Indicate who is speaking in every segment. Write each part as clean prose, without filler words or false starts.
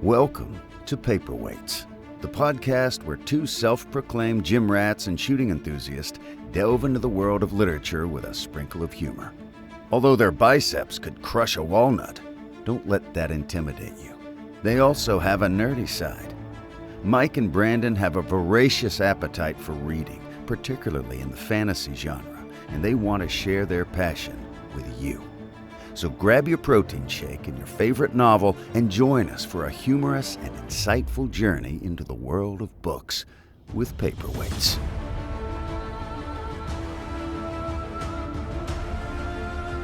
Speaker 1: Welcome to Paperweights, the podcast where two self-proclaimed gym rats and shooting enthusiasts delve into the world of literature with a sprinkle of humor. Although their biceps could crush a walnut, don't let that intimidate you. They also have a nerdy side. Mike and Brandon have a voracious appetite for reading, particularly in the fantasy genre, and they want to share their passion with you. So grab your protein shake and your favorite novel and join us for a humorous and insightful journey into the world of books with Paperweights.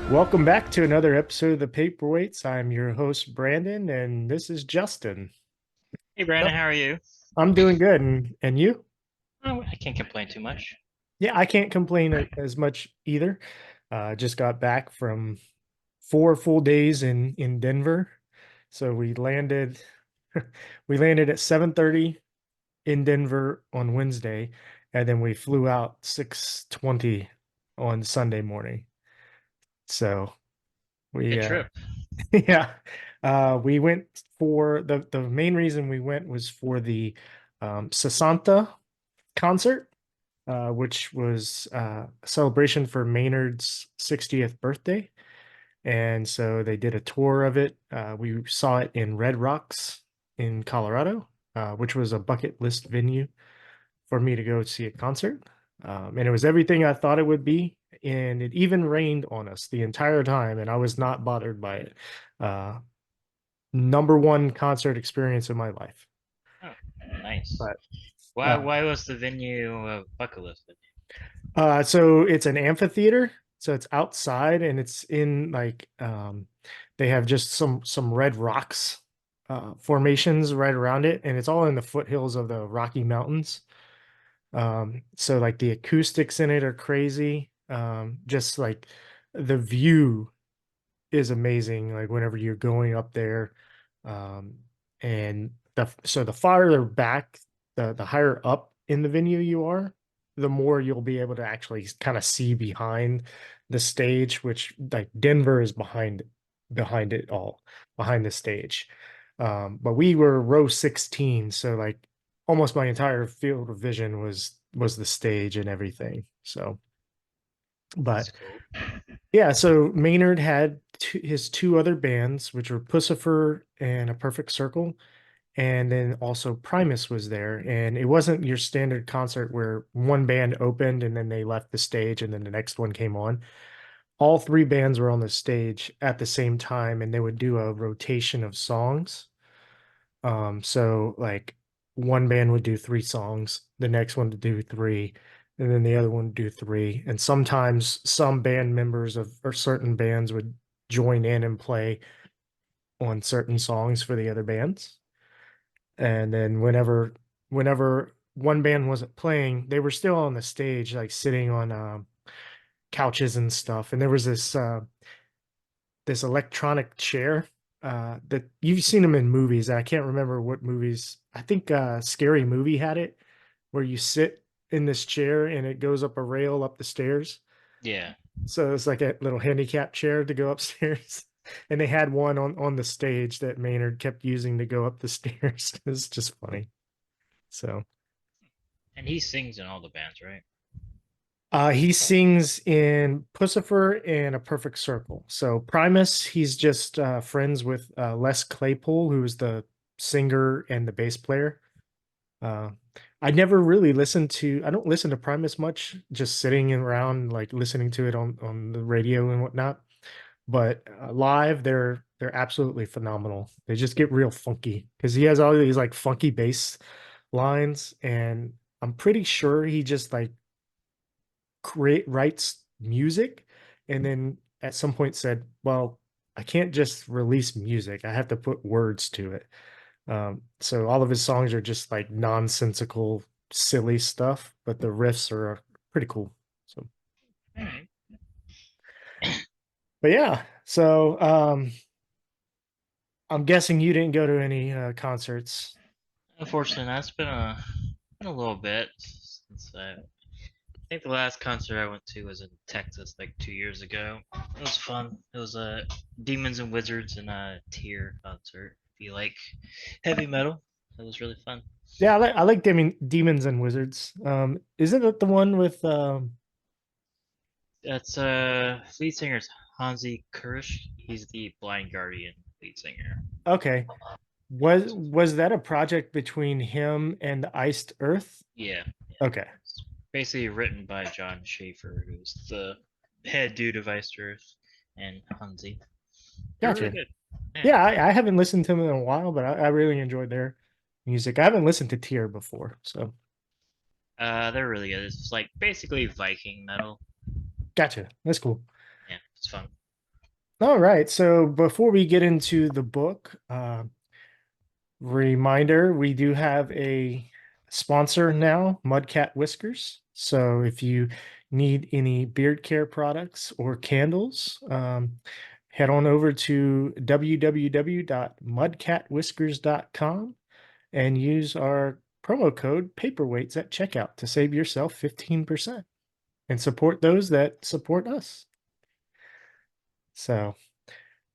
Speaker 2: Welcome back to another episode of the Paperweights. I'm your host, Brandon, and this is Justin.
Speaker 3: Hey Brandon, how are you?
Speaker 2: I'm doing good, and you?
Speaker 3: Oh, I can't complain too much.
Speaker 2: Yeah, I can't complain as much either. Just got back from 4 full days in Denver. So we landed at 7:30 in Denver on Wednesday, and then we flew out 6:20 on Sunday morning. So we
Speaker 3: Good trip.
Speaker 2: yeah. We went for the main reason we went was for the Sasanta concert, which was a celebration for Maynard's 60th birthday. And so they did a tour of it. We saw it in Red Rocks in Colorado, which was a bucket list venue for me to go see a concert. And it was everything I thought it would be. And it even rained on us the entire time, and I was not bothered by it. Number one concert experience of my life.
Speaker 3: Oh, nice.
Speaker 2: But
Speaker 3: Why was the venue bucket list?
Speaker 2: so it's an amphitheater, so it's outside, and it's in like they have just some red rocks formations right around it, and it's all in the foothills of the Rocky Mountains. So like the acoustics in it are crazy. Just like the view is amazing, like whenever you're going up there. And the farther back, the higher up in the venue you are, the more you'll be able to actually kind of see behind the stage, which like Denver is behind it all, behind the stage. But we were row 16, so like almost my entire field of vision was the stage and everything. So, but yeah, so Maynard had his two other bands, which were Pussifer and A Perfect Circle, and then also Primus was there. And it wasn't your standard concert where one band opened and then they left the stage and then the next one came on. All three bands were on the stage at the same time, and they would do a rotation of songs. So like one band would do three songs, the next one to do three, and then the other one would do three. And sometimes some band members of or certain bands would join in and play on certain songs for the other bands. And then whenever one band wasn't playing, they were still on the stage, like sitting on couches and stuff. And there was this electronic chair that you've seen them in movies. I can't remember what movies. I think Scary Movie had it, where you sit in this chair and it goes up a rail up the stairs.
Speaker 3: Yeah.
Speaker 2: So it's like a little handicap chair to go upstairs. And they had one on the stage that Maynard kept using to go up the stairs. It's just funny. So
Speaker 3: And he sings in all the bands, right?
Speaker 2: he sings in Pussifer and A Perfect Circle. So Primus, he's just friends with Les Claypool, who's the singer and the bass player. I never really I don't listen to Primus much, just sitting around like listening to it on the radio and whatnot. But live, they're absolutely phenomenal. They just get real funky because he has all these like funky bass lines, and I'm pretty sure he just like writes music and then at some point said, well, I can't just release music, I have to put words to it. So all of his songs are just like nonsensical silly stuff, but the riffs are pretty cool. So
Speaker 3: All right.
Speaker 2: but yeah, so I'm guessing you didn't go to any concerts.
Speaker 3: Unfortunately, that's been a little bit since think the last concert I went to was in Texas like 2 years ago. It was fun. It was a Demons and Wizards and a Tear concert. If you like heavy metal, it was really fun.
Speaker 2: Yeah, I like Demons and Wizards. Isn't it the one with
Speaker 3: That's lead singer's Hansi Kurish. He's the Blind Guardian lead singer.
Speaker 2: okay. Was that a project between him and the Iced Earth?
Speaker 3: Yeah,
Speaker 2: Okay.
Speaker 3: it's basically written by John Schaefer, who's the head dude of Iced Earth, and Hansi. They're really
Speaker 2: Gotcha.
Speaker 3: good. Yeah.
Speaker 2: Yeah, I haven't listened to them in a while, but I really enjoyed their music. I haven't listened to Tear before, so
Speaker 3: They're really good. It's like basically Viking metal.
Speaker 2: gotcha. That's cool.
Speaker 3: Yeah, it's fun.
Speaker 2: All right. So before we get into the book, reminder, we do have a sponsor now, Mudcat Whiskers. So if you need any beard care products or candles, head on over to www.mudcatwhiskers.com and use our promo code paperweights at checkout to save yourself 15% and support those that support us. So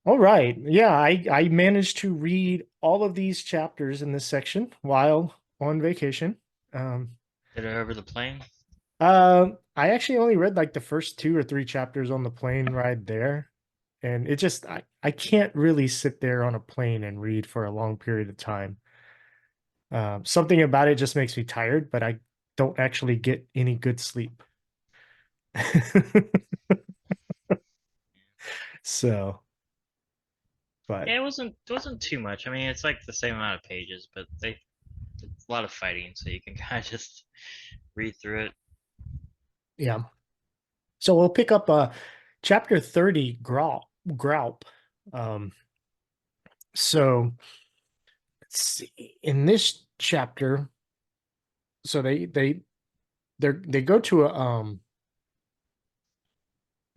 Speaker 2: all right. Yeah, I managed to read all of these chapters in this section while on vacation. Um,
Speaker 3: Did it over the plane?
Speaker 2: I actually only read like the first 2 or 3 chapters on the plane ride there, and it just I can't really sit there on a plane and read for a long period of time. Something about it just makes me tired, but I don't actually get any good sleep. So, but
Speaker 3: Yeah, it wasn't too much. I mean, it's like the same amount of pages, but it's a lot of fighting, so you can kind of just read through it.
Speaker 2: yeah. So we'll pick up chapter 30, Graup. Um, so let's see. In this chapter, so they go to a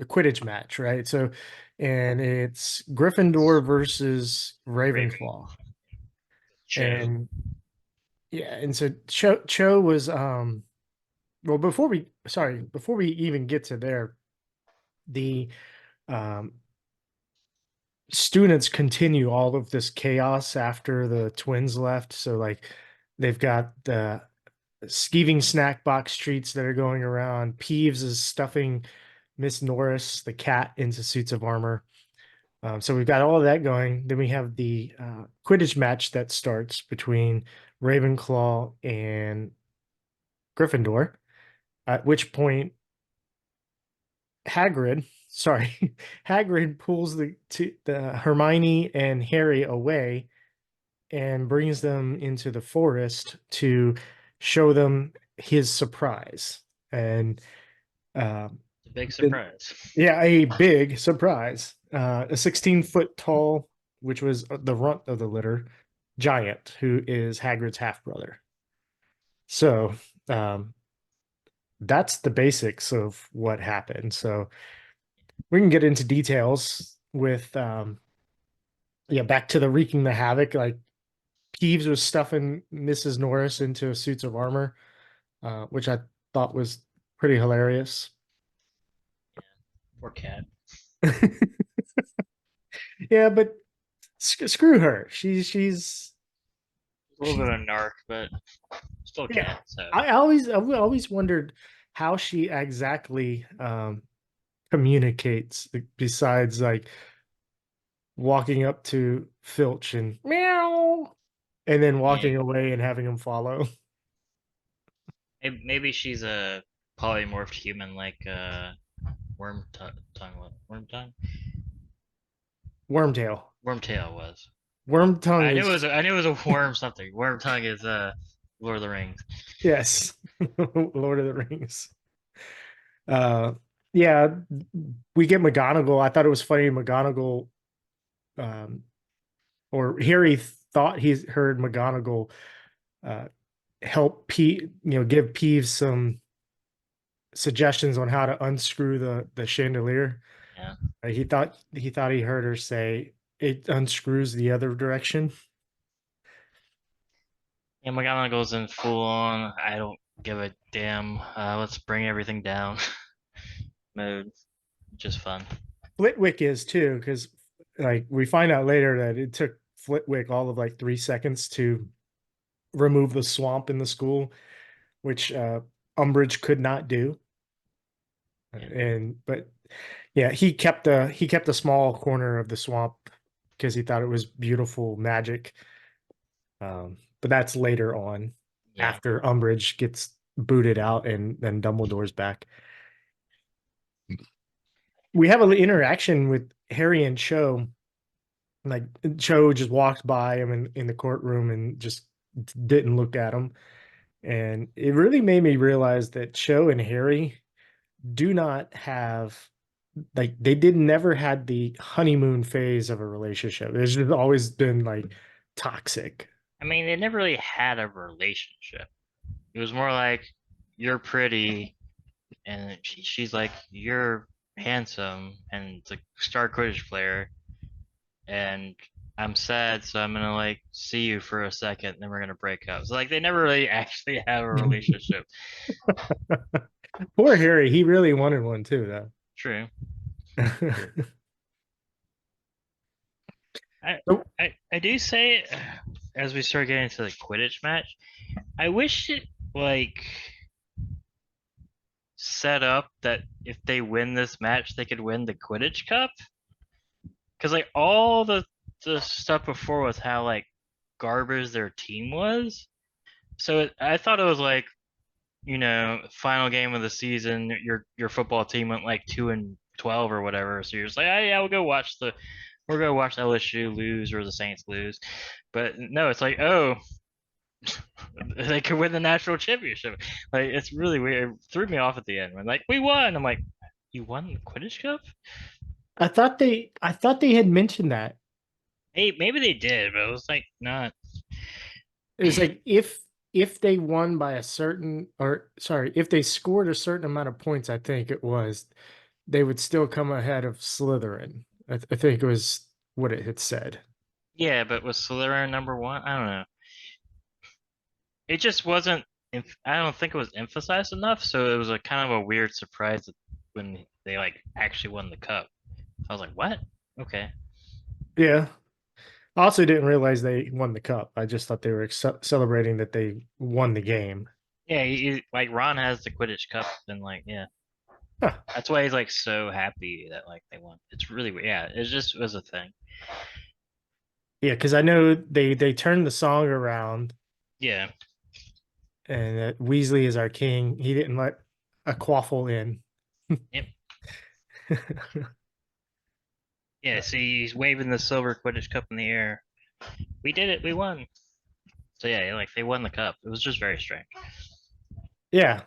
Speaker 2: Quidditch match, right? So and it's Gryffindor versus
Speaker 3: Raven,
Speaker 2: Ravenclaw.
Speaker 3: Cho.
Speaker 2: And yeah, and so Cho was well before we even get to there, the um students continue all of this chaos after the twins left. So like they've got the skeeving snack box treats that are going around. Peeves is stuffing Miss Norris, the cat, into suits of armor. So we've got all of that going. Then we have the Quidditch match that starts between Ravenclaw and Gryffindor. At which point Hagrid, sorry, Hagrid pulls the Hermione and Harry away and brings them into the forest to show them his surprise. And
Speaker 3: It's a big
Speaker 2: then,
Speaker 3: surprise.
Speaker 2: yeah, a big surprise. A 16-foot tall, which was the runt of the litter, giant who is Hagrid's half brother. So um, that's the basics of what happened. So we can get into details with yeah, back to the wreaking the havoc. Like Peeves was stuffing Mrs. Norris into suits of armor, which I thought was pretty hilarious.
Speaker 3: Poor cat.
Speaker 2: Yeah, but screw her. She's
Speaker 3: A little bit of a narc, but still
Speaker 2: yeah.
Speaker 3: cat. So
Speaker 2: I always wondered how she exactly communicates besides like walking up to Filch and meow and then
Speaker 3: yeah,
Speaker 2: walking away and having him follow.
Speaker 3: maybe she's a polymorphed human like tongue. What worm tongue?
Speaker 2: Wormtail.
Speaker 3: Wormtail was.
Speaker 2: Wormtongue
Speaker 3: I knew it
Speaker 2: is
Speaker 3: was. I knew it was a worm something. Worm tongue is Lord of the Rings.
Speaker 2: yes. Lord of the Rings. Uh yeah, we get McGonagall. I thought it was funny McGonagall um or Harry thought he heard McGonagall uh help give Peeves some suggestions on how to unscrew the chandelier.
Speaker 3: Yeah.
Speaker 2: He thought he heard her say it unscrews the other direction.
Speaker 3: Yeah, McGonagall's in full on. I don't give a damn. Let's bring everything down mode. Just fun.
Speaker 2: Flitwick is too, because like we find out later that it took Flitwick all of like 3 seconds to remove the swamp in the school, which Umbridge could not do.
Speaker 3: Yeah.
Speaker 2: And but yeah, he kept a small corner of the swamp because he thought it was beautiful magic. But that's later on,
Speaker 3: Yeah.
Speaker 2: after Umbridge gets booted out and then Dumbledore's back. We have an interaction with Harry and Cho. Like Cho just walked by him in the courtroom and just didn't look at him. And it really made me realize that Cho and Harry do not have, like, they did never had the honeymoon phase of a relationship. It's just always been like toxic.
Speaker 3: I mean, they never really had a relationship. It was more like, you're pretty, and she's like, you're handsome, and it's a star Quidditch player, and I'm sad, so I'm gonna like see you for a second, and then we're gonna break up. So like, they never really actually have a relationship.
Speaker 2: Poor Harry, he really wanted one too,
Speaker 3: True.
Speaker 2: though.
Speaker 3: I,
Speaker 2: So,
Speaker 3: I do say, as we start getting into the Quidditch match, I wish it like set up that if they win this match, they could win the Quidditch Cup. Because like all the stuff before was how like garbage their team was. So I thought it was like, final game of the season, your football team went like 2-12 or whatever. So you're just like, oh yeah, we're gonna watch LSU lose or the Saints lose. But no, it's like, oh, they could win the national championship. Like it's really weird. It threw me off at the end when like we won. I'm like, you won the Quidditch Cup?
Speaker 2: I thought they had mentioned that.
Speaker 3: Hey, maybe they did, but it was like not.
Speaker 2: It was like if they won by a certain, or sorry, if they scored a certain amount of points, I think it was, they would still come ahead of Slytherin. I think it was what it had said.
Speaker 3: Yeah, but was Slytherin number one? I don't know. It just wasn't. I don't think it was emphasized enough, so it was a kind of a weird surprise when they like actually won the cup. I was like, what? Okay.
Speaker 2: Yeah. I also didn't realize they won the cup. I just thought they were celebrating that they won the game.
Speaker 3: Yeah, like Ron has the Quidditch Cup, and like, yeah,
Speaker 2: Huh.
Speaker 3: that's why he's like so happy that like they won. It's really weird. Yeah, it just was a thing.
Speaker 2: Yeah, because I know they turned the song around,
Speaker 3: Yeah.
Speaker 2: and Weasley is our king. He didn't let a quaffle in.
Speaker 3: Yep. Yeah. See, he's waving the silver Quidditch Cup in the air. We did it. We won. So yeah, like they won the cup. It was just very strange.
Speaker 2: Yeah,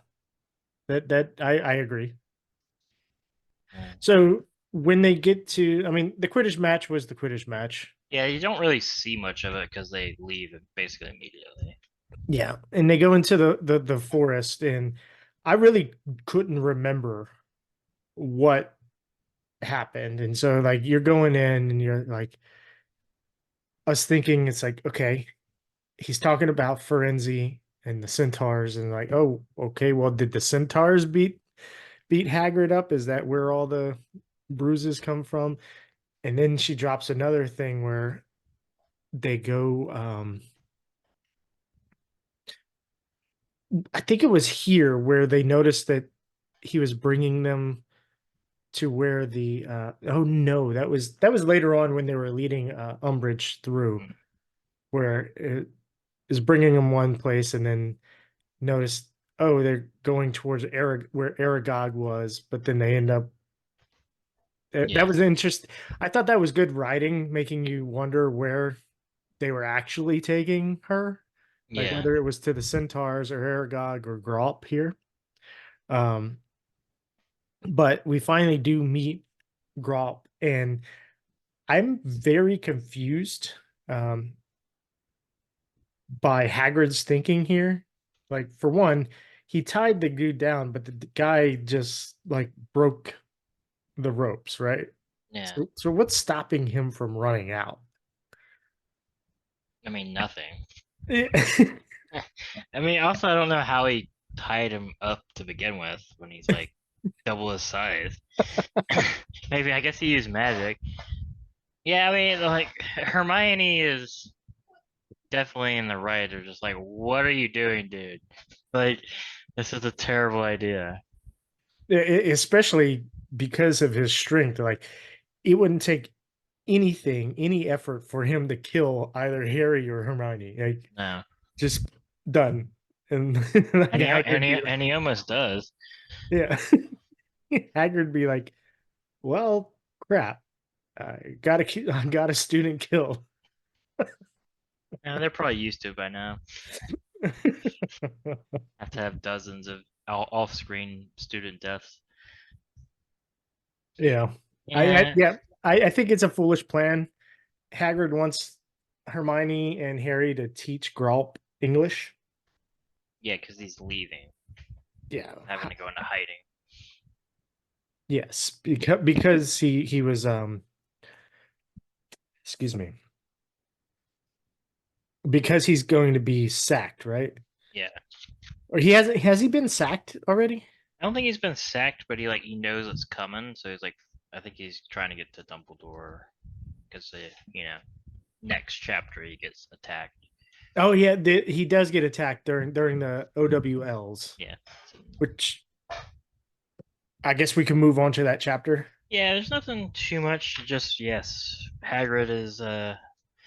Speaker 2: that I agree.
Speaker 3: Yeah.
Speaker 2: So when they get to, I mean, the Quidditch match was the Quidditch match.
Speaker 3: Yeah, you don't really see much of it because they leave basically immediately.
Speaker 2: Yeah, and they go into the forest, and I really couldn't remember what happened. And so like you're going in and you're like, I was thinking it's like, okay, he's talking about Firenze and the centaurs, and like, oh, okay, well, did the centaurs beat Hagrid up? Is that where all the bruises come from? And then she drops another thing where they go, I think it was here where they noticed that he was bringing them to where the oh no, that was later on when they were leading Umbridge through,
Speaker 3: Mm.
Speaker 2: where it is bringing them one place and then noticed, oh, they're going towards where Aragog was, but then they end up, that
Speaker 3: Yeah.
Speaker 2: was interesting. I thought that was good writing, making you wonder where they were actually taking her, like
Speaker 3: Yeah.
Speaker 2: whether it was to the centaurs or Aragog or Grawp here. Um, but we finally do meet Grawp, and I'm very confused um, by Hagrid's thinking here. Like, for one, he tied the dude down, but the guy just like broke the ropes, right?
Speaker 3: Yeah.
Speaker 2: So what's stopping him from running out?
Speaker 3: I mean, nothing.
Speaker 2: Yeah.
Speaker 3: I mean, also, I don't know how he tied him up to begin with when he's like double his size. Maybe I guess he used magic. Yeah, I mean, like Hermione is definitely in the right. They're just like, what are you doing, dude? Like, this is a terrible idea.
Speaker 2: Especially because of his strength. Like, it wouldn't take anything, any effort for him to kill either Harry or Hermione. Like,
Speaker 3: No,
Speaker 2: just done. And like
Speaker 3: and
Speaker 2: Hagrid be like,
Speaker 3: he almost does.
Speaker 2: yeah, Hagrid be like, well, crap, I got a student killed.
Speaker 3: Yeah, they're probably used to it by now. Have to have dozens of off-screen student deaths.
Speaker 2: Yeah,
Speaker 3: Yeah,
Speaker 2: I think it's a foolish plan. Hagrid wants Hermione and Harry to teach Grawp English.
Speaker 3: yeah, because he's leaving,
Speaker 2: Yeah,
Speaker 3: having to go into hiding.
Speaker 2: yes, because he was excuse me, because he's going to be sacked, right?
Speaker 3: Yeah,
Speaker 2: Or he hasn't, has he been sacked already?
Speaker 3: I don't think he's been sacked, but he knows it's coming, so he's like, I think he's trying to get to Dumbledore because next chapter he gets attacked.
Speaker 2: Oh yeah, he does get attacked during the OWLs,
Speaker 3: Yeah.
Speaker 2: which I guess we can move on to that chapter.
Speaker 3: Yeah, there's nothing too much. Just yes, Hagrid is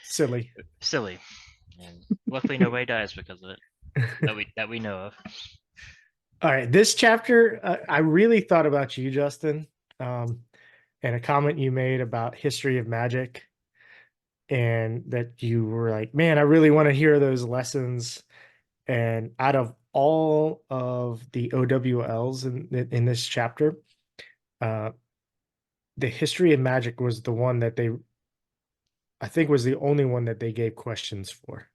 Speaker 2: Silly.
Speaker 3: silly, and luckily nobody dies because of it that we know of.
Speaker 2: All right, this chapter, I really thought about you, Justin, and a comment you made about history of magic, and that you were like, "Man, I really want to hear those lessons." And out of all of the OWLs in this chapter, uh, the history of magic was the one that I think, was the only one that they gave questions for,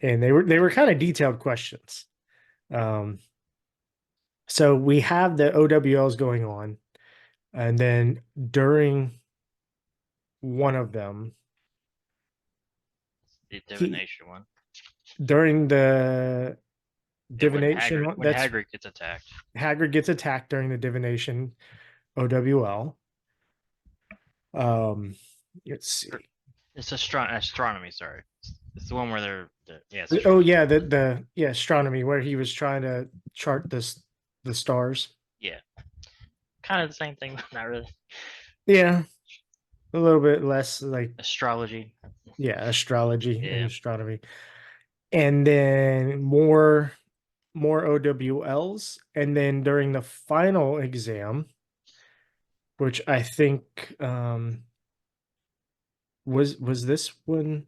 Speaker 2: and they were kind of detailed questions. Um, so we have the OWLs going on, and then during one of them,
Speaker 3: The
Speaker 2: he
Speaker 3: divination one.
Speaker 2: during the
Speaker 3: Yeah,
Speaker 2: divination one,
Speaker 3: when
Speaker 2: that's
Speaker 3: Hagrid gets attacked.
Speaker 2: Hagrid gets attacked during the divination OWL. Let's see.
Speaker 3: It's astronomy. Sorry, it's the one where yeah.
Speaker 2: Oh yeah, the yeah, astronomy, where he was trying to chart the stars.
Speaker 3: Yeah, kind of the same thing, but not really.
Speaker 2: Yeah, a little bit less like,
Speaker 3: Astrology.
Speaker 2: yeah, astrology and
Speaker 3: Yeah.
Speaker 2: astronomy. And then more OWLs, and then during the final exam, which I think was this one,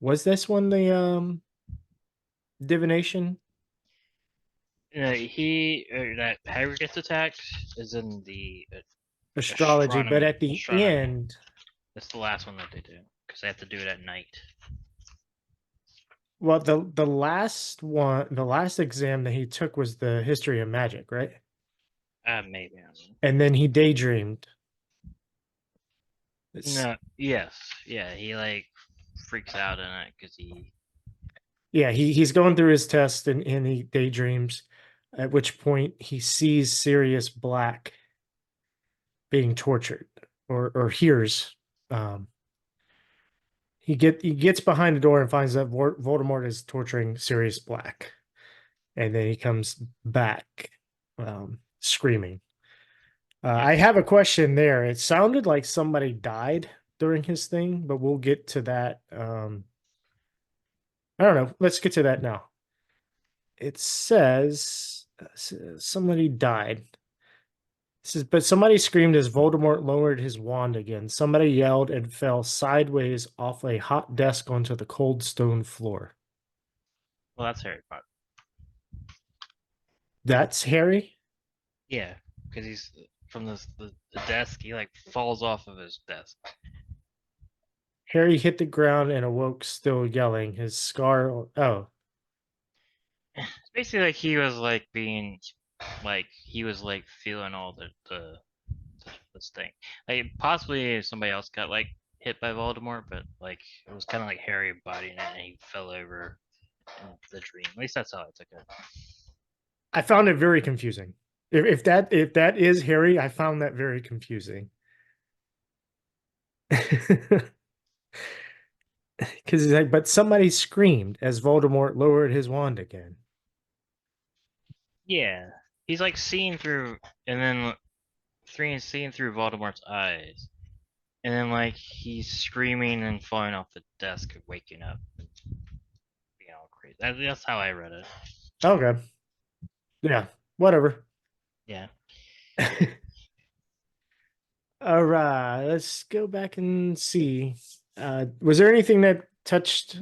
Speaker 2: the divination
Speaker 3: That Hagrid gets attacked is in the
Speaker 2: astrology, but at the
Speaker 3: astronomy.
Speaker 2: end,
Speaker 3: That's the last one that they do because they have to do it at night.
Speaker 2: well, the last one, the last exam that he took was the history of magic, right?
Speaker 3: Maybe. I mean.
Speaker 2: And then he daydreamed.
Speaker 3: No. Yes. Yeah. He like freaks out in it because he.
Speaker 2: Yeah, he's going through his test, and he daydreams, at which point he sees Sirius Black being tortured, or hears. Um, he gets behind the door and finds that Voldemort is torturing Sirius Black, and then he comes back, screaming. I have a question there. It sounded like somebody died during his thing, but we'll get to that. I don't know. Let's get to that now. It says somebody died. It says, but somebody screamed as Voldemort lowered his wand again. Somebody yelled and fell sideways off a hot desk onto the cold stone floor.
Speaker 3: Well, that's Harry Potter.
Speaker 2: That's Harry?
Speaker 3: Yeah, because he's from the desk. He like falls off of his desk.
Speaker 2: Harry hit the ground and awoke, still yelling. His scar. Oh,
Speaker 3: It's basically like he was like being, like he was like feeling all this thing. Like possibly somebody else got like hit by Voldemort, but like it was kind of like Harry embodying it, and he fell over in the dream. At least that's how I took it.
Speaker 2: I found it very confusing. If that is Harry, I found that very confusing. Because he's like, but somebody screamed as Voldemort lowered his wand again.
Speaker 3: Yeah, he's like seeing through, and then seeing through Voldemort's eyes, and then like he's screaming and falling off the desk, waking up, being all crazy. That's how I read it.
Speaker 2: Okay. Yeah, whatever.
Speaker 3: Yeah.
Speaker 2: All right, let's go back and see. Was there anything that touched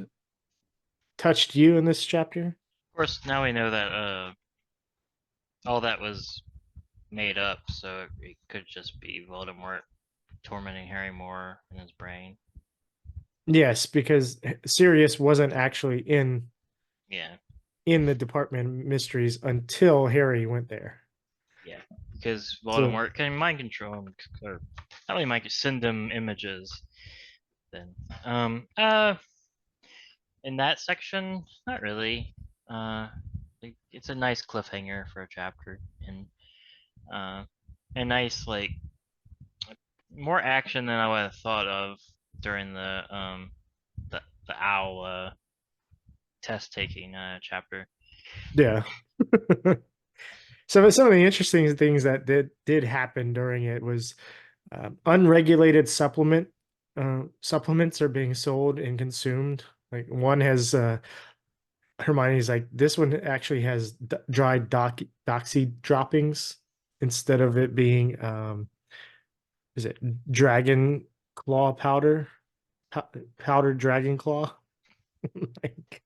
Speaker 2: you in this chapter?
Speaker 3: Of course, now we know that all that was made up, so it could just be Voldemort tormenting Harry more in his brain.
Speaker 2: Yes, because Sirius wasn't actually
Speaker 3: Yeah.
Speaker 2: in the Department of Mysteries until Harry went there.
Speaker 3: Yeah, because
Speaker 2: So
Speaker 3: Voldemort can mind control him, or not really mind, send them images. Then, in that section, not really. It's a nice cliffhanger for a chapter, and a nice like more action than I would have thought of during the owl test taking chapter.
Speaker 2: yeah. So some of the interesting things that did happen during it was unregulated supplements are being sold and consumed. Like one has Hermione's like, this one actually has dried doxy droppings instead of it being is it dragon claw powder, powdered dragon claw. Like,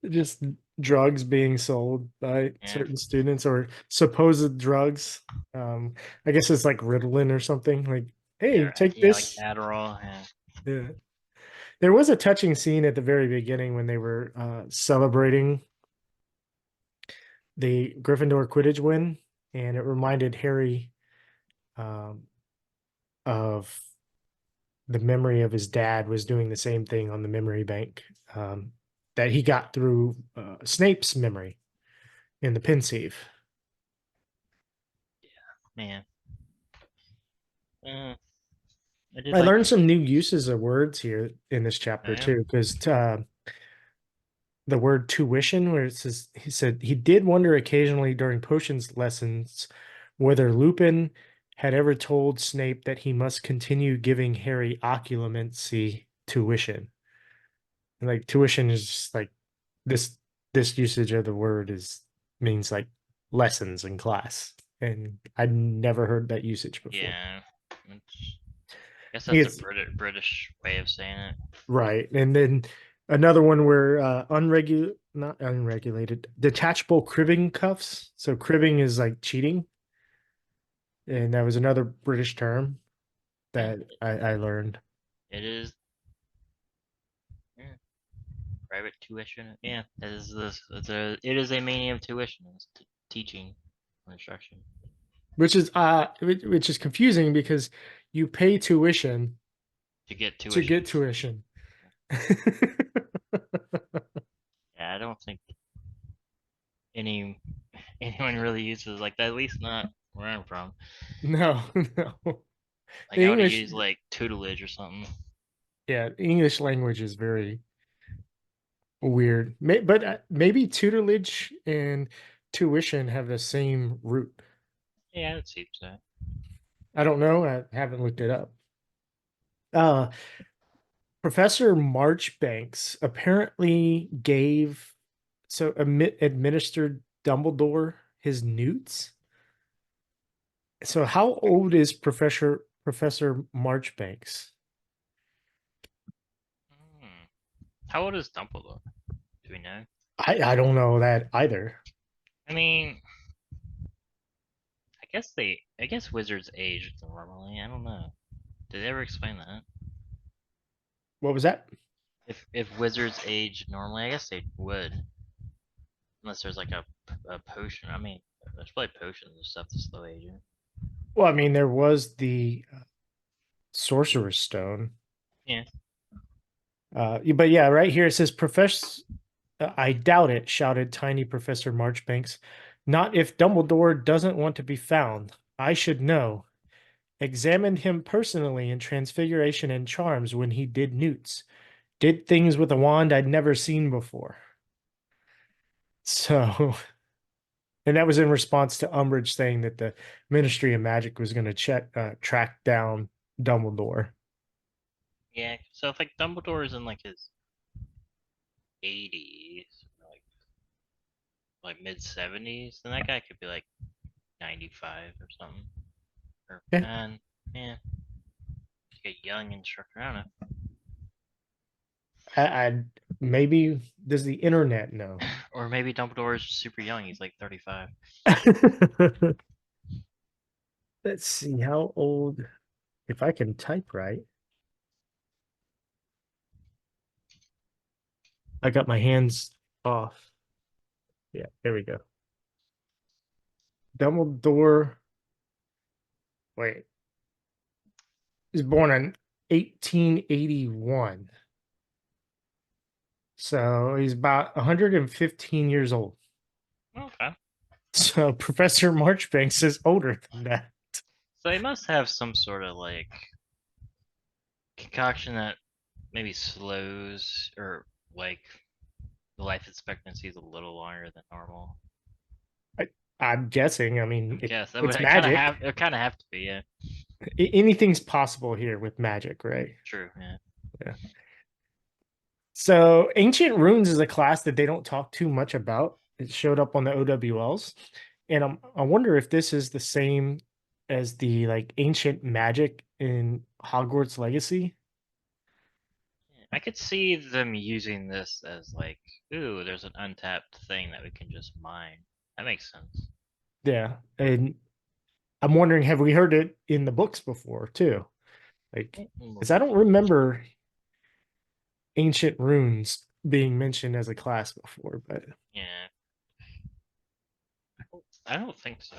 Speaker 2: just drugs being sold by
Speaker 3: Yeah,
Speaker 2: certain students or supposed drugs. I guess it's like Ritalin or something. Like, hey, take
Speaker 3: yeah, like
Speaker 2: this.
Speaker 3: Adderall. Yeah.
Speaker 2: Yeah. There was a touching scene at the very beginning when they were celebrating the Gryffindor Quidditch win, and it reminded Harry um, of the memory of his dad was doing the same thing on the memory bank that he got through Snape's memory in the pensieve.
Speaker 3: Man. Uh, I did
Speaker 2: I
Speaker 3: like.
Speaker 2: learned some new uses of words here in this chapter
Speaker 3: Yeah.
Speaker 2: too, because the word tuition, where it says he said he did wonder occasionally during potions lessons whether Lupin had ever told Snape that he must continue giving Harry occlumency tuition. And like tuition is just like this this usage of the word is means like lessons in class. And I'd never heard that usage before.
Speaker 3: Yeah. It's, I guess that's the
Speaker 2: It's
Speaker 3: British way of saying it.
Speaker 2: right. And then another one where not unregulated, detachable cribbing cuffs. So cribbing is like cheating. And that was another British term
Speaker 3: Yeah,
Speaker 2: that I learned.
Speaker 3: it is. Yeah, private tuition. Yeah, it is this. It is a meaning of tuition. It's teaching or instruction
Speaker 2: Which is confusing because you pay tuition
Speaker 3: to get
Speaker 2: to
Speaker 3: tuition.
Speaker 2: get tuition.
Speaker 3: Yeah, I don't think any anyone really uses like that. At least not where I'm from.
Speaker 2: No, no.
Speaker 3: Like
Speaker 2: The
Speaker 3: I would
Speaker 2: English,
Speaker 3: use like tutelage or something.
Speaker 2: yeah, English language is very weird. But maybe tutelage and tuition have the same root.
Speaker 3: Yeah, it seems so.
Speaker 2: I don't know. I haven't looked it up. Uh, Professor Marchbanks apparently administered Dumbledore his newts. So how old is Professor Marchbanks?
Speaker 3: Hmm. How old is Dumbledore? Do we know?
Speaker 2: I don't know that either.
Speaker 3: I mean, I guess wizards age normally. I don't know. Did they ever explain that?
Speaker 2: What was that?
Speaker 3: If wizards age normally, I guess they would, unless there's like a potion. I mean, there's probably potions and stuff to slow aging.
Speaker 2: Well, I mean, there was the Sorcerer's Stone.
Speaker 3: Yeah.
Speaker 2: But yeah, right here it says I doubt it, shouted tiny Professor Marchbanks. Not if Dumbledore doesn't want to be found. I should know. Examined him personally in Transfiguration and Charms when he did newts. Did things with a wand I'd never seen before. So, and that was in response to Umbridge saying that the Ministry of Magic was going to track down Dumbledore.
Speaker 3: Yeah, so if like Dumbledore's in like his 80s, like mid 70s, then that guy could be like 95 or something. Or
Speaker 2: Yeah.
Speaker 3: man, yeah, get young instructor. I don't know.
Speaker 2: I maybe does the internet know?
Speaker 3: Or maybe Dumbledore's super young. He's like 35.
Speaker 2: Let's see how old, if I can type right. I got my hands off. Yeah, there we go. Dumbledore. Wait. He was born in 1881. So he's about 115 years old.
Speaker 3: Okay.
Speaker 2: So Professor Marchbanks is older than that.
Speaker 3: So he must have some sort of like concoction that maybe slows or like the life expectancy is a little longer than normal.
Speaker 2: I'm guessing. I mean,
Speaker 3: Yes,
Speaker 2: it's magic.
Speaker 3: it kind of have to be. Yeah.
Speaker 2: Anything's possible here with magic, right?
Speaker 3: True. Yeah.
Speaker 2: Yeah. So Ancient Runes is a class that they don't talk too much about. It showed up on the OWLs. And I wonder if this is the same as the like ancient magic in Hogwarts Legacy.
Speaker 3: I could see them using this as like, ooh, there's an untapped thing that we can just mine. That makes sense.
Speaker 2: Yeah. And I'm wondering, have we heard it in the books before too? Like, because I don't remember Ancient Runes being mentioned as a class before, but
Speaker 3: Yeah. I don't think so.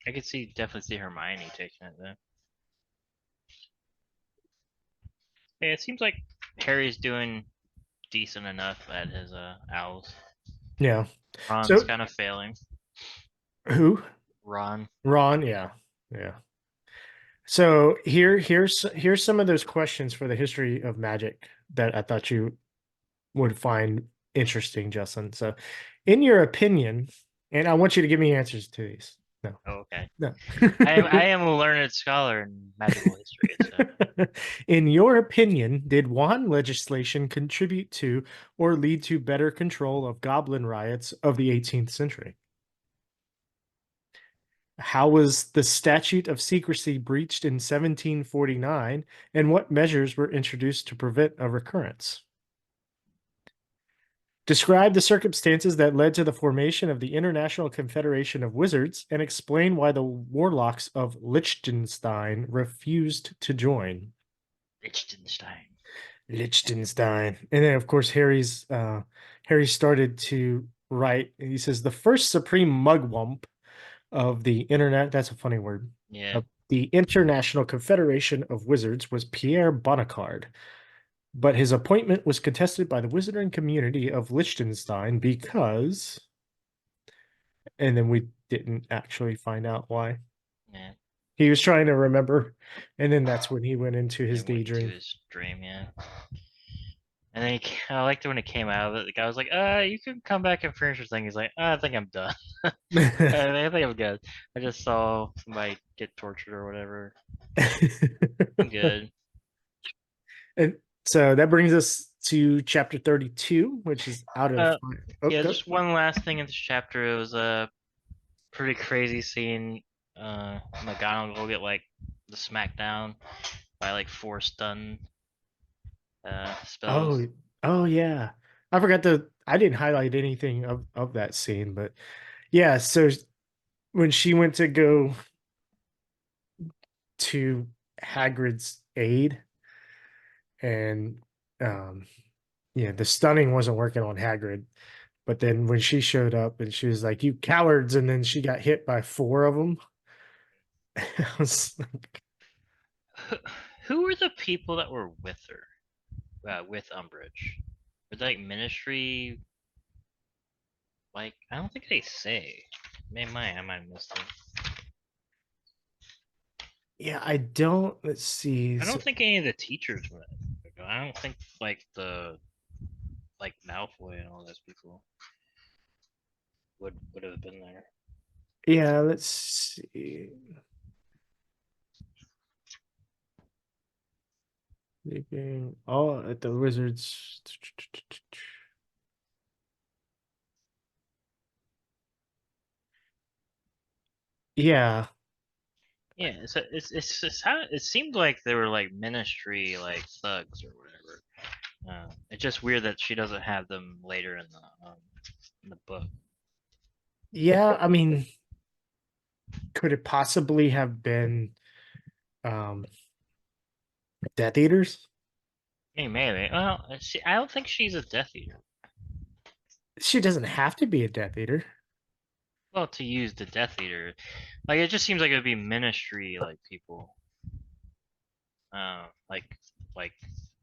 Speaker 3: I could definitely see Hermione taking it though. Yeah, it seems like Harry's doing decent enough at his owls.
Speaker 2: yeah.
Speaker 3: Ron's
Speaker 2: So
Speaker 3: kind of failing.
Speaker 2: who?
Speaker 3: Ron.
Speaker 2: Ron, yeah. Yeah. So here's some of those questions for the history of magic that I thought you would find interesting, Justin. So, in your opinion, and I want you to give me answers to these. No,
Speaker 3: Oh, okay.
Speaker 2: no.
Speaker 3: I am a learned scholar in magical history. So.
Speaker 2: In your opinion, did wand legislation contribute to or lead to better control of goblin riots of the 18th century? How was the Statute of Secrecy breached in 1749, and what measures were introduced to prevent a recurrence? Describe the circumstances that led to the formation of the International Confederation of Wizards and explain why the warlocks of Liechtenstein refused to join.
Speaker 3: Liechtenstein.
Speaker 2: Liechtenstein. And then of course Harry started to write. He says the first supreme mugwump of the internet, that's a funny word.
Speaker 3: Yeah.
Speaker 2: Of the International Confederation of Wizards was Pierre Bonacard, but his appointment was contested by the wizarding community of Liechtenstein because, and then we didn't actually find out why.
Speaker 3: Yeah.
Speaker 2: He was trying to remember, and then that's when he went into his daydream.
Speaker 3: Into his dream, yeah. And then I liked it when it came out. The guy was like, you can come back and finish your thing." He's like, I think I'm done. I think I'm good. I just saw somebody get tortured or whatever. I'm good.
Speaker 2: And so that brings us to chapter 32, which is out of.
Speaker 3: Yeah, just one last thing in this chapter. It was a pretty crazy scene. McGonagall will get like the smackdown by like 4 stun spells.
Speaker 2: Oh yeah. I didn't highlight anything of that scene, but yeah, so when she went to go to Hagrid's aid and yeah, the stunning wasn't working on Hagrid, but then when she showed up and she was like, "You cowards," and then she got hit by 4 of them. I was like,
Speaker 3: Who were the people that were with her, with Umbridge? Or like ministry, like I don't think they say. Maybe I might have missed it.
Speaker 2: Yeah, I don't. Let's see.
Speaker 3: I
Speaker 2: So,
Speaker 3: don't think any of the teachers were. I don't think like the like Malfoy and all those people would have been there.
Speaker 2: yeah, let's see. Sleeping all at the wizards. Yeah,
Speaker 3: Yeah, it's just how it seemed like they were like ministry like thugs or whatever. It's just weird that she doesn't have them later in the book.
Speaker 2: yeah. I mean, could it possibly have been um Death Eaters?
Speaker 3: Hey, maybe. Well, I don't think she's a Death Eater.
Speaker 2: She doesn't have to be a Death Eater.
Speaker 3: Well, to use the Death Eater, like it just seems like it would be ministry like people, uh, like like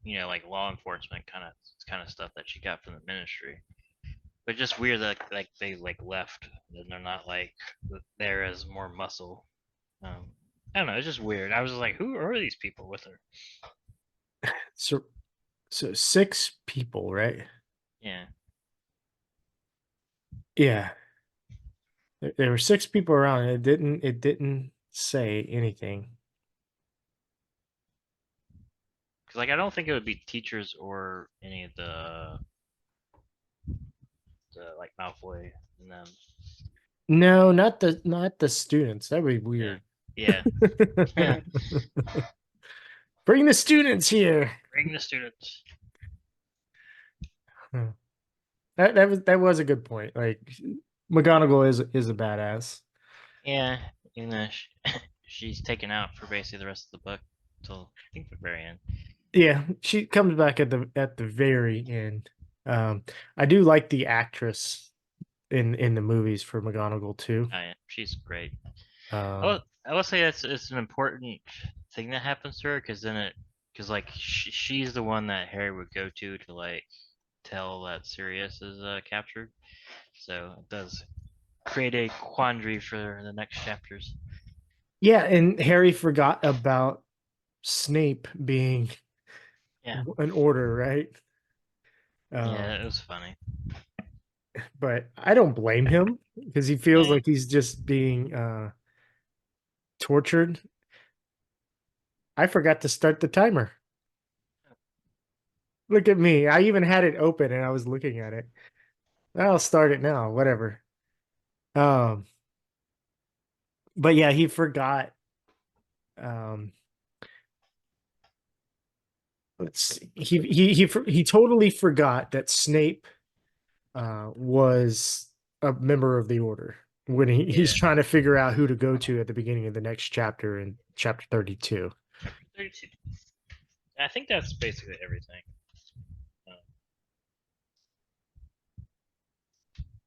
Speaker 3: like law enforcement kind of stuff that she got from the ministry. But just weird that like they like left and they're not like there as more muscle. I don't know. It's just weird. I was just like, who are these people with her?
Speaker 2: So, so 6 people, right?
Speaker 3: Yeah,
Speaker 2: Yeah, there were 6 people around. It didn't say anything.
Speaker 3: because like I don't think it would be teachers or any of the like Malfoy and them.
Speaker 2: No, not the students. That would be
Speaker 3: Yeah,
Speaker 2: weird.
Speaker 3: yeah. Yeah.
Speaker 2: Bring the students here.
Speaker 3: Bring the students.
Speaker 2: Huh. That was a good point. Like McGonagall is a badass.
Speaker 3: Yeah, even though she's taken out for basically the rest of the book until I think the very end.
Speaker 2: Yeah, she comes back at the very end. I do like the actress in the movies for McGonagall too.
Speaker 3: Oh yeah, she's great.
Speaker 2: Um,
Speaker 3: I will say that's it's an important thing that happens to her because then because like she's the one that Harry would go to like tell that Sirius is captured. So it does create a quandary for the next chapters.
Speaker 2: yeah, and Harry forgot about Snape being
Speaker 3: Yeah,
Speaker 2: an order, right?
Speaker 3: yeah,
Speaker 2: Um,
Speaker 3: it was funny.
Speaker 2: but I don't blame him because he feels
Speaker 3: Yeah,
Speaker 2: like he's just being tortured. I forgot to start the timer. Look at me. I even had it open and I was looking at it. I'll start it now, whatever. Um, but yeah, he forgot. Um, let's see. He totally forgot that Snape was a member of the Order when he's
Speaker 3: yeah.
Speaker 2: trying to figure out who to go to at the beginning of the next chapter in chapter 32.
Speaker 3: 32. I think that's basically everything. Uh,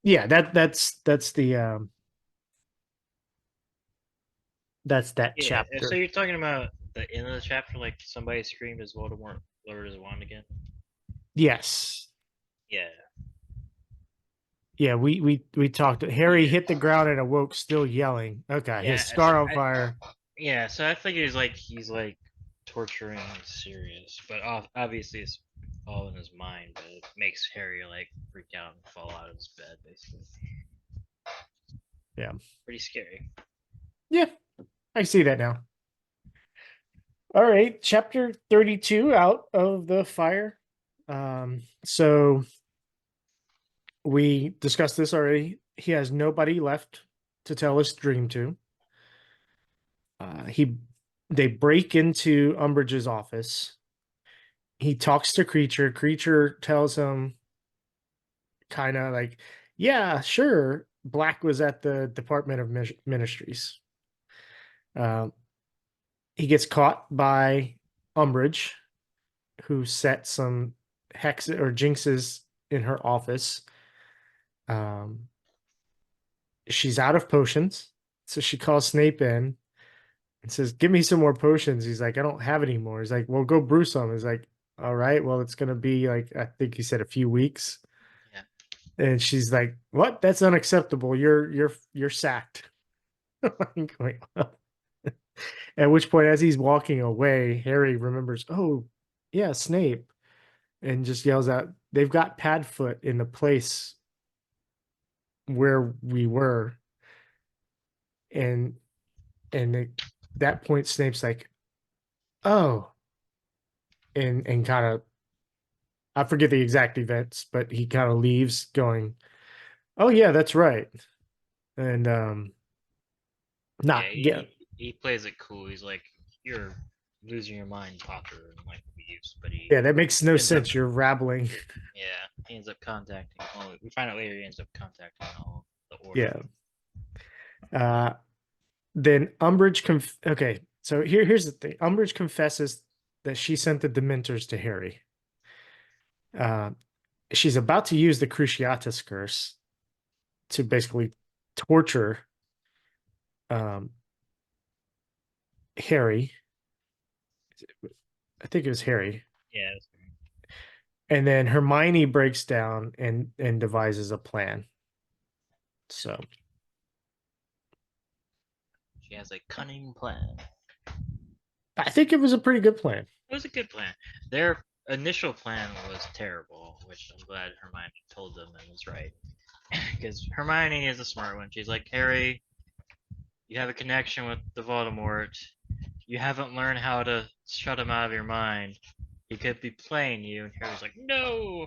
Speaker 2: Yeah, that's that
Speaker 3: yeah. So
Speaker 2: chapter.
Speaker 3: you're talking about the end of the chapter, like somebody screamed as Voldemort lowered his wand again.
Speaker 2: Yes.
Speaker 3: Yeah,
Speaker 2: Yeah, we talked. Harry
Speaker 3: yeah,
Speaker 2: hit the ground and awoke, still yelling. Okay, his
Speaker 3: yeah. So
Speaker 2: scar on fire.
Speaker 3: yeah. So I think he's like torturing Sirius, but obviously it's all in his mind. But it makes Harry like freak out and fall out of his bed, basically.
Speaker 2: Yeah,
Speaker 3: Pretty scary.
Speaker 2: yeah, I see that now. All right, chapter 32 out of the fire. So we discussed this already. He has nobody left to tell his dream to. He They break into Umbridge's office. He talks to Creature. Creature tells him kind of like, yeah, sure. Black was at the Department of Ministries. Um, he gets caught by Umbridge, who set some hexes or jinxes in her office. Um, she's out of potions, so she calls Snape in and says, "Give me some more potions." He's like, "I don't have any more." He's like, "Well, go brew some." He's like, all right, well, it's gonna be like, I think he said a few weeks.
Speaker 3: Yeah.
Speaker 2: And she's like, what? That's unacceptable. You're sacked. I'm going, "Well." At which point, as he's walking away, Harry remembers, oh, yeah, Snape, and just yells out, they've got Padfoot in the place where we were. And at that point, Snape's like, oh, and kind of, I forget the exact events, but he kind of leaves going, oh yeah, that's right. And
Speaker 3: Yeah,
Speaker 2: not yeah,
Speaker 3: he plays it cool. He's like, "You're losing your mind, Potter," and like leaves. But
Speaker 2: yeah, that makes no
Speaker 3: ends up,
Speaker 2: sense. You're rabbling.
Speaker 3: yeah, he ends up contacting. Well, we find out later he ends up contacting all the order.
Speaker 2: Yeah. Uh then okay, so here's the thing. Umbridge confesses that she sent the Dementors to Harry. Uh she's about to use the Cruciatus curse to basically torture um Harry. I think it was Harry.
Speaker 3: Yeah,
Speaker 2: And then Hermione breaks down and devises a plan. So
Speaker 3: she has a cunning plan.
Speaker 2: I think it was a pretty good plan.
Speaker 3: It was a good plan. Their initial plan was terrible, which I'm glad Hermione told them and was right. Because Hermione is a smart one. She's like, Harry, you have a connection with the Voldemort. You haven't learned how to shut him out of your mind. He could be playing you. And Harry's like, no,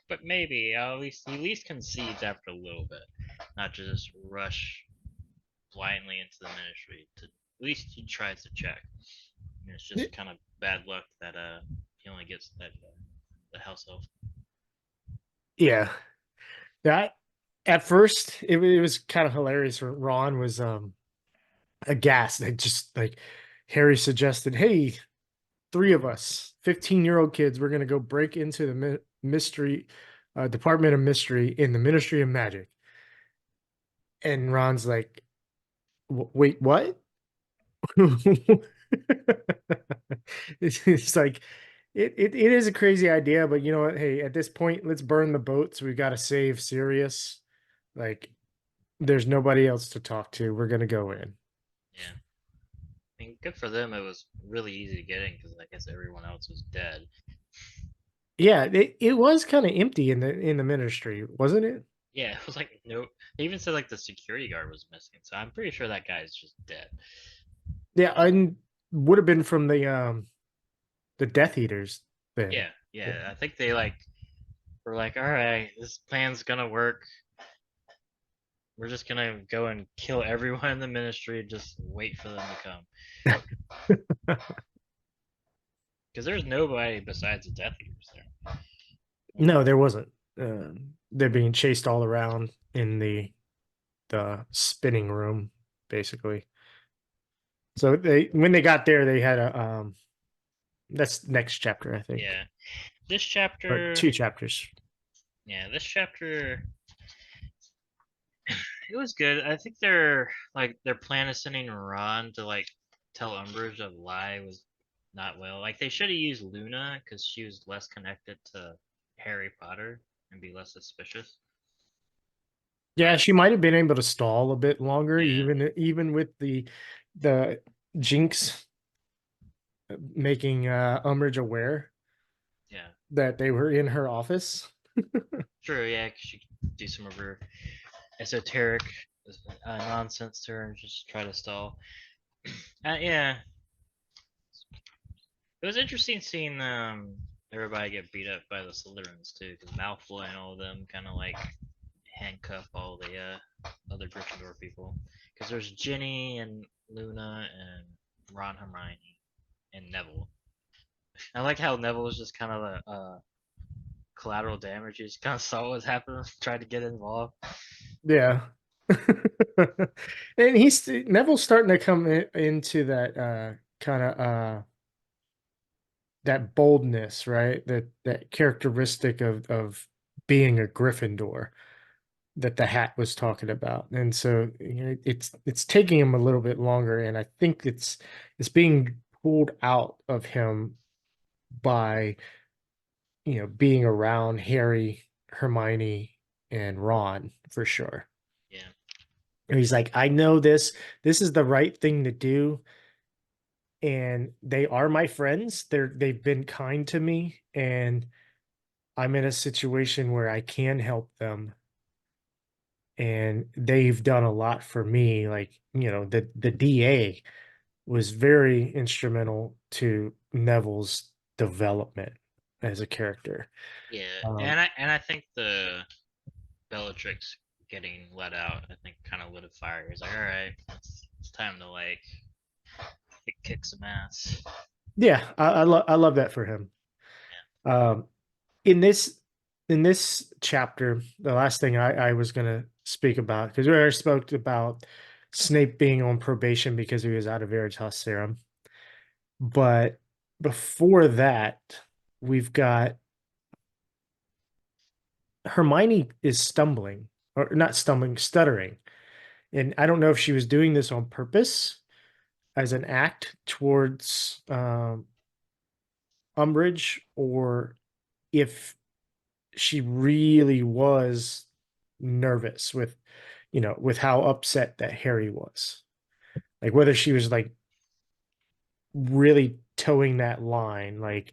Speaker 3: but maybe. He at least concedes after a little bit, not just rush blindly into the Ministry. At least he tries to check. And it's just kind of bad luck that he only gets that the house elf.
Speaker 2: Yeah. That at first it was kind of hilarious. Ron was aghast. Like just like Harry suggested, hey, three of us, 15-year-old kids, we're gonna go break into the mystery Department of Mystery in the Ministry of Magic. And Ron's like, wait, what? It's like it is a crazy idea, but you know what? Hey, at this point, let's burn the boats. We've got to save Sirius. Like, there's nobody else to talk to. We're gonna go in.
Speaker 3: Yeah. I mean, good for them. It was really easy to get in because I guess everyone else was dead.
Speaker 2: Yeah, it was kind of empty in the ministry, wasn't it?
Speaker 3: Yeah, it was like no. They even said like the security guard was missing, so I'm pretty sure that guy's just dead.
Speaker 2: Yeah, and would have been from the Death Eaters then.
Speaker 3: Yeah. I think they like were like, all right, this plan's gonna work. We're just gonna go and kill everyone in the Ministry. Just wait for them to come. Because there's nobody besides the Death Eaters there.
Speaker 2: No, there wasn't. They're being chased all around in the spinning room, basically. So when they got there, they had a that's next chapter, I think.
Speaker 3: Yeah. This
Speaker 2: Or
Speaker 3: chapter.
Speaker 2: 2 chapters.
Speaker 3: Yeah, this chapter. It was good. I think their plan of sending Ron to like tell Umbridge a lie was not well. Like they should have used Luna because she was less connected to Harry Potter and be less suspicious.
Speaker 2: Yeah, she might have been able to stall a bit longer,
Speaker 3: Yeah.
Speaker 2: even with the Jinx making Umbridge aware
Speaker 3: Yeah.
Speaker 2: that they were in her office.
Speaker 3: True. Yeah, 'cause she could do some of her esoteric nonsense to her and just try to stall. Yeah, it was interesting seeing everybody get beat up by the Slytherins too, because Malfoy and all of them kind of like handcuff all the other Gryffindor people. Because there's Ginny and Luna and Ron, Hermione, and Neville. I like how Neville was just kind of a collateral damage. He just kind of saw what was happening, tried to get involved.
Speaker 2: Yeah. And Neville's starting to come into that kind of that boldness, right? That characteristic of being a Gryffindor that the hat was talking about. And so it's taking him a little bit longer, and I think it's being pulled out of him by being around Harry, Hermione, and Ron for sure.
Speaker 3: Yeah.
Speaker 2: And he's like, I know this is the right thing to do, and they are my friends. They've been kind to me, and I'm in a situation where I can help them, and they've done a lot for me. Like, the DA was very instrumental to Neville's development as a character.
Speaker 3: Yeah,
Speaker 2: Um,
Speaker 3: and I think the Bellatrix getting let out, I think, kind of lit a fire. He's like, all right, it's time to like kick some ass.
Speaker 2: yeah, I love that for him. Um, in this chapter, the last thing I was gonna speak about, because we already spoke about Snape being on probation because he was out of Veritas serum. But before that, we've got Hermione is stumbling, or not stumbling, stuttering. And I don't know if she was doing this on purpose as an act towards Umbridge, or if she really was nervous with how upset that Harry was. Like whether she was like really towing that line, like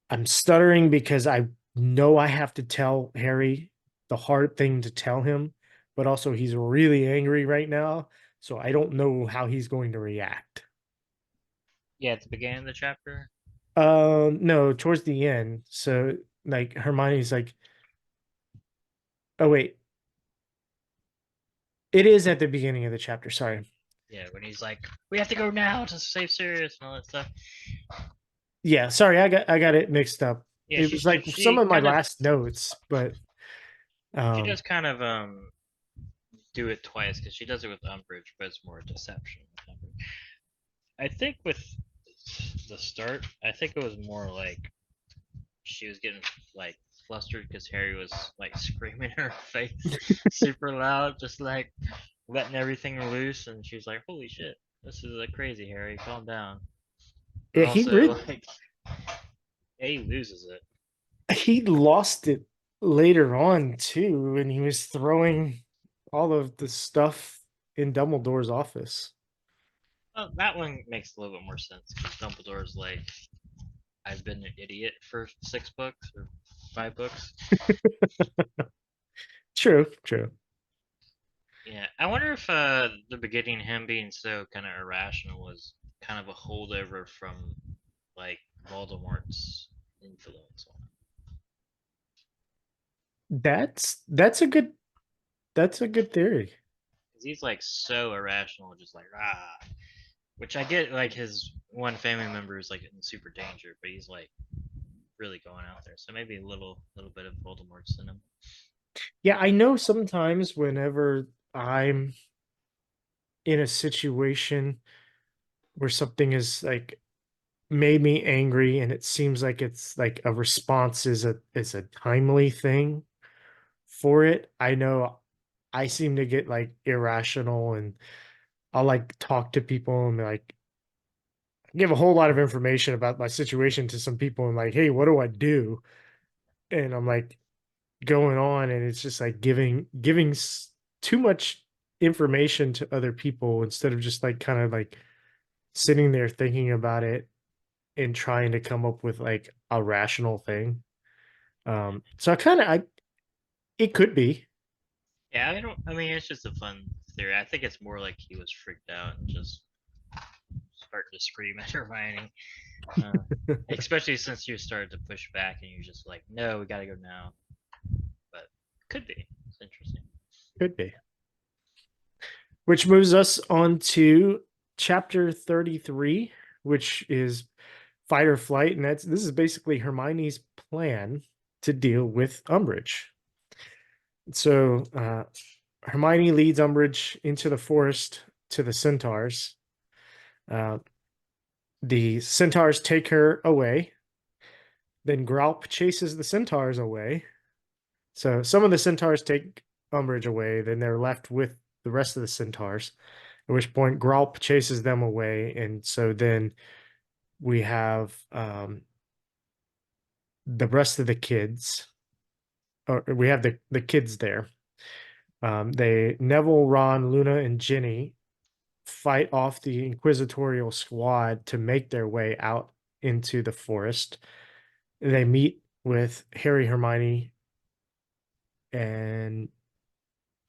Speaker 2: I'm stuttering because I know I have to tell Harry the hard thing to tell him, but also he's really angry right now, so I don't know how he's going to react.
Speaker 3: Yeah, at the beginning of the chapter.
Speaker 2: No, towards the end. So like Hermione's like, oh wait, it is at the beginning of the chapter. Sorry.
Speaker 3: Yeah, when he's like, we have to go now to save Sirius and all that stuff.
Speaker 2: Yeah, sorry, I got it mixed up.
Speaker 3: Yeah,
Speaker 2: It was like some
Speaker 3: she
Speaker 2: of my
Speaker 3: kind of
Speaker 2: last notes, but
Speaker 3: she does
Speaker 2: um
Speaker 3: kind of do it twice because she does it with Umbridge, but it's more deception. I think with the start, I think it was more like she was getting like flustered because Harry was like screaming in her face super loud, just like letting everything loose, and she's like, "Holy shit, this is like crazy, Harry, calm down." But
Speaker 2: yeah,
Speaker 3: also, like, he loses it.
Speaker 2: he lost it later on too, and he was throwing all of the stuff in Dumbledore's office.
Speaker 3: Well, that one makes a little bit more sense because Dumbledore's like, I've been an idiot for 6 books or 5 books.
Speaker 2: True, true.
Speaker 3: Yeah, I wonder if the beginning, him being so kind of irrational, was kind of a holdover from like Voldemort's influence on him.
Speaker 2: That's a good theory.
Speaker 3: Because he's like so irrational, just like ah. Which I get, like his one family member is like in super danger, but he's like really going out there. So maybe a little bit of Voldemort's in him.
Speaker 2: Yeah, I know sometimes whenever I'm in a situation where something is like made me angry and it seems like it's like a response is a timely thing for it, I know I seem to get like irrational, and I'll like talk to people and like give a whole lot of information about my situation to some people and like, hey, what do I do? And I'm like going on, and it's just like giving too much information to other people instead of just like kind of like sitting there thinking about it and trying to come up with like a rational thing. So I it could be.
Speaker 3: Yeah, I don't. I mean, it's just a fun theory. I think it's more like he was freaked out and just started to scream at Hermione. Uh, Especially since you started to push back and you're just like, no, we gotta go now. But could be. It's interesting.
Speaker 2: Could be. Which moves us on to chapter 33, which is fight or flight. And this is basically Hermione's plan to deal with Umbridge. So Hermione leads Umbridge into the forest to the centaurs. Uh, the centaurs take her away. Then Graup chases the centaurs away. So some of the centaurs take Umbridge away. Then they're left with the rest of the centaurs. At which point Graup chases them away, and so then we have the rest of the kids, or we have the kids there. They Neville, Ron, Luna, and Ginny fight off the inquisitorial squad to make their way out into the forest. They meet with Harry, Hermione, and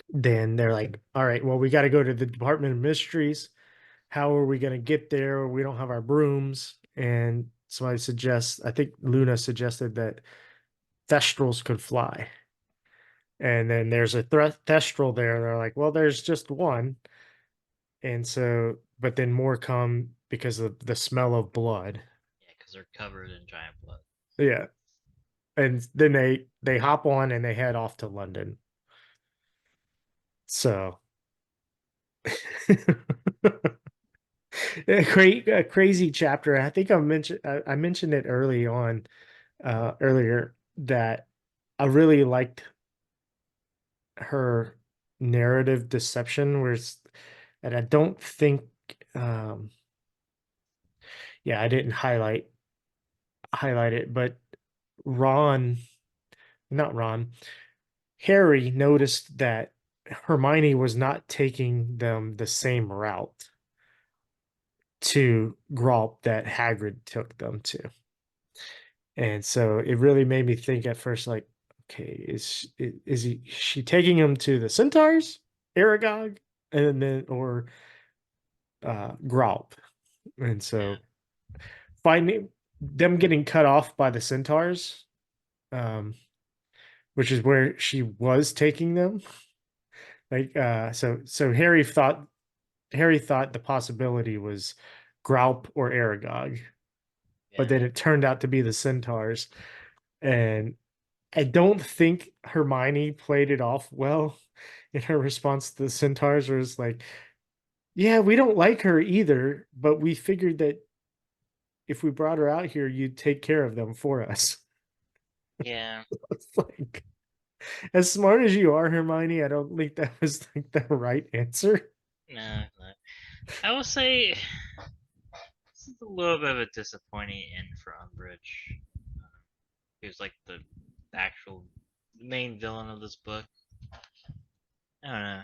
Speaker 2: then they're like, all right, well, we got to go to the Department of Mysteries. How are we going to get there? We don't have our brooms. And so I think Luna suggested that Thestrals could fly. And then there's a Thestral there. They're like, well, there's just one. And so, but then more come because of the smell of blood.
Speaker 3: Yeah, because they're covered in giant blood.
Speaker 2: Yeah. And then they hop on and they head off to London. So a crazy chapter. I think I mentioned it earlier that I really liked her narrative deception and I don't think um yeah, I didn't highlight it, but Ron, not Ron, Harry noticed that Hermione was not taking them the same route to Grawp that Hagrid took them to. And so it really made me think at first, like, okay, is she taking him to the Centaurs, Aragog, and then or Grawp? And so finding them getting cut off by the Centaurs, um, which is where she was taking them. Like, so Harry thought the possibility was Grawp or Aragog, but
Speaker 3: Yeah.
Speaker 2: then it turned out to be the Centaurs, and I don't think Hermione played it off well in her response to the Centaurs, where it's like, yeah, we don't like her either, but we figured that if we brought her out here, you'd take care of them for us.
Speaker 3: Yeah.
Speaker 2: It's like, as smart as you are, Hermione, I don't think that was like the right answer.
Speaker 3: No, no. I will say this is a little bit of a disappointing end for Umbridge. He was like the actual main villain of this book. I don't know.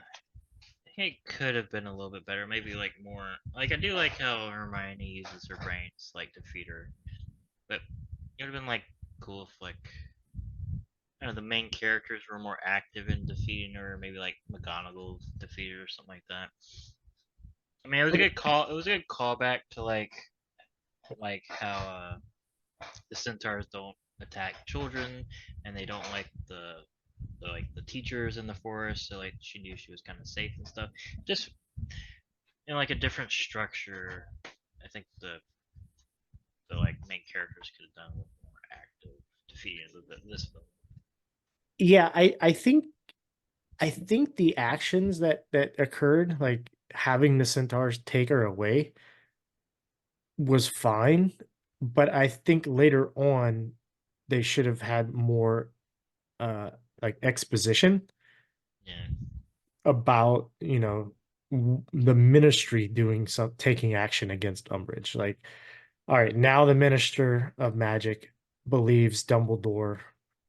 Speaker 3: I think it could have been a little bit better. Maybe like more. Like I do like how Hermione uses her brains to like defeat her, but it would have been like cool if like I don't know, the main characters were more active in defeating her. Maybe like McGonagall defeated her or something like that. I mean, it was a good call. It was a good callback to like how the centaurs don't attack children, and they don't like the teachers in the forest. So like she knew she was kind of safe and stuff. Just in like a different structure, I think the like main characters could have done a little more active defeating this film.
Speaker 2: Yeah, I think the actions that occurred, like having the Centaurs take her away, was fine, but I think later on they should have had more uh like exposition
Speaker 3: Yeah,
Speaker 2: about, the ministry doing some taking action against Umbridge. Like, all right, now the Minister of Magic believes Dumbledore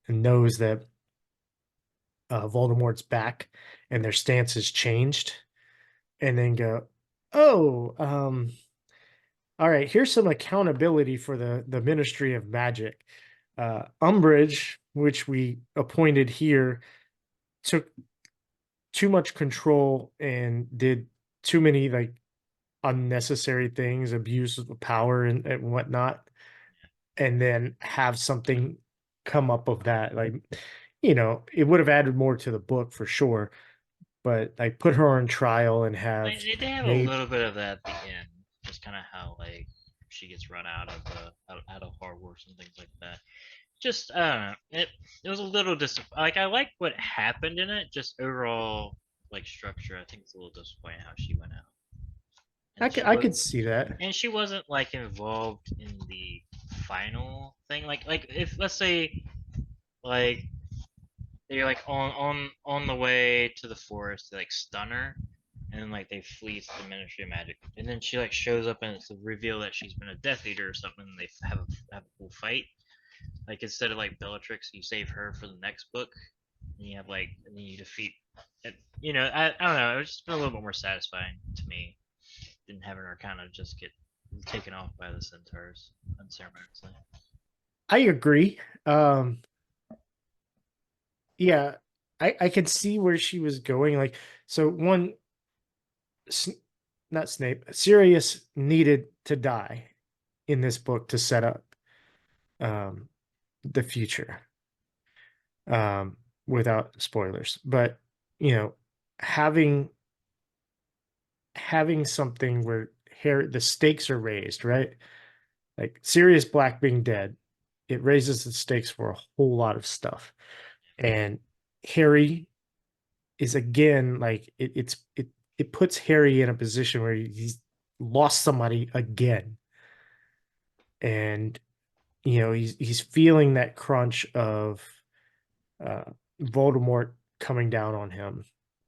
Speaker 2: and knows that Voldemort's back and their stance has changed, and then go, oh, all right, here's some accountability for the Ministry of Magic. Umbridge, which we appointed here, took too much control and did too many like unnecessary things, abuse of power and whatnot, and then have something come up of that. Like, it would have added more to the book for sure, but like put her on trial and have
Speaker 3: they have a
Speaker 2: maybe
Speaker 3: little bit of that at the end, just kind of how like she gets run out of out of Hogwarts and things like that. Just I don't know. It was a little like I like what happened in it. Just overall like structure, I think it's a little disappointing how she went out. And
Speaker 2: I could see that.
Speaker 3: she wasn't like involved in the final thing. Like if let's say like they're like on the way to the forest, they like stun her, and then like they flee to the Ministry of Magic, and then she like shows up and it's a reveal that she's been a Death Eater or something. And they have a full fight. Like instead of like Bellatrix, you save her for the next book, and you have like, and then you defeat. It, I don't know. It was just been a little bit more satisfying to me than having her kind of just get taken off by the centaurs unceremoniously.
Speaker 2: I agree. Yeah, I could see where she was going. Like, so one, not Snape, Sirius needed to die in this book to set up um, the future, without spoilers. But you know, having having something where the stakes are raised, right? Like Sirius Black being dead, it raises the stakes for a whole lot of stuff. And Harry is again like it puts Harry in a position where he's lost somebody again, and he's feeling that crunch of uh, Voldemort coming down on him.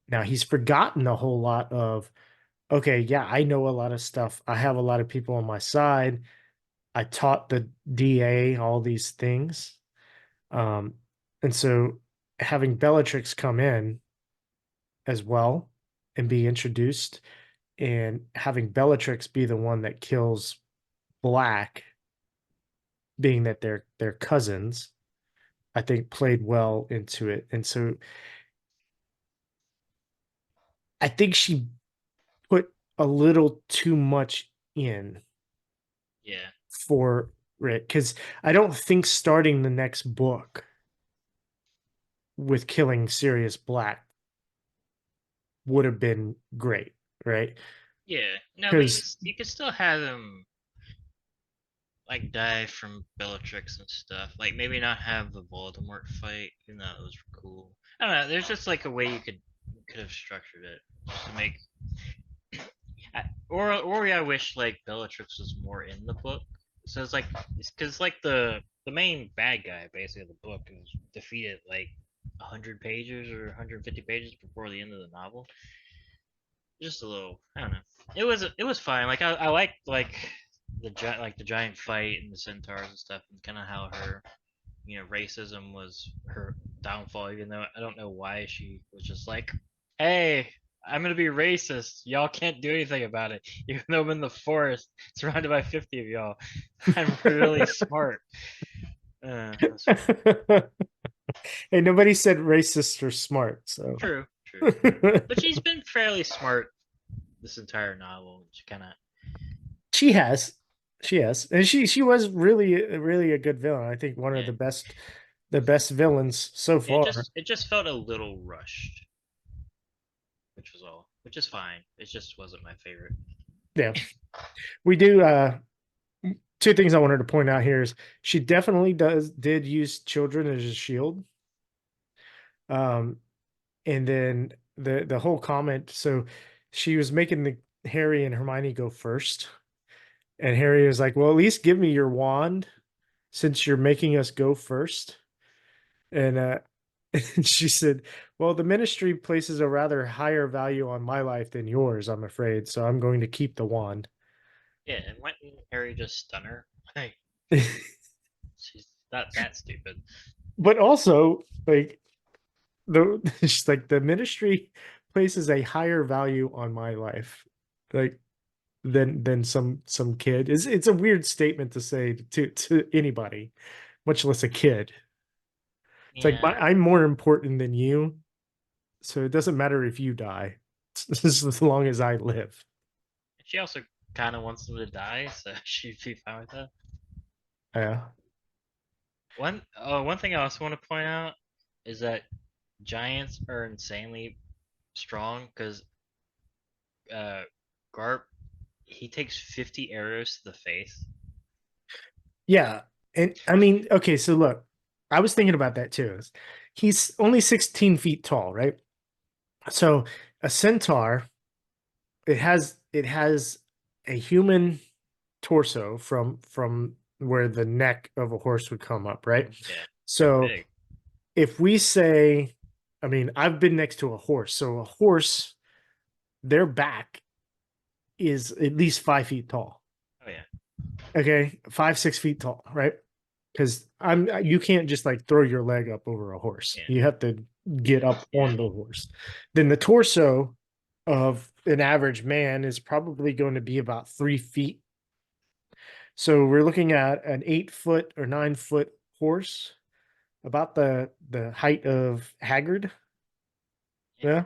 Speaker 2: Now he's forgotten a whole lot of, okay, yeah, I know a lot of stuff. I have a lot of people on my side. I taught the DA all these things. Um, and so having Bellatrix come in as well and be introduced, and having Bellatrix be the one that kills Black, being that they're cousins, I think played well into it. And so I think she put a little too much in
Speaker 3: Yeah.
Speaker 2: for Rick, because I don't think starting the next book with killing Sirius Black would have been great, right?
Speaker 3: Yeah. No, but
Speaker 2: Because
Speaker 3: you could still have him like die from Bellatrix and stuff. Like maybe not have the Voldemort fight, even though it was cool. I don't know. There's just like a way you could have structured it just to make. Or I wish like Bellatrix was more in the book. So it's because like the main bad guy basically of the book is defeated like 100 pages or 150 pages before the end of the novel. Just a little, I don't know. It was fine. Like I liked like the giant fight and the centaurs and stuff, and kind of how her racism was her downfall. Even though I don't know why she was just like, hey, I'm gonna be racist. Y'all can't do anything about it. Even though I'm in the forest, surrounded by 50 of y'all, I'm really smart. That's funny.
Speaker 2: hey, nobody said racist or smart, so
Speaker 3: True, true. But she's been fairly smart this entire novel. She kind of
Speaker 2: she has, and she was really a good villain. I think one of
Speaker 3: yeah.
Speaker 2: the best villains so far.
Speaker 3: It just felt a little rushed, which was all, which is fine. It just wasn't my favorite.
Speaker 2: Yeah, we do. Two things I wanted to point out here is she definitely did use children as a shield. Um, and then the whole comment. So she was making the Harry and Hermione go first, and Harry was like, "Well, at least give me your wand since you're making us go first." And and she said, "Well, the Ministry places a rather higher value on my life than yours, I'm afraid. So I'm going to keep the wand."
Speaker 3: Yeah, and went and Harry just stun her. Hey, she's not that stupid.
Speaker 2: But also, like she's like, the Ministry places a higher value on my life, like than some kid. It's a weird statement to say to anybody, much less a kid. It's like,
Speaker 3: Yeah,
Speaker 2: I'm more important than you, so it doesn't matter if you die, as long as I live.
Speaker 3: she also kind of wants them to die, so she'd be fine with that.
Speaker 2: Yeah.
Speaker 3: One thing I also want to point out is that giants are insanely strong because uh, Garp he takes 50 arrows to the face.
Speaker 2: Yeah. And I mean, okay, so look, I was thinking about that too. He's only 16 feet tall, right? So a centaur, it has a human torso from where the neck of a horse would come up, right?
Speaker 3: Yeah, they're
Speaker 2: So
Speaker 3: big.
Speaker 2: if we say, I mean, I've been next to a horse, so a horse, their back is at least 5 feet tall.
Speaker 3: Oh yeah,
Speaker 2: Okay, 5, 6 feet tall, right? because you can't just like throw your leg up over a horse.
Speaker 3: Yeah.
Speaker 2: You have to get up
Speaker 3: Yeah.
Speaker 2: on the horse. Then the torso of an average man is probably going to be about 3 feet. So we're looking at an 8 foot or 9 foot horse, about the height of Haggard. Yeah.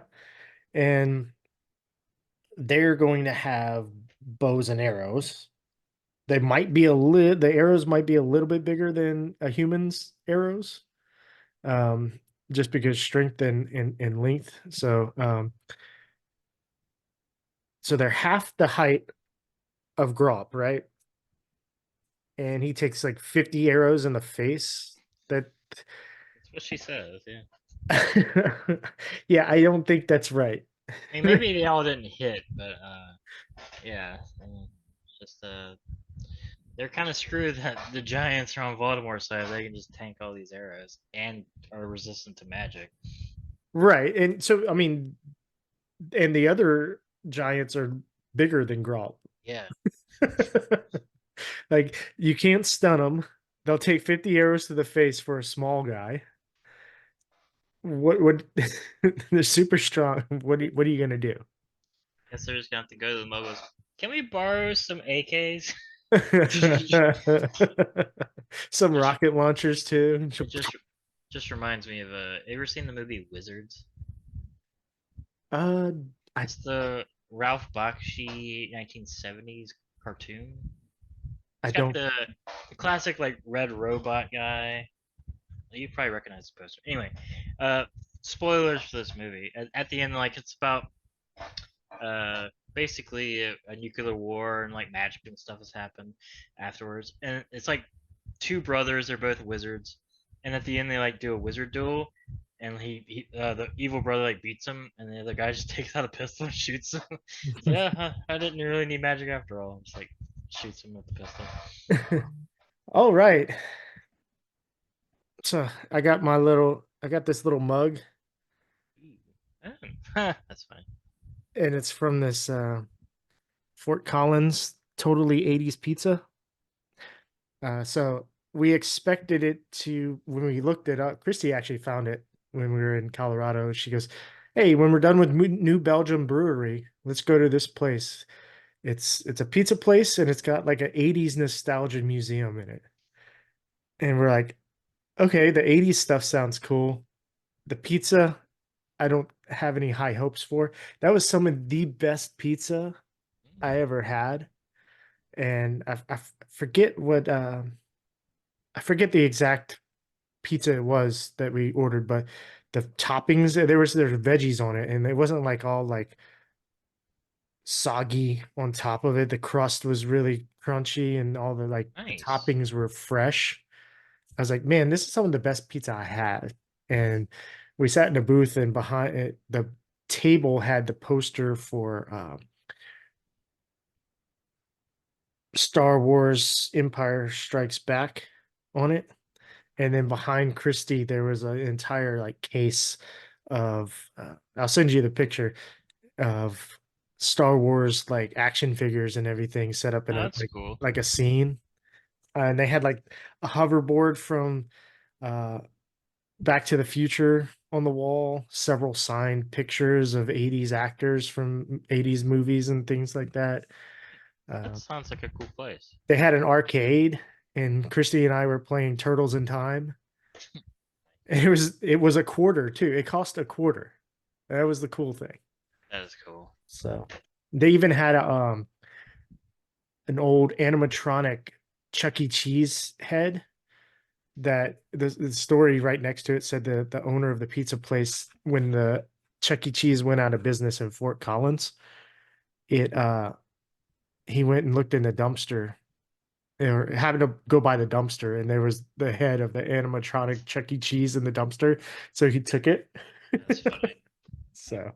Speaker 2: And they're going to have bows and arrows. They might be the arrows might be a little bit bigger than a human's arrows. Um, just because strength and length. So they're half the height of Grop, right? And he takes like 50 arrows in the face. That
Speaker 3: That's what she says. Yeah.
Speaker 2: yeah, I don't think that's right.
Speaker 3: I mean, maybe they all didn't hit, but yeah, just they're kind of screwed that the Giants are on Voldemort's side. They can just tank all these arrows and are resistant to magic.
Speaker 2: Right. And so I mean, and the other giants are bigger than Grop.
Speaker 3: Yeah.
Speaker 2: Like you can't stun them. They'll take 50 arrows to the face for a small guy. What they're super strong. What are you gonna do?
Speaker 3: Guess they're just gonna have to go to the moguls. Can we borrow some AKs?
Speaker 2: Some
Speaker 3: Just-
Speaker 2: rocket launchers too.
Speaker 3: It just reminds me of ever seen the movie Wizards?
Speaker 2: Uh, I
Speaker 3: It's the Ralph Bakshi 1970s cartoon.
Speaker 2: I
Speaker 3: It's got
Speaker 2: don't.
Speaker 3: the classic like red robot guy. You probably recognize the poster. Anyway, spoilers for this movie. At the end, like it's about basically a nuclear war and like magic and stuff has happened afterwards, and it's like two brothers. They're both wizards, and at the end they like do a wizard duel, and the evil brother like beats him, and the other guy just takes out a pistol and shoots him. It's like, yeah, I didn't really need magic after all. Just like shoots him with the pistol.
Speaker 2: All right. So I got this little mug,
Speaker 3: Oh, that's fine.
Speaker 2: and it's from this Fort Collins totally 80s pizza. So we expected it to, when we looked it up, Christy actually found it when we were in Colorado. She goes, "Hey, when we're done with New Belgium Brewery, let's go to this place. It's a pizza place and it's got like an 80s nostalgia museum in it." And we're like, "Okay, the 80s stuff sounds cool. The pizza, I don't have any high hopes for." That was some of the best pizza I ever had. And I forget what I forget the exact pizza it was that we ordered, but the toppings, there's veggies on it, and it wasn't like all like soggy on top of it. The crust was really crunchy, and all the like the
Speaker 3: Nice.
Speaker 2: toppings were fresh. I was like, man, this is some of the best pizza I had. And we sat in a booth, and behind it, the table had the poster for Star Wars Empire Strikes Back on it. And then behind Christie, there was an entire like case of I'll send you the picture of Star Wars like action figures and everything set up
Speaker 3: Oh,
Speaker 2: in a
Speaker 3: that's cool.
Speaker 2: like a scene. And they had like a hoverboard from uh Back to the Future on the wall, several signed pictures of 80s actors from 80s movies and things like that.
Speaker 3: That
Speaker 2: Uh,
Speaker 3: sounds like a cool place.
Speaker 2: they had an arcade, and Christy and I were playing Turtles in Time. And it was a quarter too. It cost a quarter. That was the cool thing.
Speaker 3: That is cool.
Speaker 2: So they even had an old animatronic Chuck E. Cheese head that the story right next to it said the owner of the pizza place, when the Chuck E. Cheese went out of business in Fort Collins, it he went and looked in the dumpster, or having to go by the dumpster, and there was the head of the animatronic Chuck E. Cheese in the dumpster. So he took it.
Speaker 3: That's funny.
Speaker 2: So,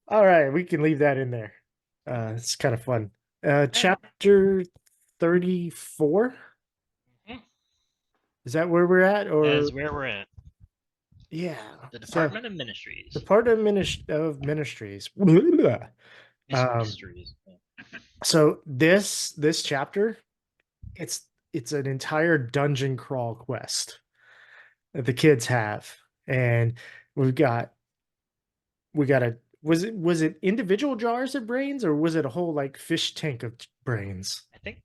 Speaker 2: all right, we can leave that in there. It's kind of fun. Chapter 34.
Speaker 3: Mhm.
Speaker 2: Is that where we're at? Or
Speaker 3: That is where we're at.
Speaker 2: yeah,
Speaker 3: The
Speaker 2: so
Speaker 3: Department of Ministries.
Speaker 2: Department of Ministries.
Speaker 3: Mysteries.
Speaker 2: So this chapter, it's it's an entire dungeon crawl quest that the kids have, and we've got we got a was it individual jars of brains, or was it a whole like fish tank of brains?
Speaker 3: I think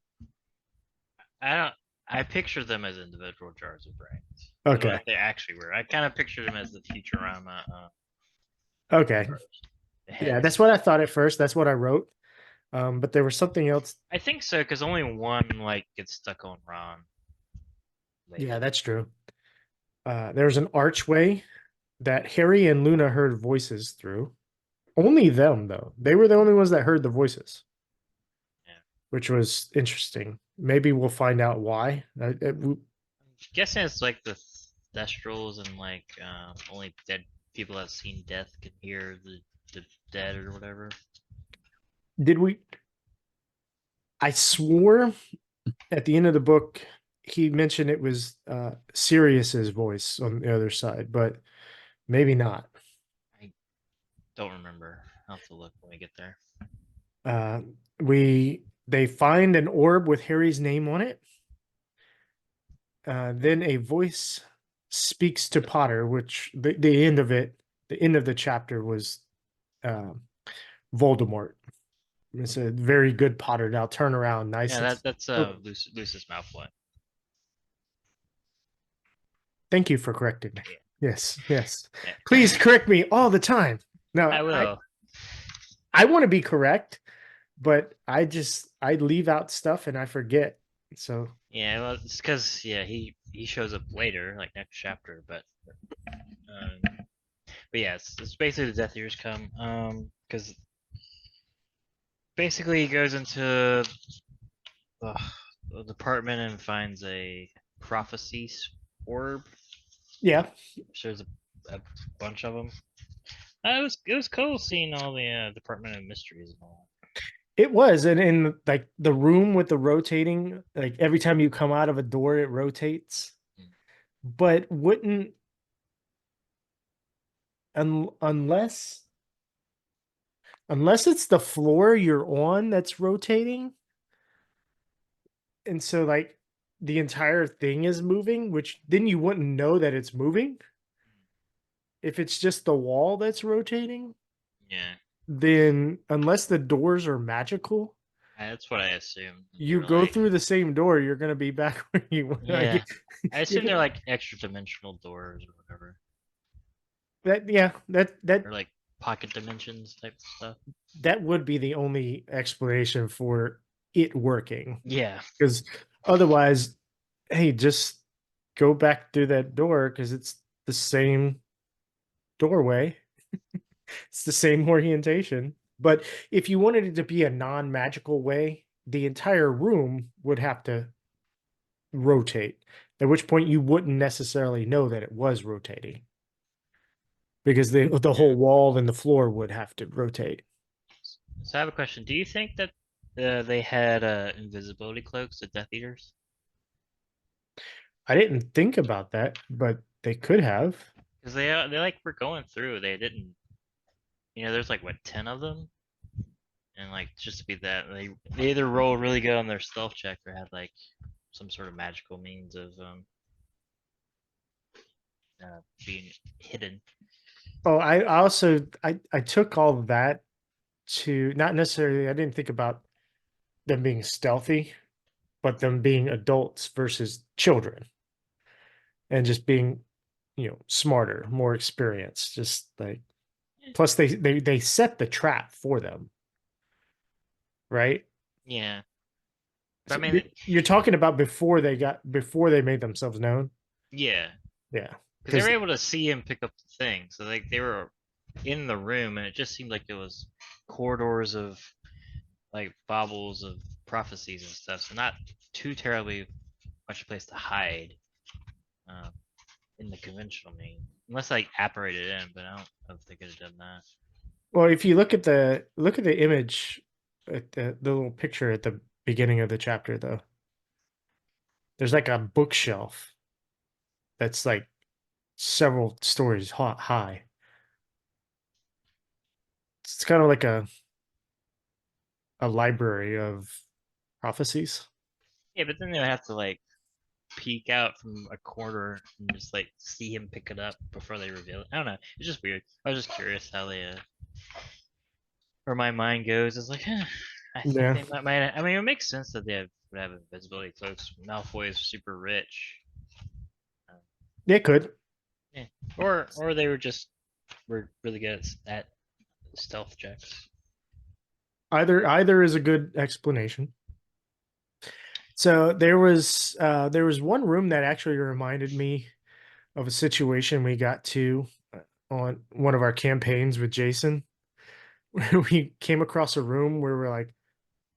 Speaker 3: I don't. I picture them as individual jars of brains. I don't know
Speaker 2: Okay.
Speaker 3: if they actually were. I kind of pictured them as the Futurama
Speaker 2: Okay.
Speaker 3: jars, the
Speaker 2: Yeah,
Speaker 3: heads.
Speaker 2: that's what I thought at first. That's what I wrote. But there was something else.
Speaker 3: I think so because only one like gets stuck on Ron
Speaker 2: Yeah,
Speaker 3: later.
Speaker 2: that's true. There's an archway that Harry and Luna heard voices through. Only them, though. They were the only ones that heard the voices,
Speaker 3: Yeah.
Speaker 2: which was interesting. Maybe we'll find out why.
Speaker 3: I'm guessing it's like the Thestrals and like only dead people that have seen death can hear the dead or whatever.
Speaker 2: Did we? I swore at the end of the book he mentioned it was Sirius's voice on the other side, but maybe not.
Speaker 3: I don't remember. I'll have to look when we get there.
Speaker 2: Uh, they find an orb with Harry's name on it. Then a voice speaks to Potter, which the end of it, the end of the chapter was uh, Voldemort. It's a very good Potter. Now turn around, nice.
Speaker 3: Yeah,
Speaker 2: And
Speaker 3: that's
Speaker 2: oh,
Speaker 3: Lucius Malfoy.
Speaker 2: thank you for correcting me.
Speaker 3: Yeah.
Speaker 2: Yes, yes.
Speaker 3: Yeah.
Speaker 2: Please correct me all the time. No,
Speaker 3: I will.
Speaker 2: I want to be correct, but I leave out stuff and I forget. So
Speaker 3: Yeah, well, it's because he shows up later, like next chapter, but yeah, it's basically the Death Eaters come, because basically he goes into the department and finds a prophecy orb.
Speaker 2: yeah,
Speaker 3: Shows a bunch of them. It was cool seeing all the Department of Mysteries and all.
Speaker 2: it was. And in like the room with the rotating, like every time you come out of a door, it rotates.
Speaker 3: Mm.
Speaker 2: But wouldn't unless it's the floor you're on that's rotating, and so like the entire thing is moving, which then you wouldn't know that it's moving. If it's just the wall that's rotating,
Speaker 3: Yeah,
Speaker 2: then unless the doors are magical,
Speaker 3: that's what I assumed. They
Speaker 2: you
Speaker 3: were
Speaker 2: go
Speaker 3: like,
Speaker 2: through the same door, you're gonna be back where you want.
Speaker 3: yeah, I
Speaker 2: You're
Speaker 3: assume they're
Speaker 2: gonna,
Speaker 3: like extra dimensional doors or whatever,
Speaker 2: that yeah,
Speaker 3: or like pocket dimensions type stuff.
Speaker 2: that would be the only explanation for it working,
Speaker 3: Yeah,
Speaker 2: because otherwise, hey, just go back through that door because it's the same doorway. It's the same orientation. But if you wanted it to be a non-magical way, the entire room would have to rotate, at which point you wouldn't necessarily know that it was rotating because the
Speaker 3: yeah.
Speaker 2: whole wall and the floor would have to rotate.
Speaker 3: So I have a question. Do you think that they had invisibility cloaks, the Death Eaters?
Speaker 2: I didn't think about that, but they could have.
Speaker 3: Because they like were going through. They didn't. There's like what 10 of them, and like just to be that they either rolled really good on their stealth check or had like some sort of magical means of being hidden.
Speaker 2: Oh, I also I took all of that to not necessarily, I didn't think about them being stealthy, but them being adults versus children and just being, smarter, more experienced. Just like plus they set the trap for them, right?
Speaker 3: Yeah, but I
Speaker 2: So
Speaker 3: mean,
Speaker 2: you're talking about before they made themselves known.
Speaker 3: yeah,
Speaker 2: Yeah,
Speaker 3: because they
Speaker 2: because
Speaker 3: were able to see him pick up the thing. So like they were in the room, and it just seemed like it was corridors of like baubles of prophecies and stuff. So not too terribly much place to hide uh, in the conventional mean, unless like apparated in. But I don't think they could have done that.
Speaker 2: well, if you look at the image at the little picture at the beginning of the chapter, though, there's like a bookshelf that's like several stories high. It's kind of like a library of prophecies.
Speaker 3: Yeah, but then they would have to like peek out from a corner and just like see him pick it up before they reveal it. I don't know. It's just weird. I was just curious how they where my mind goes. It's like, I think
Speaker 2: Yeah,
Speaker 3: they might. I mean, it makes sense that would have invisibility cloaks. Malfoy is super rich.
Speaker 2: it could.
Speaker 3: Yeah. Or they were really good at stealth checks.
Speaker 2: Either is a good explanation. So there was one room that actually reminded me of a situation we got to on one of our campaigns with Jason. We came across a room where we're like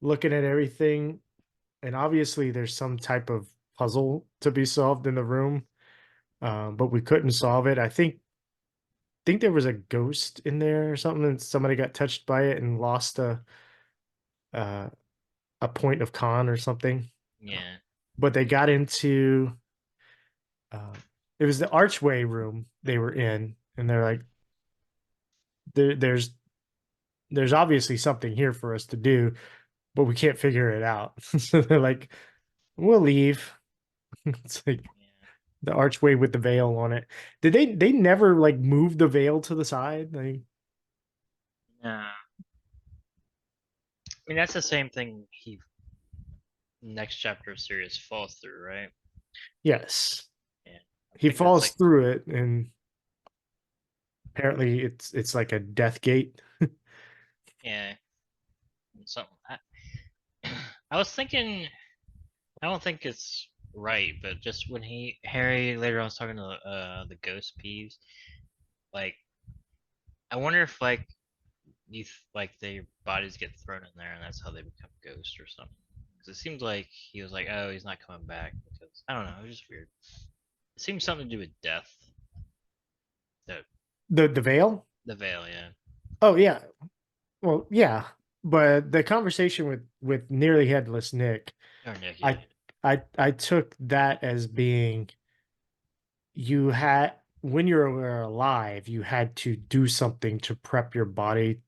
Speaker 2: looking at everything, and obviously there's some type of puzzle to be solved in the room, but we couldn't solve it. I think there was a ghost in there or something, and somebody got touched by it and lost uh, a point of con or something.
Speaker 3: Yeah.
Speaker 2: But they got into uh, it was the archway room they were in, and they're like, there's obviously something here for us to do, but we can't figure it out. So they're like, we'll leave. It's like
Speaker 3: Yeah.
Speaker 2: the archway with the veil on it. Did they never like move the veil to the side? Like,
Speaker 3: No. I mean, that's the same thing he next chapter of series falls through, right?
Speaker 2: yes,
Speaker 3: Yeah. I
Speaker 2: he
Speaker 3: think that's
Speaker 2: falls
Speaker 3: like,
Speaker 2: through it, and apparently it's like a death gate.
Speaker 3: yeah, something. I was thinking, I don't think it's right, but just when Harry later on was talking to the ghost peeves, like I wonder if like like their bodies get thrown in there and that's how they become ghosts or something. Because it seems like he was like, oh, he's not coming back because I don't know, it was just weird. It seems something to do with death. The
Speaker 2: The veil.
Speaker 3: the veil, yeah.
Speaker 2: Oh yeah, well yeah, but the conversation with nearly headless Nick,
Speaker 3: Or Nick, yeah.
Speaker 2: I I took that as being you had when you were alive, you had to do something to prep your body,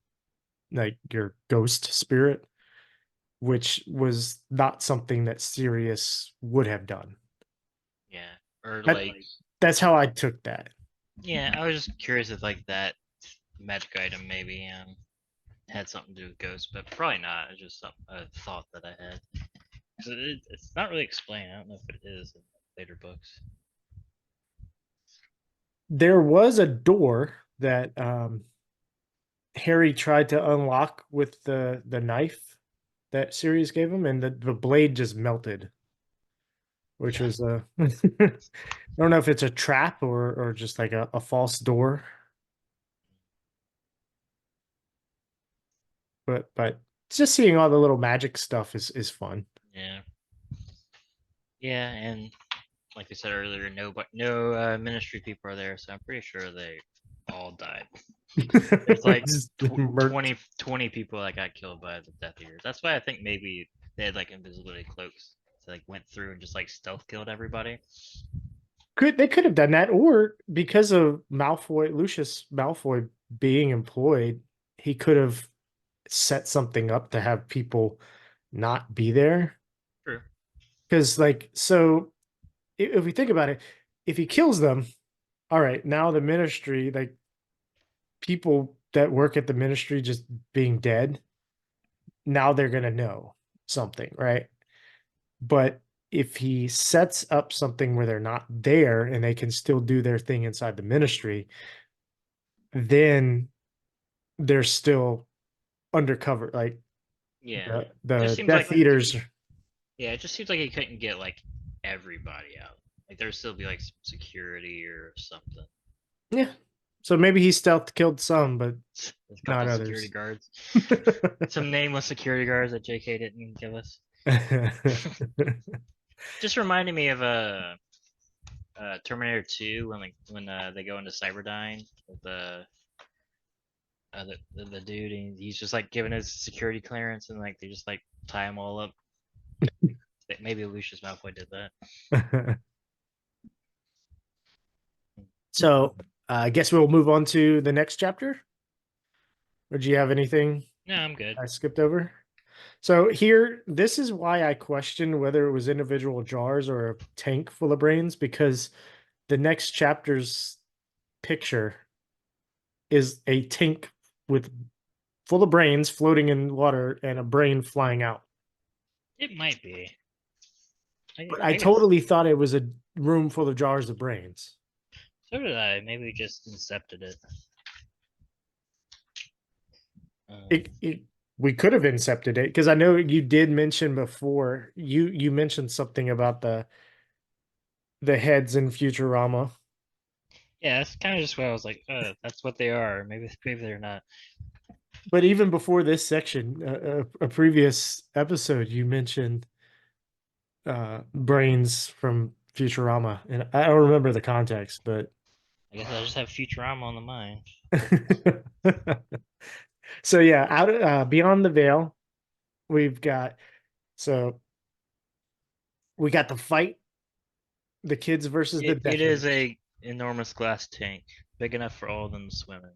Speaker 2: like your ghost spirit, which was not something that Sirius would have done.
Speaker 3: Yeah. Or
Speaker 2: That
Speaker 3: like,
Speaker 2: that's how I took that.
Speaker 3: yeah, I was just curious if like that magic item maybe had something to do with ghosts, but probably not. It's just a thought that I had. 'Cause it's not really explained. I don't know if it is in later books.
Speaker 2: There was a door that Harry tried to unlock with the knife that Sirius gave him, and the blade just melted, which
Speaker 3: Yeah.
Speaker 2: was I don't know if it's a trap or just like a false door. But just seeing all the little magic stuff is fun.
Speaker 3: Yeah. Yeah, and like I said earlier, no ministry people are there, so I'm pretty sure they all died. There's like
Speaker 2: Just murked.
Speaker 3: 20 people that got killed by the Death Eaters. That's why I think maybe they had like invisibility cloaks. So like went through and just like stealth killed everybody.
Speaker 2: They could have done that, or because of Lucius Malfoy being employed, he could have set something up to have people not be there.
Speaker 3: True.
Speaker 2: Because like so if we think about it, if he kills them, all right, now the ministry, like people that work at the ministry just being dead, now they're gonna know something, right? But if he sets up something where they're not there and they can still do their thing inside the ministry, then they're still undercover. Like
Speaker 3: Yeah. Just
Speaker 2: the
Speaker 3: seems
Speaker 2: Death
Speaker 3: like
Speaker 2: Eaters.
Speaker 3: yeah, it just seems like he couldn't get like everybody out. Like there'd still be like some security or something.
Speaker 2: Yeah. So maybe he stealth killed some, but
Speaker 3: There's a
Speaker 2: not
Speaker 3: couple security
Speaker 2: others.
Speaker 3: guards. Some nameless security guards that JK didn't give us. Just reminded me of Terminator 2 when like when they go into Cyberdyne with the dude and he's just like giving his security clearance and like they just like tie him all up. Maybe Lucius Malfoy did that.
Speaker 2: So I guess we'll move on to the next chapter. Or do you have anything
Speaker 3: No, I'm good.
Speaker 2: I skipped over? So here, this is why I questioned whether it was individual jars or a tank full of brains, because the next chapter's picture is a tank with full of brains floating in water and a brain flying out.
Speaker 3: It might be.
Speaker 2: But I
Speaker 3: I guess
Speaker 2: totally thought it was a room full of jars of brains.
Speaker 3: so did I. Maybe we just incepted it.
Speaker 2: It we could have incepted it because I know you did mention before. You mentioned something about the heads in Futurama.
Speaker 3: Yeah, that's kind of just what I was like. That's what they are. Maybe they're not.
Speaker 2: But even before this section, a previous episode, you mentioned brains from Futurama, and I don't remember the context, but
Speaker 3: I guess I just have Futurama on the mind.
Speaker 2: so yeah, out beyond the veil, we've got so we got the fight, the kids versus the
Speaker 3: It
Speaker 2: Death
Speaker 3: is
Speaker 2: Eaters.
Speaker 3: a enormous glass tank, big enough for all of them to swim in.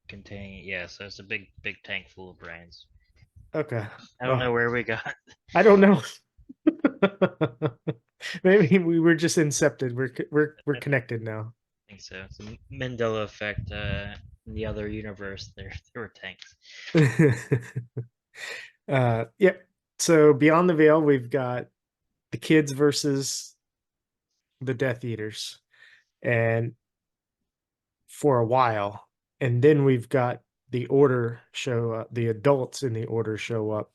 Speaker 3: Containing, yeah, so it's a big tank full of brains.
Speaker 2: Okay,
Speaker 3: I don't
Speaker 2: well,
Speaker 3: know where we got.
Speaker 2: I don't know. Maybe we were just incepted. We're
Speaker 3: I
Speaker 2: connected now.
Speaker 3: think so. It's a Mandela effect. In the other universe, there were tanks.
Speaker 2: Yeah. So beyond the veil, we've got the kids versus the Death Eaters, and for a while, and then we've got the Order show up. The adults in the Order show up,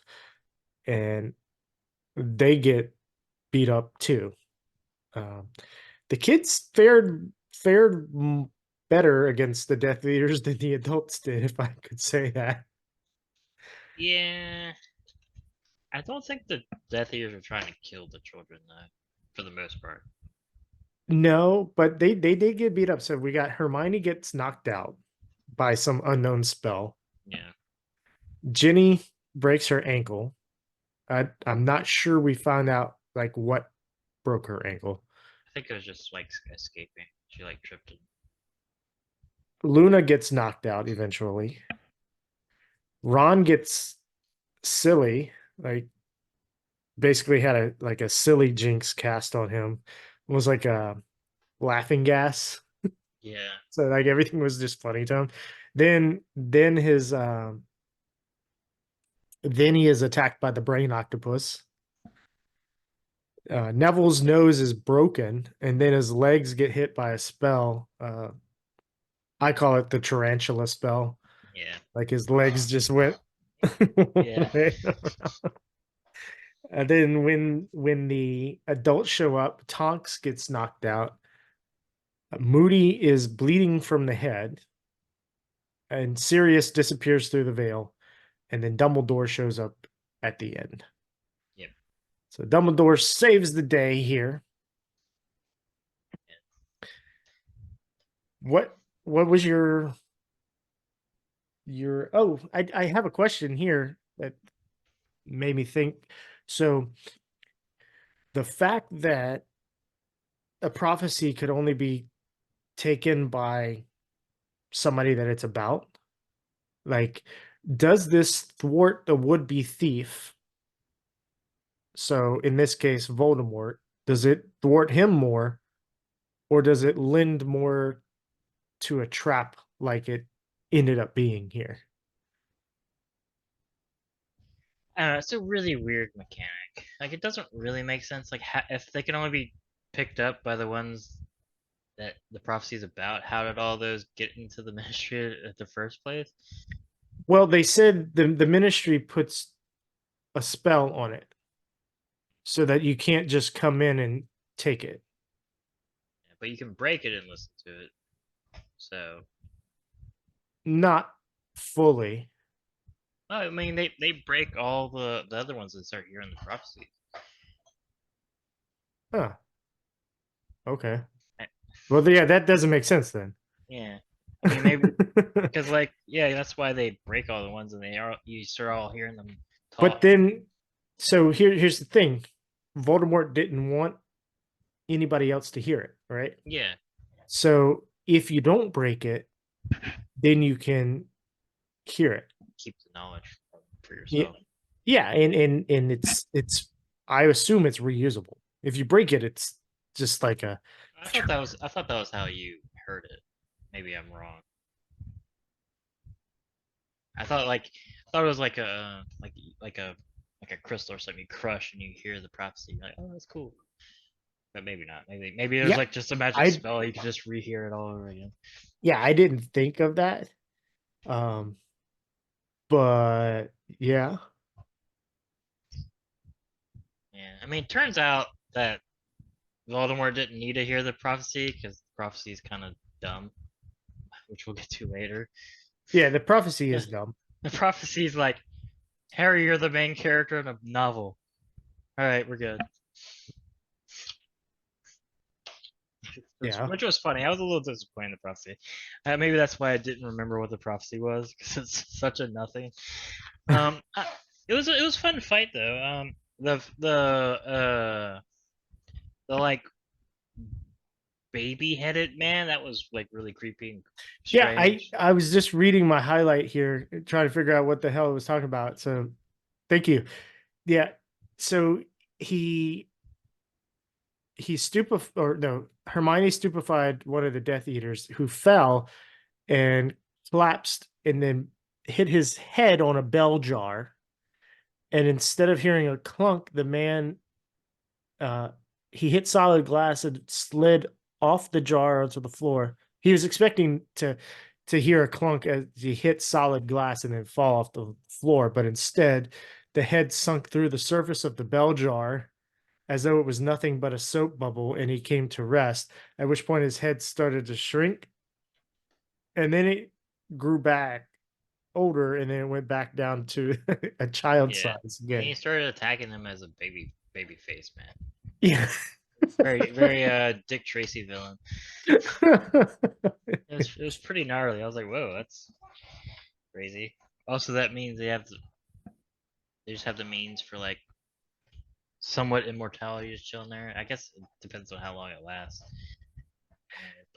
Speaker 2: and they get beat up too. Um, the kids fared better against the Death Eaters than the adults did, if I could say that.
Speaker 3: Yeah, I don't think the Death Eaters are trying to kill the children though, for the most part.
Speaker 2: No, but they did get beat up. So we got Hermione gets knocked out by some unknown spell.
Speaker 3: Yeah,
Speaker 2: Ginny breaks her ankle. I'm not sure we found out like what broke her ankle.
Speaker 3: I think it was just like escaping. She like tripped it.
Speaker 2: Luna gets knocked out eventually. Ron gets silly, like basically had a silly jinx cast on him. It was like a laughing gas.
Speaker 3: Yeah,
Speaker 2: So like everything was just funny to him. Then his then he is attacked by the brain octopus. Neville's nose is broken, and then his legs get hit by a spell. I call it the tarantula spell.
Speaker 3: yeah,
Speaker 2: Like his legs just went.
Speaker 3: yeah.
Speaker 2: And then when the adults show up, Tonks gets knocked out. Moody is bleeding from the head, and Sirius disappears through the veil, and then Dumbledore shows up at the end.
Speaker 3: Yep.
Speaker 2: So Dumbledore saves the day here. What was your oh, I have a question here that made me think. So the fact that a prophecy could only be taken by somebody that it's about, like, does this thwart the would-be thief? So in this case, Voldemort, does it thwart him more, or does it lend more to a trap like it ended up being here?
Speaker 3: I don't know. It's a really weird mechanic. Like, it doesn't really make sense. Like, if they can only be picked up by the ones that the prophecy is about, how did all those get into the Ministry at the first place?
Speaker 2: Well, they said the ministry puts a spell on it so that you can't just come in and take it.
Speaker 3: Yeah, but you can break it and listen to it. So,
Speaker 2: Not fully.
Speaker 3: I mean, they break all the other ones that start hearing the prophecy.
Speaker 2: Huh. Okay.
Speaker 3: Eh,
Speaker 2: Well, yeah, that doesn't make sense then.
Speaker 3: Yeah, I mean maybe because like yeah, that's why they break all the ones and you start all hearing them
Speaker 2: But
Speaker 3: talk.
Speaker 2: then, so here's the thing: Voldemort didn't want anybody else to hear it, right?
Speaker 3: Yeah,
Speaker 2: So if you don't break it, then you can hear it.
Speaker 3: keep the knowledge for
Speaker 2: Yeah,
Speaker 3: yourself.
Speaker 2: Yeah, and it's I assume it's reusable. If you break it, it's just like a
Speaker 3: I thought that was how you heard it. Maybe I'm wrong. I thought it was like a crystal or something you crush and you hear the prophecy. You're like, oh, that's cool. But maybe not. Maybe there's
Speaker 2: yeah.
Speaker 3: like just a magic
Speaker 2: I
Speaker 3: spell you can just rehear it all over again.
Speaker 2: yeah, I didn't think of that. Um, but yeah.
Speaker 3: Yeah, I mean, it turns out that Voldemort didn't need to hear the prophecy because the prophecy is kind of dumb, which we'll get to later.
Speaker 2: Yeah, the prophecy
Speaker 3: The,
Speaker 2: is dumb.
Speaker 3: the prophecy is like, Harry, you're the main character in a novel. All right, we're good.
Speaker 2: Yeah.
Speaker 3: Which was funny. I was a little disappointed in the prophecy. Maybe that's why I didn't remember what the prophecy was because it's such a nothing. It was fun to fight though. The like baby headed man that was like really creepy and
Speaker 2: Yeah,
Speaker 3: strange.
Speaker 2: I was just reading my highlight here, trying to figure out what the hell it was talking about. So thank you. Yeah. So he he stupef or no, Hermione stupefied one of the Death Eaters who fell and collapsed and then hit his head on a bell jar. And instead of hearing a clunk, the man uh he hit solid glass and slid off the jar onto the floor. He was expecting to hear a clunk as he hit solid glass and then fall off the floor, but instead the head sunk through the surface of the bell jar as though it was nothing but a soap bubble, and he came to rest, at which point his head started to shrink, and then it grew back older, and then it went back down to a child
Speaker 3: Yeah,
Speaker 2: size
Speaker 3: and
Speaker 2: again.
Speaker 3: he started attacking him as a baby face man.
Speaker 2: Yeah.
Speaker 3: Very Dick Tracy villain. It was pretty gnarly. I was like, whoa, that's crazy. Also, that means they just have the means for like somewhat immortality just chilling there. I guess it depends on how long it lasts.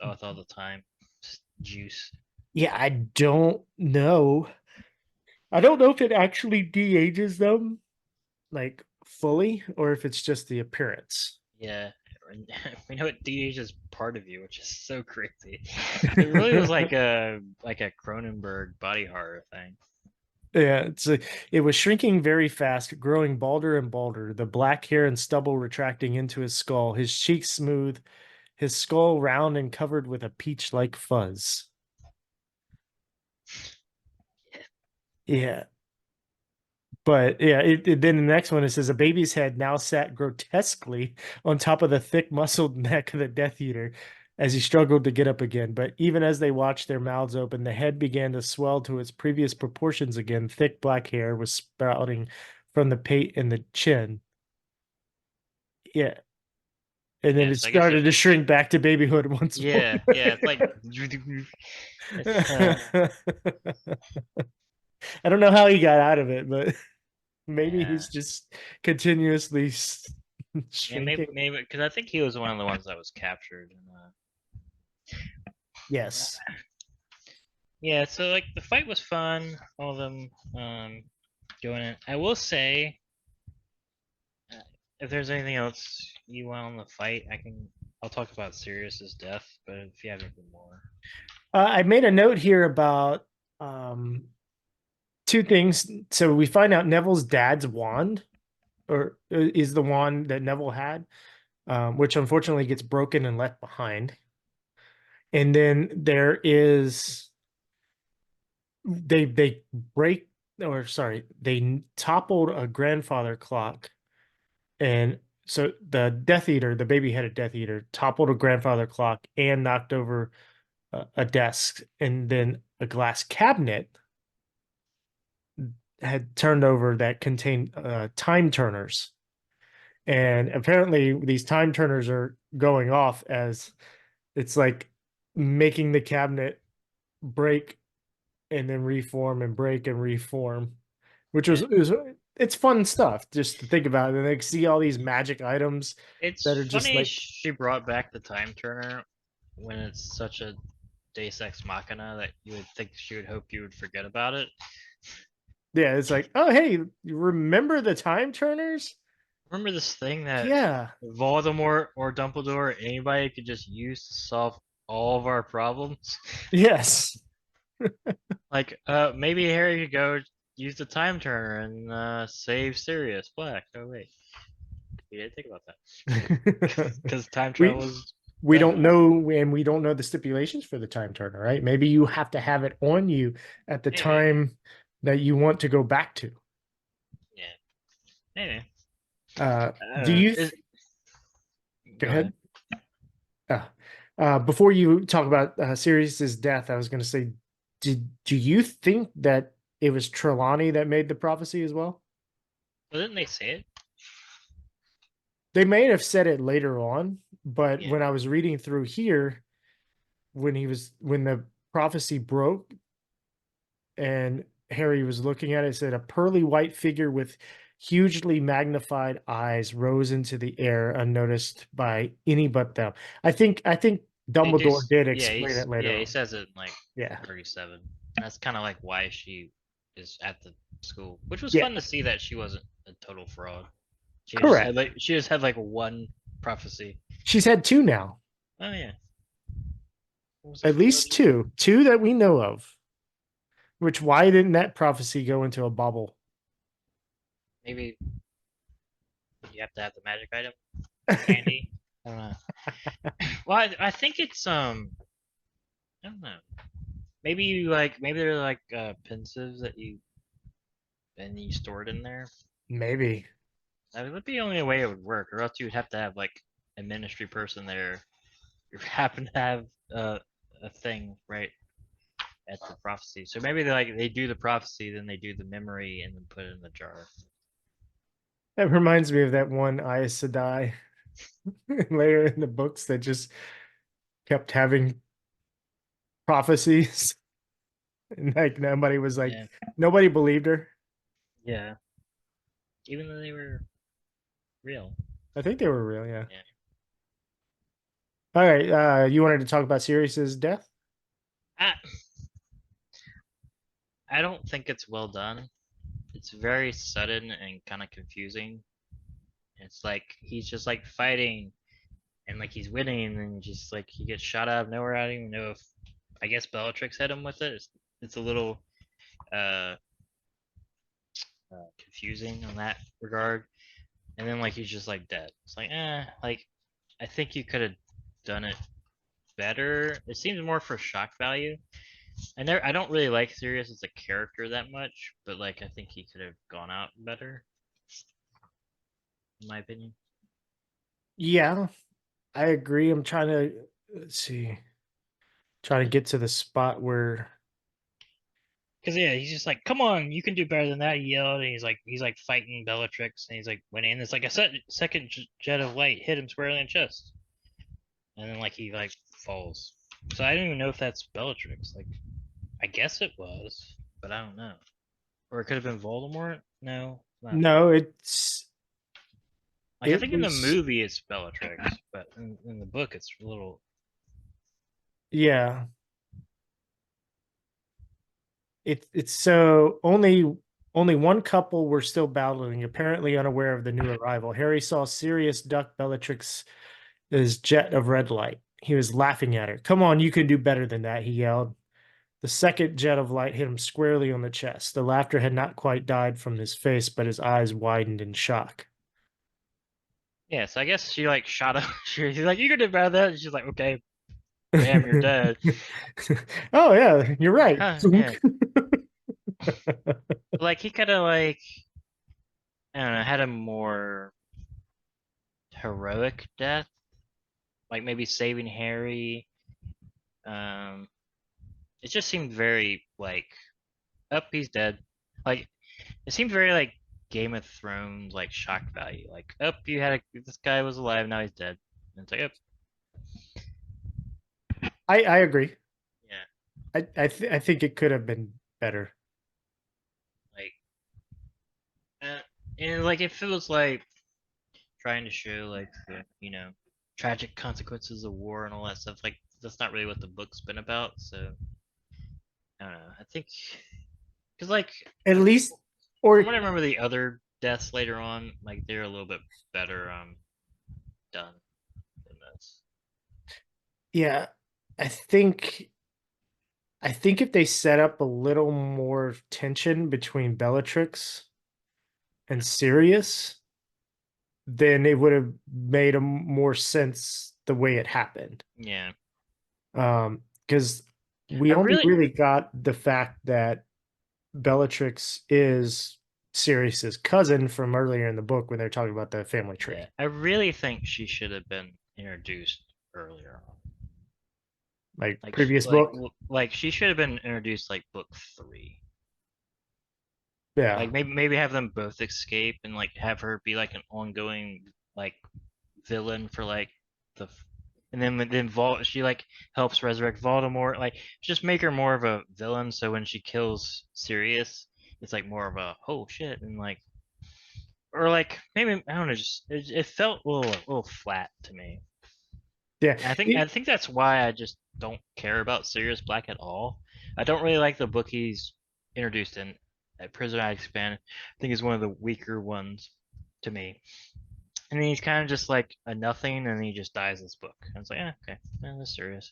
Speaker 3: With all the time, just juice.
Speaker 2: Yeah, I don't know. I don't know if it actually de-ages them like fully or if it's just the appearance.
Speaker 3: Yeah, we know it DH is part of you, which is so crazy. It really was like a Cronenberg body horror thing.
Speaker 2: Yeah, it was shrinking very fast, growing balder and balder, the black hair and stubble retracting into his skull, his cheeks smooth, his skull round and covered with a peach-like fuzz. Yeah. But yeah, then the next one it says a baby's head now sat grotesquely on top of the thick muscled neck of the Death Eater as he struggled to get up again. But even as they watched their mouths open, the head began to swell to its previous proportions again. Thick black hair was sprouting from the pate and the chin. Yeah. And then
Speaker 3: Yeah,
Speaker 2: it
Speaker 3: so I guess
Speaker 2: started to shrink back to babyhood once more.
Speaker 3: yeah, it's like it's
Speaker 2: I don't know how he got out of it, but maybe
Speaker 3: yeah.
Speaker 2: he's just continuously
Speaker 3: Yeah,
Speaker 2: shrinking.
Speaker 3: maybe because I think he was one of the ones that was captured.
Speaker 2: Yes.
Speaker 3: Yeah, so like the fight was fun. All of them going in. I will say, if there's anything else you want on the fight, I'll talk about Sirius's death. But if you have anything more,
Speaker 2: I made a note here about two things. So we find out Neville's dad's wand, or is the wand that Neville had, which unfortunately gets broken and left behind. And then there is they break or sorry, they toppled a grandfather clock, and so the Death Eater, the baby-headed Death Eater, toppled a grandfather clock and knocked over a desk, and then a glass cabinet had turned over that contained time turners. And apparently, these time turners are going off as it's like making the cabinet break and then reform and break and reform, which
Speaker 3: yeah,
Speaker 2: was it's fun stuff just to think about. And they see all these magic items that
Speaker 3: it's
Speaker 2: are just
Speaker 3: funny
Speaker 2: like,
Speaker 3: she brought back the time turner when it's such a Deus Ex Machina that you would think she would hope you would forget about it.
Speaker 2: Yeah, it's like, oh hey, you remember the time turners?
Speaker 3: Remember this thing that
Speaker 2: Yeah.
Speaker 3: Voldemort or Dumbledore, or anybody could just use to solve all of our problems?
Speaker 2: Yes.
Speaker 3: Like, maybe Harry could go use the time turner and save Sirius Black. Oh wait, we didn't think about that. Because time
Speaker 2: we
Speaker 3: travel is
Speaker 2: we
Speaker 3: done.
Speaker 2: don't know, and we don't know the stipulations for the time turner, right? Maybe you have to have it on you at the
Speaker 3: Maybe.
Speaker 2: time that you want to go back to.
Speaker 3: Yeah. Maybe.
Speaker 2: Uh,
Speaker 3: I
Speaker 2: do
Speaker 3: don't know.
Speaker 2: you go
Speaker 3: Go ahead.
Speaker 2: ahead? Before you talk about Sirius's death, I was going to say, do you think that it was Trelawney that made the prophecy as well?
Speaker 3: Well, didn't they say it?
Speaker 2: They may have said it later on, but
Speaker 3: Yeah.
Speaker 2: when I was reading through here, when the prophecy broke and Harry was looking at it, it said a pearly white figure with hugely magnified eyes rose into the air unnoticed by any but them. I think
Speaker 3: They do.
Speaker 2: Dumbledore did
Speaker 3: Yeah,
Speaker 2: explain it later
Speaker 3: he
Speaker 2: on.
Speaker 3: says it in like
Speaker 2: Yeah.
Speaker 3: 37. That's kind of like why she is at the school, which was
Speaker 2: Yeah.
Speaker 3: fun to see that she wasn't a total fraud.
Speaker 2: Correct.
Speaker 3: She just had like one prophecy.
Speaker 2: She's had two now.
Speaker 3: Oh yeah. What was the
Speaker 2: At
Speaker 3: fourth?
Speaker 2: least two. Two that we know of. Which why didn't that prophecy go into a bubble?
Speaker 3: Maybe you have to have the magic item handy. I don't know. Well, I think it's I don't know. Maybe you like maybe they're like pensives that you stored in there.
Speaker 2: Maybe.
Speaker 3: That would be the only way it would work, or else you would have to have like a ministry person there. You happen to have a thing right at the prophecy. So maybe they do the prophecy, then they do the memory, and then put it in the jar.
Speaker 2: That reminds me of that one Aes Sedai later in the books that just kept having prophecies. And like
Speaker 3: Yeah,
Speaker 2: nobody believed her.
Speaker 3: yeah. Even though they were real.
Speaker 2: I think they were real, yeah.
Speaker 3: Yeah.
Speaker 2: All right. You wanted to talk about Sirius's death?
Speaker 3: I I don't think it's well done. It's very sudden and kind of confusing. It's like he's just like fighting and like he's winning and just like he gets shot out of nowhere. I don't even know if I guess Bellatrix hit him with it. It's a little uh, confusing on that regard. And then like he's just like dead. It's like like I think you could have done it better. It seems more for shock value. I don't really like Sirius as a character that much, but like I think he could have gone out better, in my opinion.
Speaker 2: Yeah, I agree. I'm trying to let's see. Trying to get to the spot where
Speaker 3: Cause yeah, he's just like, "Come on, you can do better than that!" He yelled, and he's like fighting Bellatrix, and he's like winning. And it's like a second jet of light hit him squarely in the chest, and then like he like falls. So I don't even know if that's Bellatrix. Like, I guess it was, but I don't know. Or it could have been Voldemort. No, not.
Speaker 2: no,
Speaker 3: Like I
Speaker 2: it
Speaker 3: think in the
Speaker 2: was
Speaker 3: movie it's Bellatrix, but in the book it's a little.
Speaker 2: yeah. It's so only one couple were still battling, apparently unaware of the new arrival. Harry saw Sirius duck Bellatrix's jet of red light. He was laughing at her. Come on, you can do better than that, he yelled. The second jet of light hit him squarely on the chest. The laughter had not quite died from his face, but his eyes widened in shock.
Speaker 3: Yeah, so I guess she like shot him. She's like, "You can do better than that." And she's like, "Okay, bam, you're dead."
Speaker 2: Oh yeah, you're right.
Speaker 3: Huh, yeah. Like he could have like I don't know had a more heroic death, like maybe saving Harry. Um, it just seemed very like up, he's dead. Like it seemed very like Game of Thrones like shock value. Like up, you had this guy was alive, now he's dead. And it's like up,
Speaker 2: I agree.
Speaker 3: yeah,
Speaker 2: I think it could have been better.
Speaker 3: like and like it feels like trying to show like the tragic consequences of war and all that stuff. Like that's not really what the book's been about. So I don't know. I think because like
Speaker 2: At least Or
Speaker 3: From what I remember, the other deaths later on, like they're a little bit better done than this.
Speaker 2: yeah, I think if they set up a little more tension between Bellatrix and Sirius, then it would have made more sense the way it happened.
Speaker 3: Yeah,
Speaker 2: Because we
Speaker 3: I
Speaker 2: only
Speaker 3: really,
Speaker 2: really got the fact that Bellatrix is Sirius's cousin from earlier in the book when they're talking about the family tree.
Speaker 3: yeah, I really think she should have been introduced earlier on.
Speaker 2: Like previous book.
Speaker 3: Like she should have been introduced like book 3.
Speaker 2: Yeah.
Speaker 3: Like maybe have them both escape and like have her be like an ongoing like villain for like the and then she like helps resurrect Voldemort, like just make her more of a villain so when she kills Sirius it's like more of a oh shit and like or like maybe I don't know just it felt a little flat to me.
Speaker 2: Yeah.
Speaker 3: I think that's why I just don't care about Sirius Black at all. I don't really like the book he's introduced in at Prisoner of Azkaban. I think he's one of the weaker ones to me. And then he's kind of just like a nothing, and he just dies this book. And it's like, okay, that's serious.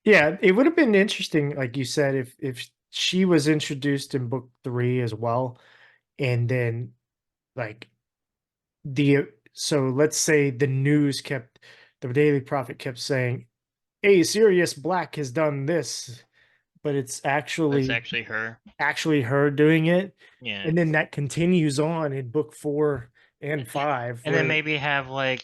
Speaker 2: Yeah, it would have been interesting, like you said, if she was introduced in book 3 as well, and then like the so let's say the Daily Prophet kept saying, "Hey, Sirius Black has done this," but it's
Speaker 3: But it's
Speaker 2: actually
Speaker 3: actually her.
Speaker 2: her doing it,
Speaker 3: Yeah.
Speaker 2: and then that continues on in book 4 and 5,
Speaker 3: And then
Speaker 2: where
Speaker 3: maybe have like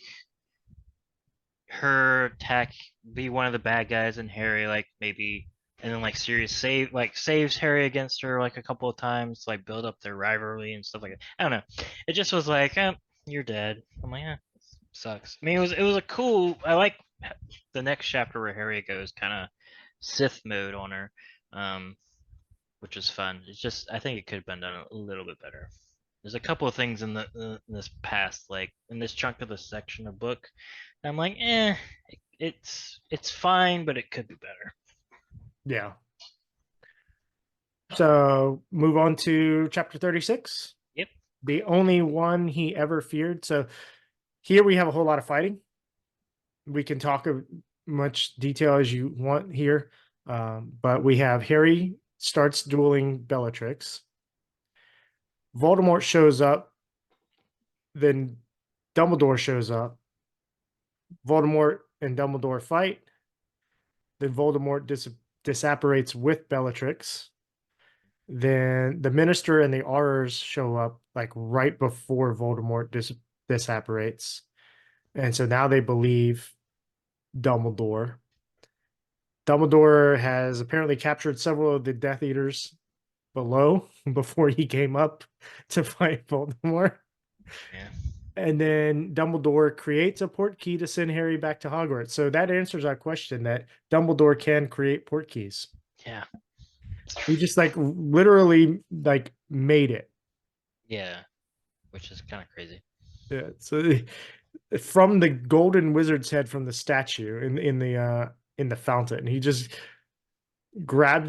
Speaker 3: her attack be one of the bad guys and Harry like maybe and then like Sirius saves Harry against her like a couple of times to, like build up their rivalry and stuff like that. I don't know. It just was like, you're dead. I'm like, sucks. I mean it was a cool I like the next chapter where Harry goes kind of Sith mode on her. Which is fun. It's just I think it could have been done a little bit better. There's a couple of things in this past like in this chunk of the section of book I'm like, it's fine, but it could be better.
Speaker 2: yeah. So move on to chapter 36.
Speaker 3: Yep.
Speaker 2: The only one he ever feared. So here we have a whole lot of fighting. We can talk of much detail as you want here, but we have Harry starts dueling Bellatrix. Voldemort shows up. Then Dumbledore shows up. Voldemort and Dumbledore fight. Then Voldemort disapparates with Bellatrix. Then the Minister and the Aurors show up like right before Voldemort disapparates. And so now they believe Dumbledore. Dumbledore has apparently captured several of the Death Eaters below before he came up to fight Voldemort.
Speaker 3: Yeah.
Speaker 2: And then Dumbledore creates a port key to send Harry back to Hogwarts. So that answers our question that Dumbledore can create port keys.
Speaker 3: Yeah.
Speaker 2: He just like literally like made it.
Speaker 3: Yeah. Which is kind of crazy.
Speaker 2: Yeah. So from the golden wizard's head from the statue in the fountain, he just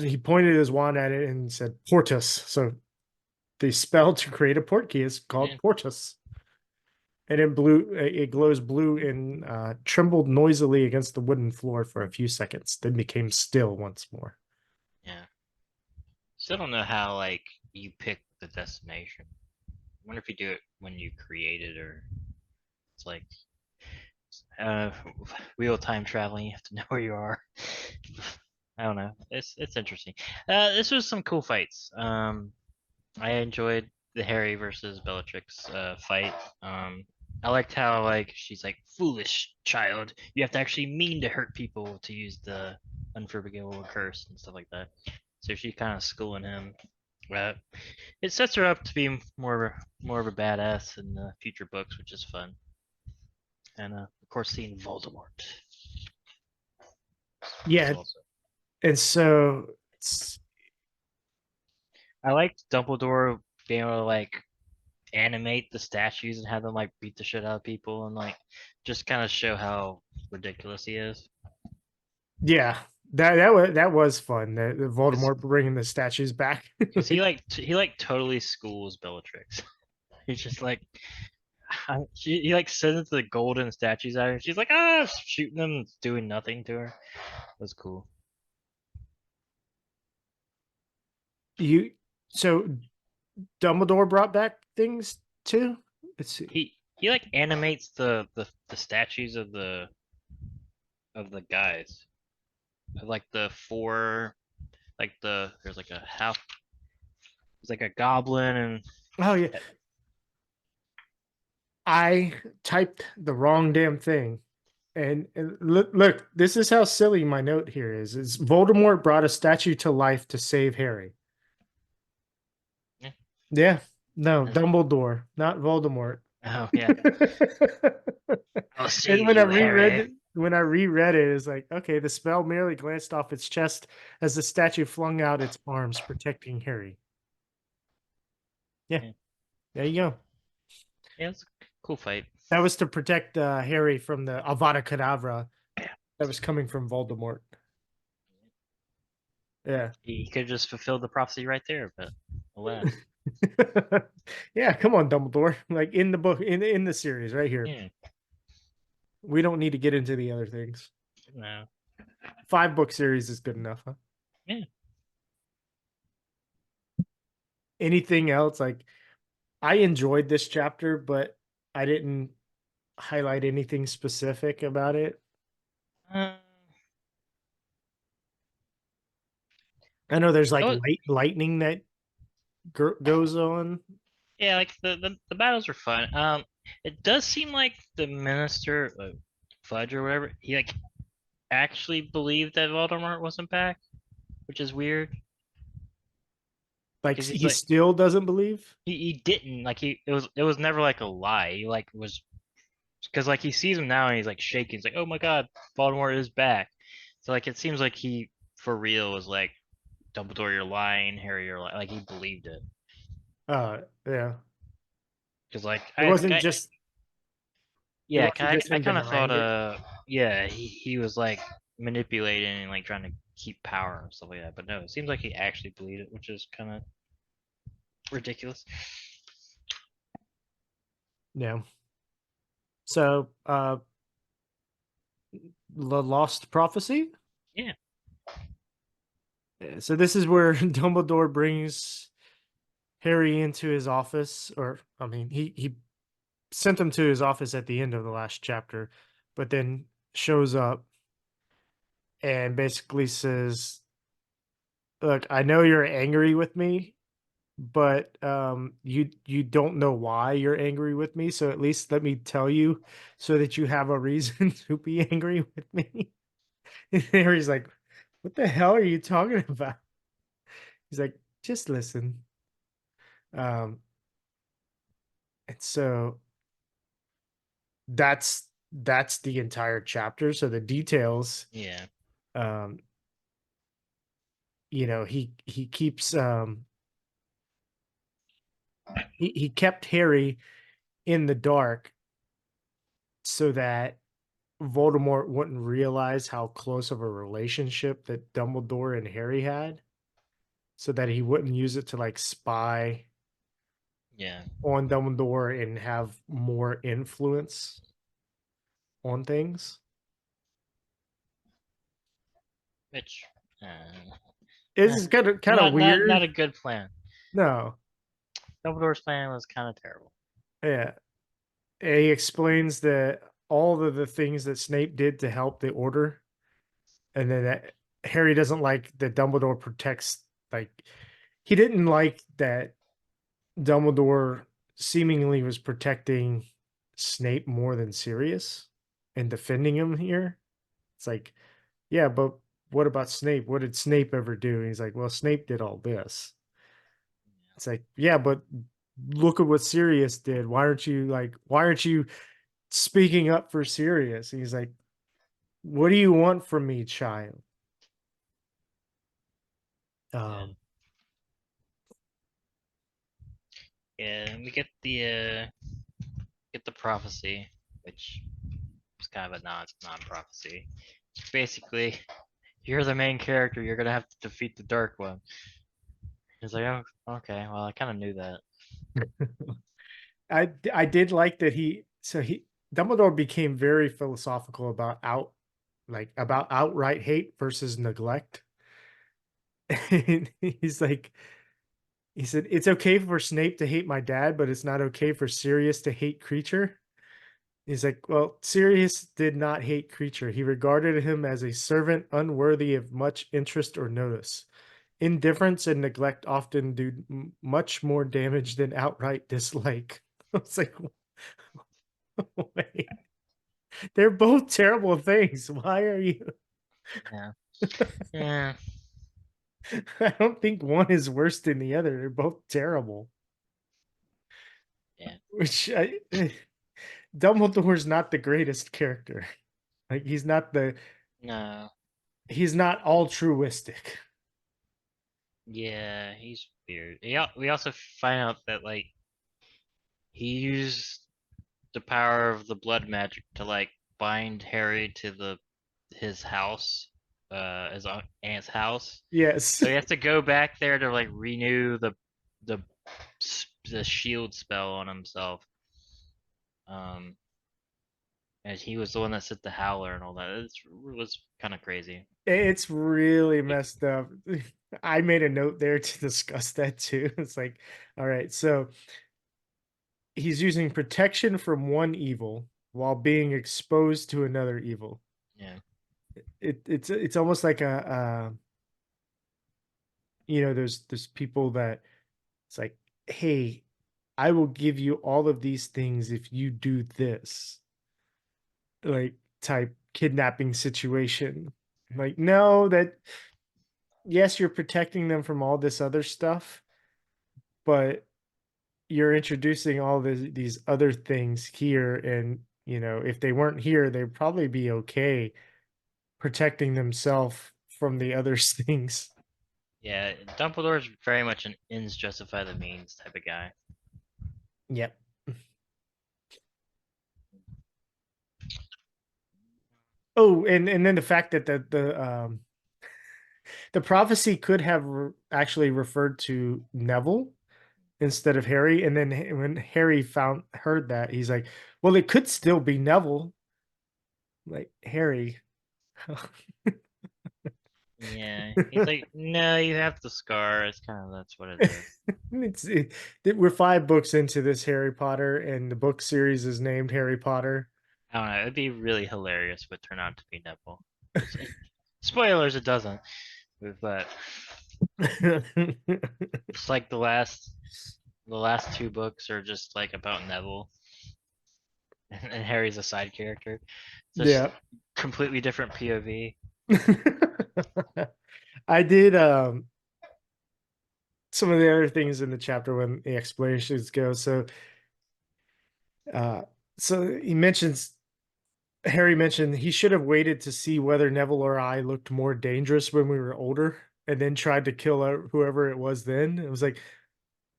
Speaker 2: he pointed his wand at it and said Portus. So the spell to create a port key is called Portus. And it glows blue and trembled noisily against the wooden floor for a few seconds, then became still once more.
Speaker 3: Yeah. Still don't know how like you pick the destination. I wonder if you do it when you create it or it's like real time traveling. You have to know where you are. I don't know. It's interesting. This was some cool fights. I enjoyed the Harry versus Bellatrix fight. I liked how like she's like foolish child. You have to actually mean to hurt people to use the unforgivable curse and stuff like that. So she's kind of schooling him. It sets her up to be more of a badass in the future books, which is fun. And of course, seeing Voldemort.
Speaker 2: Yeah, and so
Speaker 3: I liked Dumbledore being able to like animate the statues and have them like beat the shit out of people and like just kind of show how ridiculous he is.
Speaker 2: Yeah, That was fun. The Voldemort bringing the statues back.
Speaker 3: Because he totally schools Bellatrix. He's just like he like sends the golden statues at her. She's like shooting them, doing nothing to her. It was cool.
Speaker 2: You so Dumbledore brought back things too. Let's see.
Speaker 3: He like animates the statues of the guys. Like the four, like there's like a half, there's like a goblin and
Speaker 2: Oh yeah, I typed the wrong damn thing. And look, this is how silly my note here is. Is Voldemort brought a statue to life to save Harry?
Speaker 3: Yeah.
Speaker 2: Yeah, no, Dumbledore, not Voldemort.
Speaker 3: Oh yeah. I'll
Speaker 2: And
Speaker 3: save you, Harry.
Speaker 2: when I reread it, it's like, okay, the spell merely glanced off its chest as the statue flung out its arms, protecting Harry. Yeah,
Speaker 3: Yeah.
Speaker 2: there you go.
Speaker 3: Yeah, it's a cool fight.
Speaker 2: That was to protect Harry from the Avada Kedavra that was coming from Voldemort. Yeah.
Speaker 3: He could just fulfill the prophecy right there, but alas.
Speaker 2: Yeah, come on, Dumbledore. Like in the book, in the series, right here.
Speaker 3: Yeah.
Speaker 2: We don't need to get into the other things.
Speaker 3: No.
Speaker 2: 5-book series is good enough, huh?
Speaker 3: Yeah.
Speaker 2: Anything else? Like, I enjoyed this chapter, but I didn't highlight anything specific about it.
Speaker 3: Uh,
Speaker 2: I know there's like
Speaker 3: oh,
Speaker 2: lightning that goes on.
Speaker 3: yeah, like the battles are fun. It does seem like the minister, Fudge or whatever, he like actually believed that Voldemort wasn't back, which is weird.
Speaker 2: Like
Speaker 3: Because he's
Speaker 2: he
Speaker 3: like
Speaker 2: still doesn't believe.
Speaker 3: he didn't like it was never like a lie. He like was because like he sees him now and he's like shaking. He's like, oh my god, Voldemort is back. So like it seems like he for real was like Dumbledore, you're lying. Harry, you're lying. Like he believed it.
Speaker 2: Yeah.
Speaker 3: Because like
Speaker 2: It wasn't just. It
Speaker 3: yeah,
Speaker 2: wasn't just
Speaker 3: I
Speaker 2: him
Speaker 3: kind of thought
Speaker 2: denying it.
Speaker 3: yeah he was like manipulating and like trying to keep power and stuff like that. But no, it seems like he actually believed it, which is kind of ridiculous.
Speaker 2: Yeah. So, the Lost Prophecy.
Speaker 3: Yeah.
Speaker 2: Yeah, so this is where Dumbledore brings Harry into his office, or I mean, he sent him to his office at the end of the last chapter, but then shows up and basically says, "Look, I know you're angry with me, but you don't know why you're angry with me. So at least let me tell you, so that you have a reason to be angry with me." And Harry's like, "What the hell are you talking about?" He's like, "Just listen." Um, and so that's the entire chapter. So the details,
Speaker 3: Yeah.
Speaker 2: um, he keeps he kept Harry in the dark so that Voldemort wouldn't realize how close of a relationship that Dumbledore and Harry had, so that he wouldn't use it to like spy
Speaker 3: Yeah.
Speaker 2: on Dumbledore and have more influence on things.
Speaker 3: Which
Speaker 2: It's kind of
Speaker 3: not
Speaker 2: weird.
Speaker 3: a good plan.
Speaker 2: No,
Speaker 3: Dumbledore's plan was kind of terrible.
Speaker 2: yeah. He explains that all of the things that Snape did to help the Order, and then that Harry doesn't like that Dumbledore protects. Like, he didn't like that Dumbledore seemingly was protecting Snape more than Sirius and defending him here. It's like, yeah, but what about Snape? What did Snape ever do? And he's like, well, Snape did all this. It's like, yeah, but look at what Sirius did. Why aren't you speaking up for Sirius? He's like, what do you want from me, child?
Speaker 3: Yeah.
Speaker 2: Um,
Speaker 3: Yeah, and we get the prophecy, which is kind of a non prophecy. Basically, you're the main character. You're gonna have to defeat the Dark One. He's like, oh, okay. Well, I kind of knew that.
Speaker 2: I did like that he Dumbledore became very philosophical about outright hate versus neglect. And he's like, he said it's okay for Snape to hate my dad, but it's not okay for Sirius to hate Creature. He's like, well, Sirius did not hate Creature. He regarded him as a servant unworthy of much interest or notice. Indifference and neglect often do much more damage than outright dislike. I was like, wait, they're both terrible things. Why are you?
Speaker 3: Yeah. Yeah.
Speaker 2: I don't think one is worse than the other. They're both terrible.
Speaker 3: Yeah.
Speaker 2: Which Dumbledore's not the greatest character. Like
Speaker 3: No.
Speaker 2: he's not altruistic.
Speaker 3: Yeah, he's weird. We also find out that like he used the power of the blood magic to like bind Harry to his house, his aunt's house.
Speaker 2: Yes.
Speaker 3: So he has to go back there to like renew the the shield spell on himself. Um, and he was the one that set the howler and all that. It was kind of crazy.
Speaker 2: It's really messed up. I made a note there to discuss that too. It's like, all right, so he's using protection from one evil while being exposed to another evil.
Speaker 3: Yeah.
Speaker 2: It's almost like there's people that it's like, hey, I will give you all of these things if you do this, like type kidnapping situation. Like, no, that yes, you're protecting them from all this other stuff, but you're introducing all these other things here, and if they weren't here, they'd probably be okay protecting themselves from the other things.
Speaker 3: Yeah, Dumbledore's very much an ends justify the means type of guy.
Speaker 2: Yep. Oh, and then the fact that the prophecy could have actually referred to Neville instead of Harry, and then when Harry heard that, he's like, well, it could still be Neville. Like, Harry.
Speaker 3: Yeah, he's like, no, you have the scar. It's kind of that's what it is.
Speaker 2: We're 5 books into this Harry Potter, and the book series is named Harry Potter.
Speaker 3: I don't know. It'd be really hilarious if it turned out to be Neville. Spoilers, it doesn't. But it's like the last 2 books are just like about Neville, and Harry's a side character. Just
Speaker 2: Yeah.
Speaker 3: completely different POV.
Speaker 2: I did some of the other things in the chapter when the explanations go. Uh so Harry mentioned he should have waited to see whether Neville or I looked more dangerous when we were older and then tried to kill whoever it was then. It was like,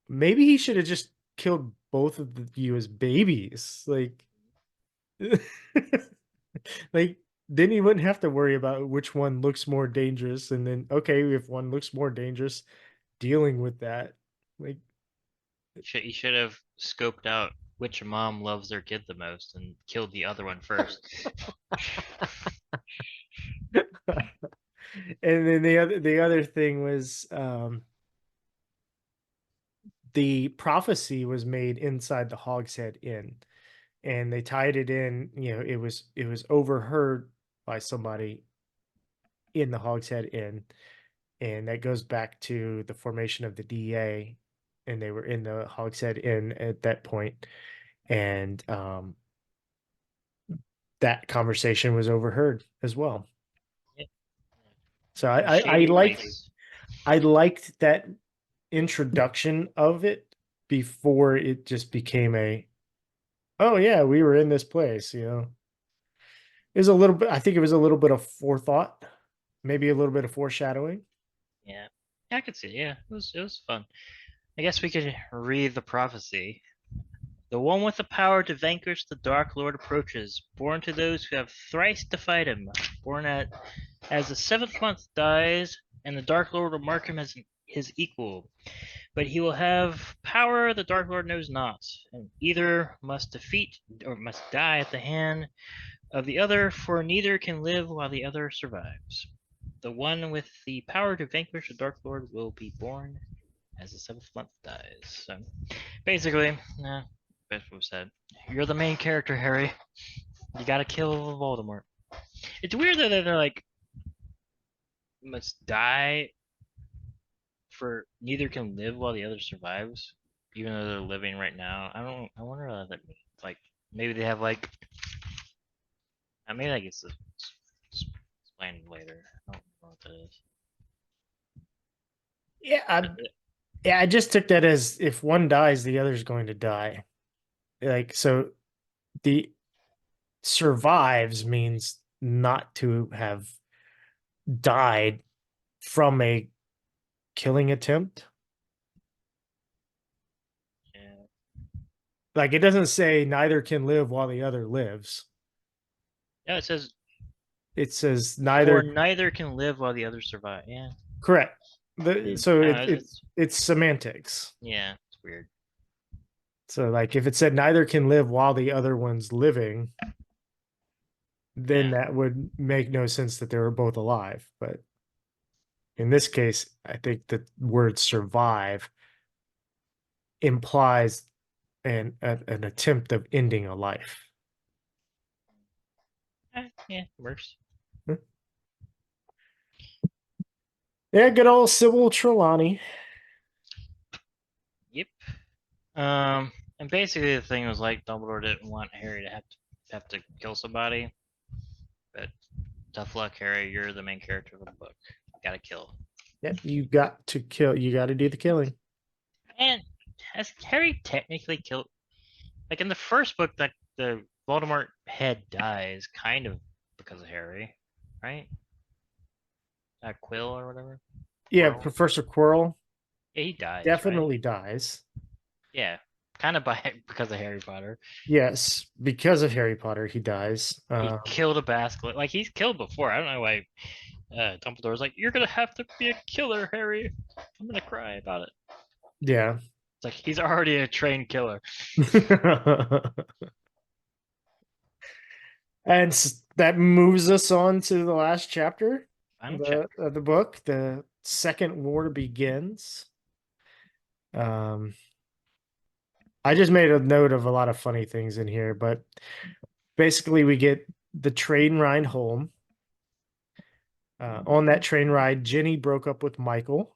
Speaker 2: maybe he should have just killed both of you as babies. Like, like then he wouldn't have to worry about which one looks more dangerous. And then, okay, if one looks more dangerous, dealing with that. Like,
Speaker 3: You should have scoped out which mom loves their kid the most and killed the other one first.
Speaker 2: and then the other thing was the prophecy was made inside the Hogshead Inn, and they tied it in. It was overheard by somebody in the Hogshead Inn, and that goes back to the formation of the DA, and they were in the Hogshead Inn at that point, and that conversation was overheard as well. So I liked that introduction of it before it just became oh yeah, we were in this place. It was a little bit. I think it was a little bit of forethought, maybe a little bit of foreshadowing.
Speaker 3: Yeah, I could see. Yeah, it was fun. I guess we could read the prophecy. The one with the power to vanquish the Dark Lord approaches, born to those who have thrice defied him, born at As the 7th month dies, and the Dark Lord will mark him as his equal, but he will have power the Dark Lord knows not, and either must defeat or must die at the hand of the other, for neither can live while the other survives. The one with the power to vanquish the Dark Lord will be born as the 7th month dies. So basically, that's what was said. You're the main character, Harry. You gotta kill Voldemort. It's weird that they're like must die for neither can live while the other survives, even though they're living right now. I wonder what that means. Like maybe they have like. I mean, I guess it's explained later. I don't know what that is.
Speaker 2: Yeah, I just took that as if one dies, the other's going to die. Like, so the survives means not to have died from a killing attempt.
Speaker 3: Yeah.
Speaker 2: Like, it doesn't say neither can live while the other lives.
Speaker 3: Yeah, it says
Speaker 2: It says
Speaker 3: or
Speaker 2: neither.
Speaker 3: neither can live while the other survive. Yeah.
Speaker 2: Correct. So
Speaker 3: I don't know,
Speaker 2: it's semantics.
Speaker 3: yeah, it's weird.
Speaker 2: So, like, if it said neither can live while the other one's living, then
Speaker 3: Yeah.
Speaker 2: that would make no sense that they were both alive. But in this case, I think the word survive implies an attempt of ending a life.
Speaker 3: Yeah, works.
Speaker 2: Yeah, good old Sybil Trelawney.
Speaker 3: Yep. And basically the thing was like Dumbledore didn't want Harry to have to kill somebody, but tough luck, Harry. You're the main character of the book. You gotta kill.
Speaker 2: Yep, you got to kill. You got to do the killing.
Speaker 3: And has Harry technically killed? Like in the first book, that the Voldemort head dies kind of because of Harry, right? Quill or whatever.
Speaker 2: Yeah,
Speaker 3: Quirrell?
Speaker 2: Professor Quirrell
Speaker 3: Yeah, he dies.
Speaker 2: definitely
Speaker 3: Right?
Speaker 2: dies.
Speaker 3: Yeah, kind of by because of Harry Potter.
Speaker 2: Yes, because of Harry Potter, he dies.
Speaker 3: He killed a basilisk. Like he's killed before. I don't know why. Dumbledore's like, you're gonna have to be a killer, Harry. I'm gonna cry about it.
Speaker 2: Yeah.
Speaker 3: It's like he's already a trained killer.
Speaker 2: And that moves us on to the last chapter
Speaker 3: Final
Speaker 2: of the book. The Second War begins. I just made a note of a lot of funny things in here, but basically we get the train ride home. On that train ride, Ginny broke up with Michael,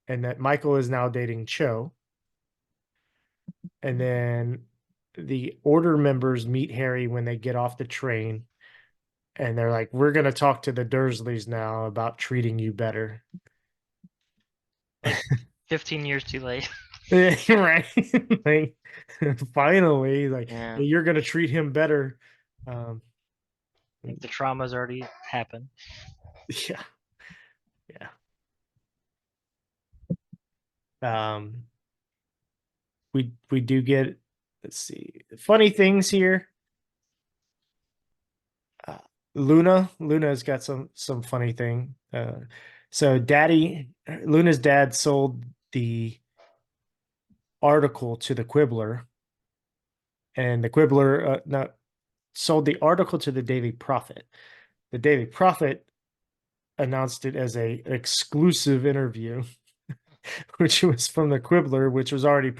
Speaker 2: and that Michael is now dating Cho. And then the Order members meet Harry when they get off the train, and they're like, "We're gonna talk to the Dursleys now about treating you better."
Speaker 3: Like 15 years too late.
Speaker 2: Right? Like, finally, like,
Speaker 3: Yeah.
Speaker 2: you're gonna treat him better.
Speaker 3: Like the trauma's already happened.
Speaker 2: Yeah, yeah. We do get, let's see, funny things here. Luna's got some funny thing. So Luna's dad sold the article to the Quibbler, and the Quibbler no, sold the article to the Daily Prophet. The Daily Prophet announced it as a exclusive interview, which was from the Quibbler, which was already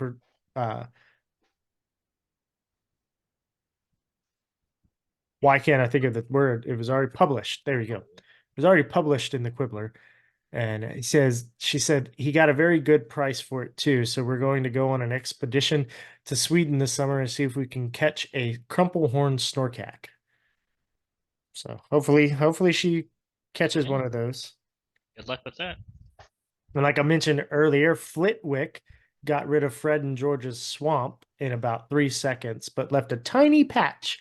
Speaker 2: why can't I think of the word? It was already published. There you go. It was already published in the Quibbler. And she said he got a very good price for it too. So we're going to go on an expedition to Sweden this summer and see if we can catch a crumplehorn snorkack. So hopefully she catches one of those.
Speaker 3: Good luck with that.
Speaker 2: And like I mentioned earlier, Flitwick got rid of Fred and George's swamp in about 3 seconds, but left a tiny patch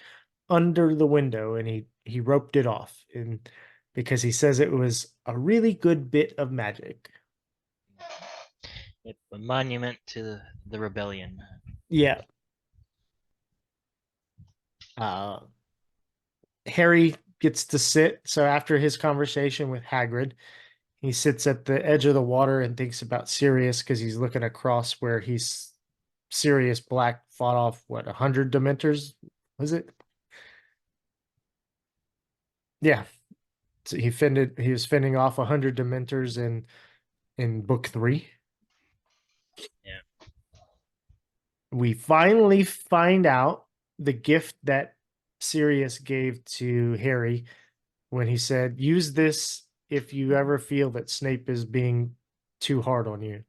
Speaker 2: under the window, and he roped it off because he says it was a really good bit of magic.
Speaker 3: A monument to the rebellion.
Speaker 2: Yeah. Harry gets to sit. So after his conversation with Hagrid, he sits at the edge of the water and thinks about Sirius because he's looking across where Sirius Black fought off what 100 Dementors, was it? Yeah. So he was fending off 100 Dementors in book 3.
Speaker 3: Yeah.
Speaker 2: We finally find out the gift that Sirius gave to Harry when he said, "Use this if you ever feel that Snape is being too hard on you."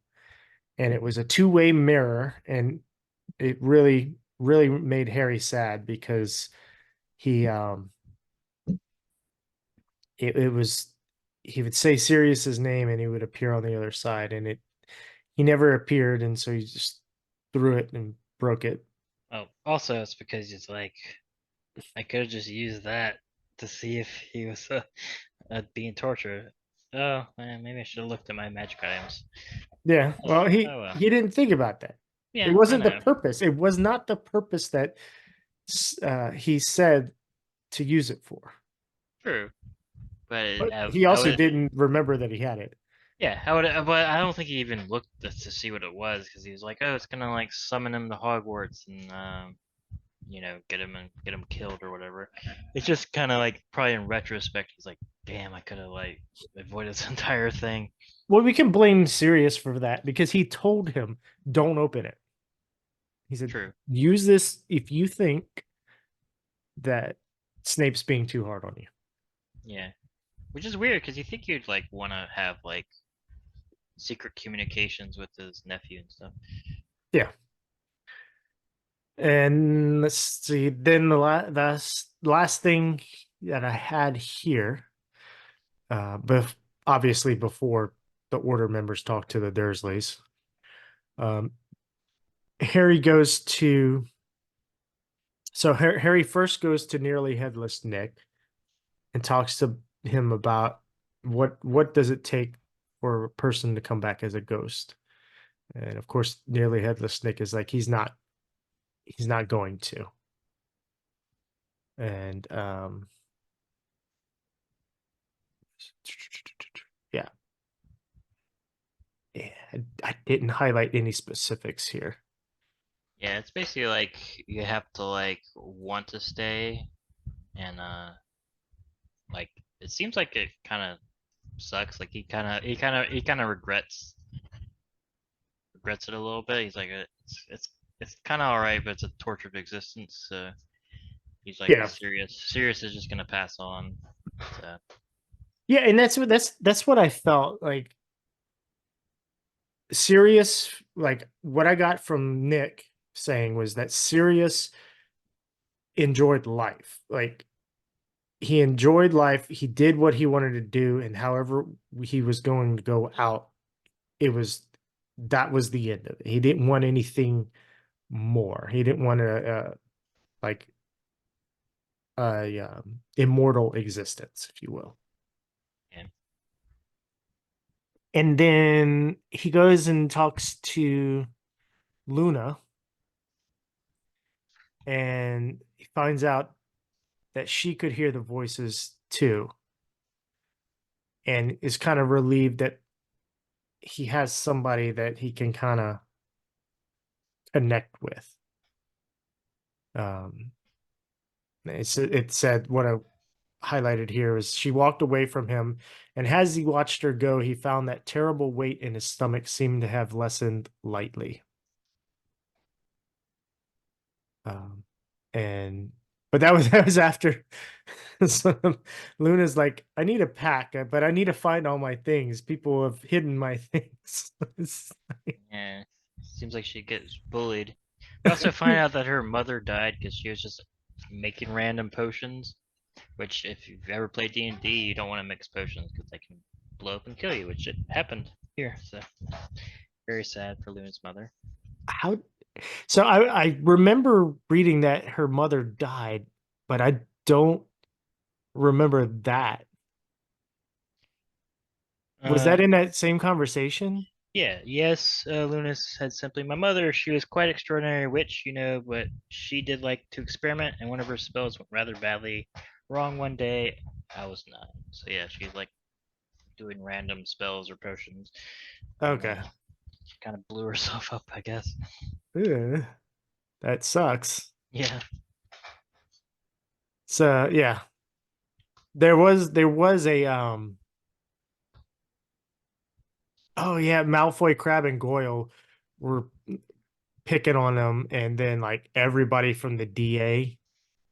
Speaker 2: And it was a two-way mirror, and it really, really made Harry sad because he it was he would say Sirius's name and he would appear on the other side, and he never appeared, and so he just threw it and broke it.
Speaker 3: Oh, also it's because it's like I could have just used that to see if he was being tortured. Oh man, maybe I should have looked at my magic items.
Speaker 2: Yeah, well,
Speaker 3: Oh well.
Speaker 2: he didn't think about that. It
Speaker 3: Yeah, I
Speaker 2: wasn't the
Speaker 3: know.
Speaker 2: purpose. It was not the purpose that he said to use it for.
Speaker 3: True, but
Speaker 2: But he
Speaker 3: I
Speaker 2: also
Speaker 3: would.
Speaker 2: didn't remember that he had it.
Speaker 3: Yeah, I would. But I don't think he even looked to see what it was because he was like, "Oh, it's gonna like summon him to Hogwarts and get him killed or whatever." It's just kind of like probably in retrospect, he's like, "Damn, I could have like avoided this entire thing."
Speaker 2: Well, we can blame Sirius for that because he told him, "Don't open it." He said,
Speaker 3: True.
Speaker 2: "Use this if you think that Snape's being too hard on you."
Speaker 3: Yeah, which is weird because you think you'd like want to have like secret communications with his nephew and stuff.
Speaker 2: Yeah. And let's see. Then the last thing that I had here, obviously before the Order members talk to the Dursleys, um, Harry goes to. So Harry first goes to nearly headless Nick and talks to him about what does it take for a person to come back as a ghost. And of course, nearly headless Nick is like he's not going to. And yeah. Yeah, I didn't highlight any specifics here.
Speaker 3: Yeah, it's basically like you have to like want to stay and like it seems like it kind of sucks. Like he kind of regrets it a little bit. He's like it's kind of all right, but it's a tortured existence. So he's like
Speaker 2: Yeah.
Speaker 3: Sirius is just gonna pass on. So
Speaker 2: Yeah, and that's what I felt like. Sirius, like what I got from Nick saying was that Sirius enjoyed life. Like he enjoyed life. He did what he wanted to do, and however he was going to go out, it was that was the end of it. He didn't want anything more. He didn't want like a immortal existence, if you will.
Speaker 3: yeah,
Speaker 2: And then he goes and talks to Luna, and he finds out that she could hear the voices too, and is kind of relieved that he has somebody that he can kind of connect with. Um, it said what I highlighted here is she walked away from him, and as he watched her go, he found that terrible weight in his stomach seemed to have lessened lightly. Um, and but that was after so Luna's like, I need a pack, but I need to find all my things. People have hidden my things.
Speaker 3: yeah. Seems like she gets bullied. We also find out that her mother died because she was just making random potions. Which, if you've ever played D&D, you don't want to mix potions because they can blow up and kill you, which it happened here. So very sad for Luna's mother.
Speaker 2: How so I remember reading that her mother died, but I don't remember that. Was that in that same conversation?
Speaker 3: Yeah, yes, Luna said simply, "My mother, she was quite extraordinary witch, but she did like to experiment, and one of her spells went rather badly. wrong one day. I was 9. So yeah, she's like doing random spells or potions. And
Speaker 2: Okay.
Speaker 3: she kind of blew herself up, I guess.
Speaker 2: Ugh, that sucks.
Speaker 3: Yeah.
Speaker 2: So yeah, there was a oh yeah, Malfoy, Crab, and Goyle were picking on them, and then like everybody from the DA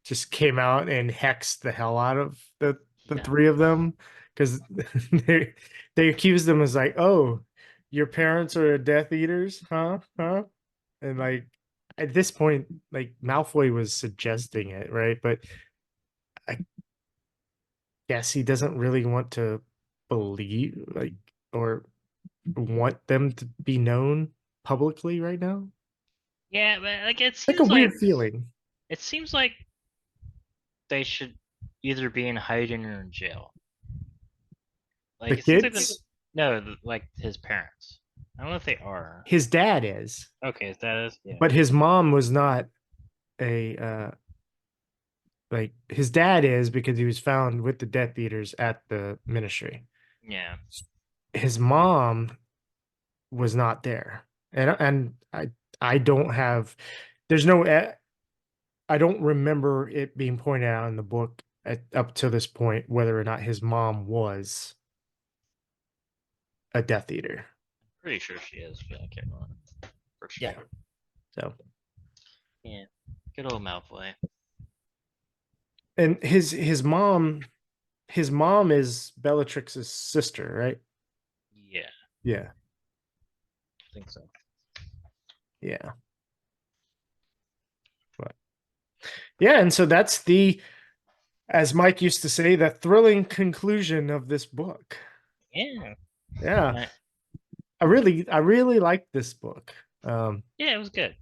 Speaker 2: just came out and hexed the hell out of the
Speaker 3: Yeah.
Speaker 2: three of them because they accused them as like, oh, your parents are Death Eaters, huh? Huh? And like at this point, like Malfoy was suggesting it, right? But I guess he doesn't really want to believe like or want them to be known publicly right now.
Speaker 3: Yeah, but like
Speaker 2: Like a weird feeling.
Speaker 3: it seems like they should either be in hiding or in jail.
Speaker 2: The
Speaker 3: Like it seems like
Speaker 2: kids,
Speaker 3: no, like his parents. I don't know if they are.
Speaker 2: his dad is,
Speaker 3: Okay, is that is yeah.
Speaker 2: but his mom was not a like his dad is because he was found with the Death Eaters at the ministry.
Speaker 3: Yeah.
Speaker 2: His mom was not there, and I don't have there's no I don't remember it being pointed out in the book up to this point whether or not his mom was a Death Eater.
Speaker 3: Pretty sure she is, but I can't remember for sure.
Speaker 2: Yeah. So
Speaker 3: Yeah. Good old Malfoy.
Speaker 2: and his mom is Bellatrix's sister, right?
Speaker 3: Yeah,
Speaker 2: Yeah.
Speaker 3: I think so.
Speaker 2: Yeah. But yeah, and so that's the as Mike used to say, the thrilling conclusion of this book.
Speaker 3: Yeah.
Speaker 2: Yeah.
Speaker 3: Right.
Speaker 2: I really like this book.
Speaker 3: Yeah, it was good.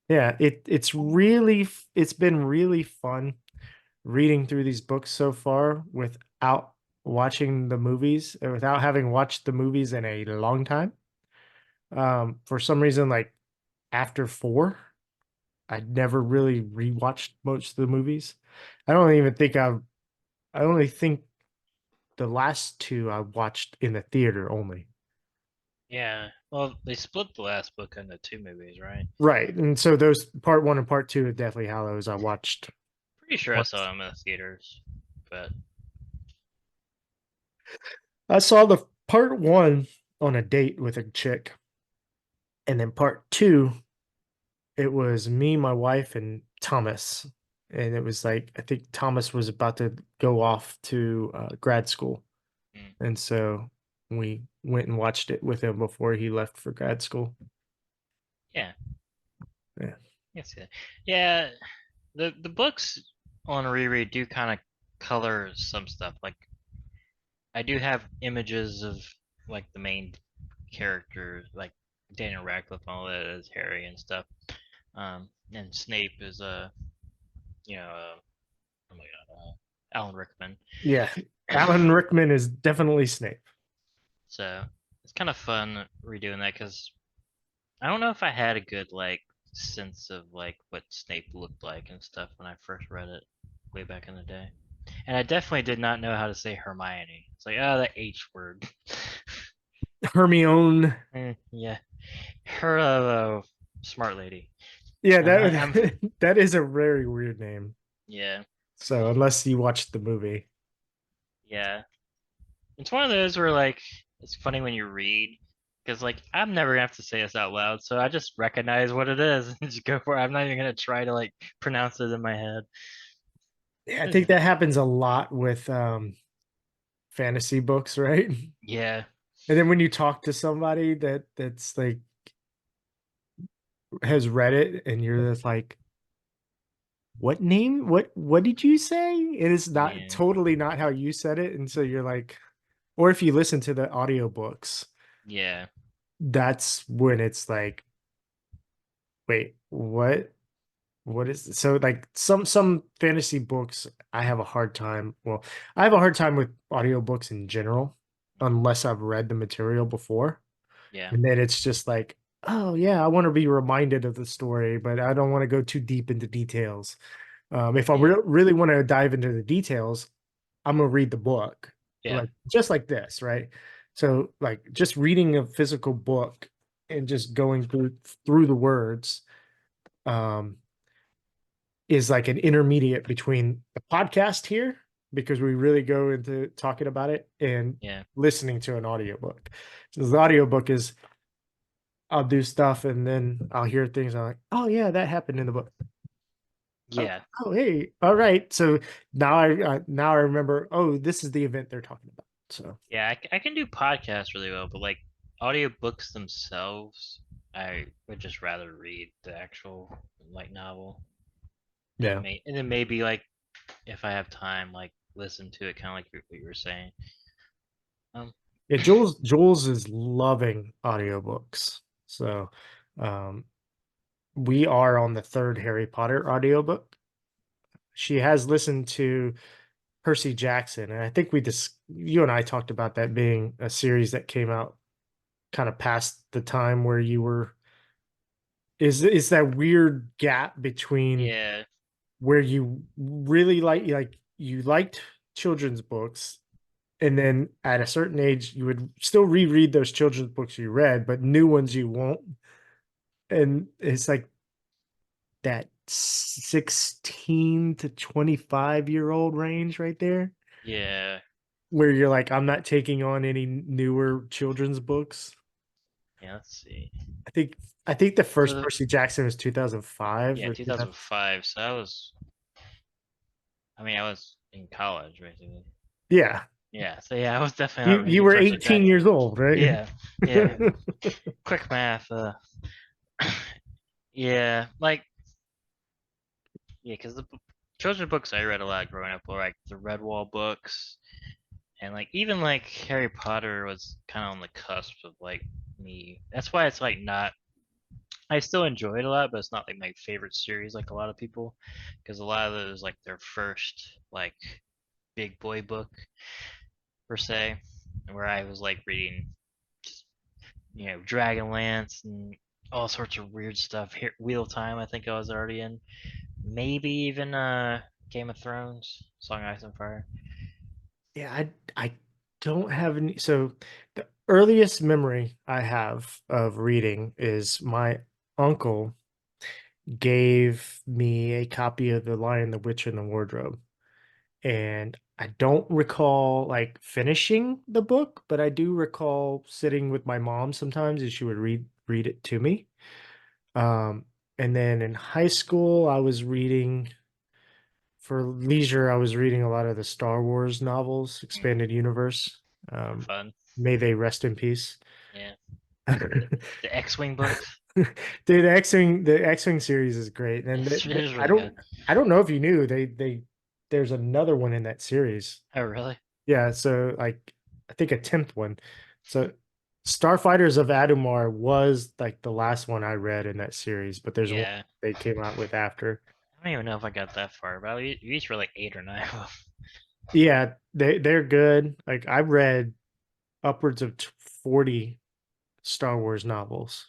Speaker 2: Yeah, it's been really fun reading through these books so far without watching the movies or without having watched the movies in a long time. For some reason, like after four, I never really rewatched most of the movies. I don't even think I only think the last two I watched in the theater only.
Speaker 3: Yeah. Well, they split the last book into 2 movies, right?
Speaker 2: Right. And so those part one and part two of Deathly Hallows I watched
Speaker 3: Pretty sure I
Speaker 2: once.
Speaker 3: saw them in the theaters, but
Speaker 2: I saw the part one on a date with a chick. And then part two, it was me, my wife, and Thomas. And it was like, I think Thomas was about to go off to grad school.
Speaker 3: mm,
Speaker 2: And so we went and watched it with him before he left for grad school.
Speaker 3: yeah.
Speaker 2: Yeah.
Speaker 3: Yes, yeah. Yeah, the books on reread do kind of color some stuff. Like I do have images of like the main characters, like Daniel Radcliffe and all that as Harry and stuff. And Snape is you know, oh my god, Alan Rickman.
Speaker 2: Yeah. Alan Rickman is definitely Snape.
Speaker 3: So it's kind of fun redoing that because I don't know if I had a good like sense of like what Snape looked like and stuff when I first read it way back in the day. And I definitely did not know how to say Hermione. It's like, oh, the H word.
Speaker 2: Hermione.
Speaker 3: Yeah. Her smart lady.
Speaker 2: Yeah,
Speaker 3: I'm
Speaker 2: that that is a very weird name.
Speaker 3: yeah.
Speaker 2: So unless you watched the movie.
Speaker 3: Yeah. It's one of those where like it's funny when you read because like I'm never gonna have to say this out loud, so I just recognize what it is and just go for it. I'm not even gonna try to like pronounce it in my head.
Speaker 2: Yeah, I think that happens a lot with fantasy books, right?
Speaker 3: Yeah.
Speaker 2: And then when you talk to somebody that's like has read it and you're just like, what name? What did you say? It is not
Speaker 3: Yeah.
Speaker 2: totally not how you said it. And so you're like, or if you listen to the audiobooks,
Speaker 3: Yeah.
Speaker 2: that's when it's like, wait, what is so like some fantasy books I have a hard time. Well, I have a hard time with audiobooks in general, unless I've read the material before.
Speaker 3: Yeah.
Speaker 2: And then it's just like, oh yeah, I want to be reminded of the story, but I don't want to go too deep into details. If I
Speaker 3: Yeah.
Speaker 2: really want to dive into the details, I'm gonna read the book,
Speaker 3: Yeah.
Speaker 2: like just like this, right? So like just reading a physical book and just going through the words um is like an intermediate between the podcast here, because we really go into talking about it, and
Speaker 3: Yeah.
Speaker 2: listening to an audiobook. So the audiobook is, I'll do stuff and then I'll hear things. I'm like, oh yeah, that happened in the book. Oh,
Speaker 3: Yeah.
Speaker 2: oh hey, all right. So now I remember. Oh, this is the event they're talking about. So
Speaker 3: Yeah. I can do podcasts really well, but like audiobooks themselves, I would just rather read the actual light novel.
Speaker 2: yeah,
Speaker 3: And then maybe like if I have time, like listen to it, kind of like what you were saying. Um,
Speaker 2: yeah. Jules is loving audiobooks. So um, we are on the third Harry Potter audiobook. She has listened to Percy Jackson, and I think you and I talked about that being a series that came out kind of past the time where you were. Is that weird gap between
Speaker 3: yeah.
Speaker 2: where you really like you liked children's books, and then at a certain age you would still reread those children's books you read, but new ones you won't. And it's like that 16 to 25-year-old range right there,
Speaker 3: Yeah.
Speaker 2: where you're like, I'm not taking on any newer children's books.
Speaker 3: Yeah. Let's see.
Speaker 2: I think I think the
Speaker 3: So
Speaker 2: first Percy Jackson was 2005
Speaker 3: yeah,
Speaker 2: or 2000.
Speaker 3: 2005. So I mean, I was in college basically.
Speaker 2: Yeah.
Speaker 3: Yeah. So yeah, I was definitely
Speaker 2: You
Speaker 3: not
Speaker 2: you
Speaker 3: reading
Speaker 2: were
Speaker 3: Percy
Speaker 2: 18 years
Speaker 3: Jackson.
Speaker 2: old, right?
Speaker 3: Yeah. Yeah. Quick math. Yeah. Like yeah, because children's books I read a lot growing up were like the Redwall books, and like even like Harry Potter was kind of on the cusp of like me. That's why it's like not. I still enjoy it a lot, but it's not like my favorite series like a lot of people, because a lot of it is like their first like big boy book per se, where I was like reading, Dragonlance and all sorts of weird stuff. Here, Wheel of Time, I think I was already in. Maybe even Game of Thrones, Song of Ice and Fire.
Speaker 2: Yeah, I don't have any. So the earliest memory I have of reading is my uncle gave me a copy of The Lion, the Witch, and the Wardrobe. And I don't recall like finishing the book, but I do recall sitting with my mom sometimes and she would read it to me. Um, and then in high school, I was reading for leisure. I was reading a lot of the Star Wars novels, Expanded Universe.
Speaker 3: For
Speaker 2: Um,
Speaker 3: fun.
Speaker 2: may they rest in peace.
Speaker 3: Yeah.
Speaker 2: Dude,
Speaker 3: The X-Wing books.
Speaker 2: the X-Wing series is great, and
Speaker 3: It's, it is
Speaker 2: I
Speaker 3: really good.
Speaker 2: don't know if you knew there's another one in that series.
Speaker 3: Oh, really?
Speaker 2: Yeah, so like I think a 10th one. So Starfighters of Adumar was like the last one I read in that series, but there's one
Speaker 3: Yeah.
Speaker 2: they came out with after.
Speaker 3: I don't even know if I got that far, but you each were like 8 or 9 of them.
Speaker 2: Yeah, they're good. Like I read upwards of 40 Star Wars novels.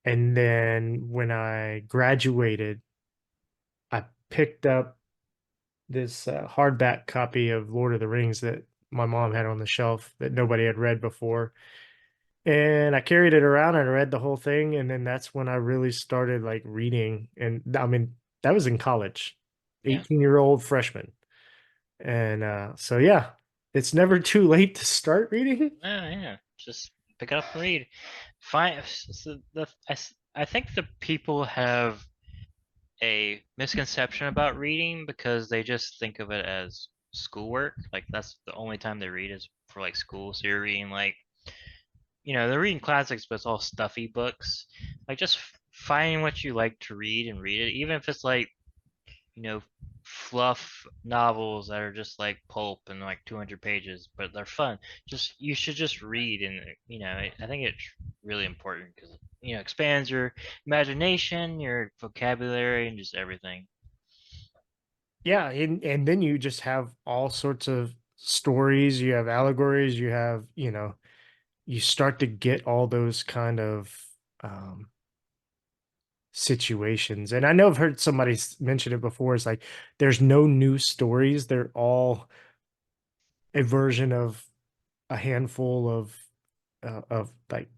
Speaker 2: And then when I graduated, I picked up this hardback copy of Lord of the Rings that my mom had on the shelf that nobody had read before. And I carried it around and I read the whole thing. And then that's when I really started like reading. And I mean, that was in college,
Speaker 3: Yeah.
Speaker 2: 18-year-old freshman. And so, yeah, it's never too late to start reading.
Speaker 3: Oh, yeah. Just pick it up and read. Fine. So I think the people have a misconception about reading because they just think of it as schoolwork. Like that's the only time they read is for like school. So you're reading like, they're reading classics, but it's all stuffy books. Like just finding what you like to read and read it, even if it's like, you know, fluff novels that are just like pulp and like 200 pages, but they're fun. Just you should just read, and I think it's really important because expands your imagination, your vocabulary, and just everything.
Speaker 2: Yeah, and then you just have all sorts of stories, you have allegories, you have, you start to get all those kind of um situations. And I know I've heard somebody mention it before. It's like there's no new stories. They're all a version of a handful of like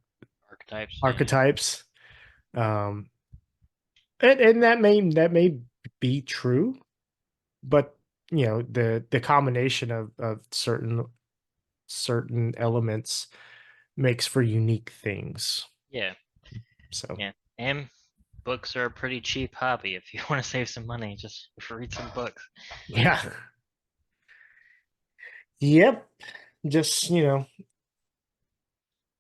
Speaker 3: Archetypes. Yeah.
Speaker 2: archetypes. Um, and that may be true, but the combination of certain elements makes for unique things.
Speaker 3: Yeah.
Speaker 2: So
Speaker 3: Yeah. And books are a pretty cheap hobby. If you want to save some money, just read some books.
Speaker 2: yeah. Yep. Just,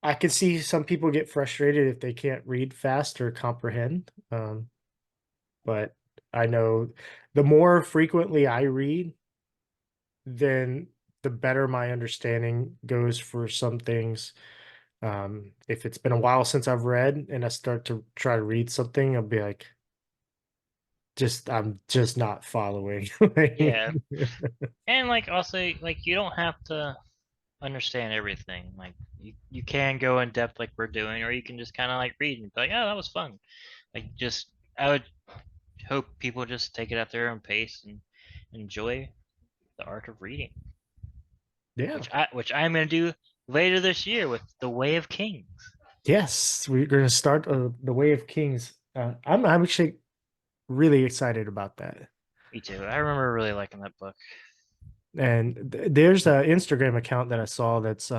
Speaker 2: I could see some people get frustrated if they can't read fast or comprehend. But I know the more frequently I read, then the better my understanding goes for some things. If it's been a while since I've read and I start to try to read something, I'll be like, I'm just not following.
Speaker 3: Yeah. And like also like you don't have to understand everything. Like you can go in depth like we're doing, or you can just kind of like read and be like, oh, that was fun. Like just I would hope people just take it at their own pace and enjoy the art of reading,
Speaker 2: Yeah.
Speaker 3: which I'm gonna do later this year with The Way of Kings.
Speaker 2: Yes, we're going to start the Way of Kings. I'm actually really excited about that.
Speaker 3: Me too. I remember really liking that book.
Speaker 2: And there's an Instagram account that I saw that's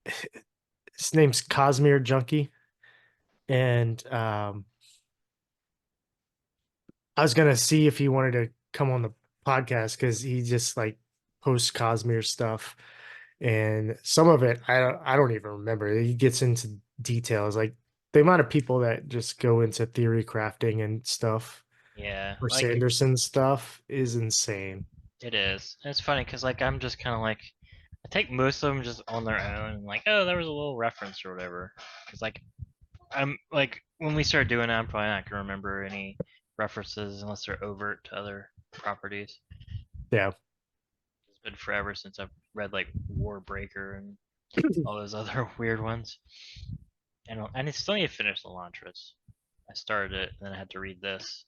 Speaker 2: his name's Cosmere Junkie, and I was gonna see if he wanted to come on the podcast because he just like posts Cosmere stuff, and some of it I don't even remember. He gets into details like the amount of people that just go into theory crafting and stuff
Speaker 3: Yeah,
Speaker 2: for
Speaker 3: like
Speaker 2: Sanderson stuff is insane.
Speaker 3: it is. And it's funny because like I'm just kind of like I take most of them just on their own and like oh there was a little reference or whatever. Because like I'm like when we start doing it, I'm probably not gonna remember any references unless they're overt to other properties.
Speaker 2: Yeah.
Speaker 3: It's been forever since I've read like Warbreaker and all those other weird ones. And I still need to finish Elantris. I started it, and then I had to read this.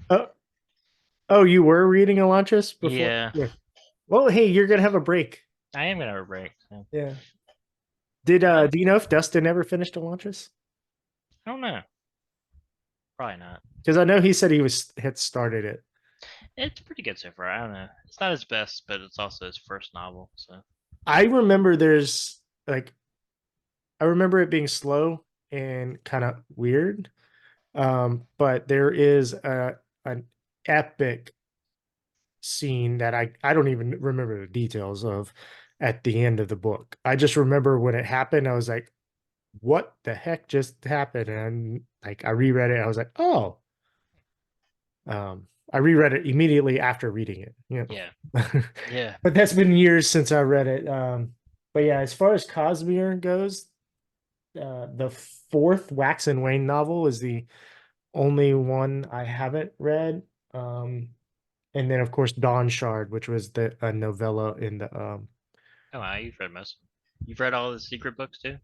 Speaker 2: Oh, oh, you were reading Elantris before?
Speaker 3: Yeah,
Speaker 2: Yeah. Well, hey, you're gonna have a break.
Speaker 3: I am gonna have a break. So.
Speaker 2: Yeah. Did
Speaker 3: I
Speaker 2: do you know if Dustin ever finished Elantris?
Speaker 3: don't know. Probably not.
Speaker 2: Because I know he said he had started it.
Speaker 3: It's pretty good so far. I don't know. It's not his best, but it's also his first novel. So
Speaker 2: I remember there's like I remember it being slow and kind of weird. But there is an epic scene that I don't even remember the details of at the end of the book. I just remember when it happened, I was like, what the heck just happened? And like I reread it, I was like, oh. I reread it immediately after reading it,
Speaker 3: yeah, yeah.
Speaker 2: But that's been years since I read it. But yeah, as far as Cosmere goes, the fourth Wax and Wayne novel is the only one I haven't read. And then of course Dawn Shard, which was the a novella in the
Speaker 3: Oh wow, you've read most. Of them. You've read all the secret books too.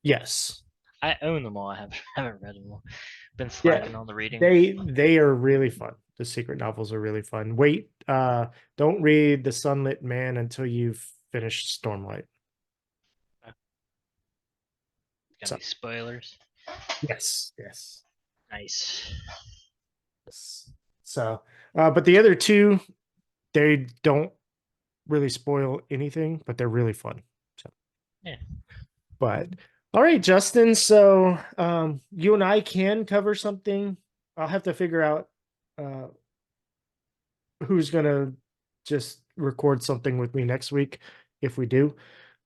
Speaker 2: yes.
Speaker 3: I own them all. I haven't read them all. Been
Speaker 2: Yeah,
Speaker 3: slacking on the reading.
Speaker 2: they are really fun. The secret novels are really fun. Wait, don't read The Sunlit Man until you've finished Stormlight.
Speaker 3: Got
Speaker 2: So
Speaker 3: any spoilers?
Speaker 2: yes.
Speaker 3: Nice.
Speaker 2: So, but the other two, they don't really spoil anything, but they're really fun. So,
Speaker 3: Yeah.
Speaker 2: but all right, Justin. So, you and I can cover something. I'll have to figure out uh, who's gonna just record something with me next week if we do.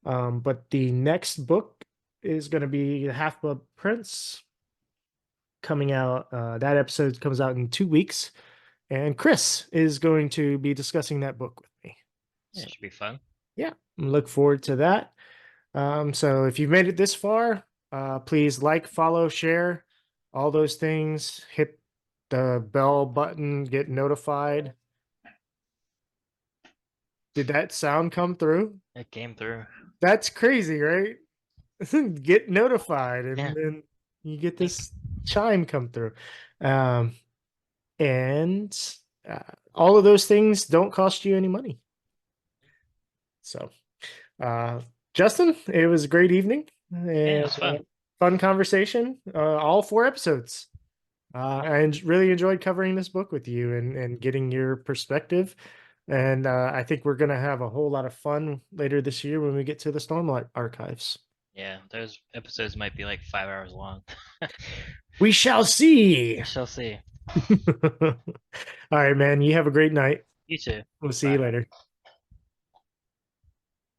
Speaker 2: But the next book is gonna be Half Blood Prince coming out. That episode comes out in 2 weeks. And Chris is going to be discussing that book with me.
Speaker 3: Yeah,
Speaker 2: So,
Speaker 3: it should be fun.
Speaker 2: yeah, look forward to that. So if you've made it this far, please like, follow, share, all those things. Hit the bell button, get notified. Did that sound come through?
Speaker 3: It came through.
Speaker 2: That's crazy, right? Get notified, and
Speaker 3: Yeah.
Speaker 2: then You get this chime come through. Um, and all of those things don't cost you any money. So, uh, Justin, it was a great evening
Speaker 3: Yeah,
Speaker 2: and
Speaker 3: it was fun.
Speaker 2: fun conversation. All 4 episodes. Really enjoyed covering this book with you and getting your perspective. And I think we're going to have a whole lot of fun later this year when we get to the Stormlight archives.
Speaker 3: Yeah, those episodes might be like 5 hours long.
Speaker 2: We shall see.
Speaker 3: We shall see.
Speaker 2: All right, man. You have a great night.
Speaker 3: You too.
Speaker 2: We'll see
Speaker 3: Bye.
Speaker 2: you later.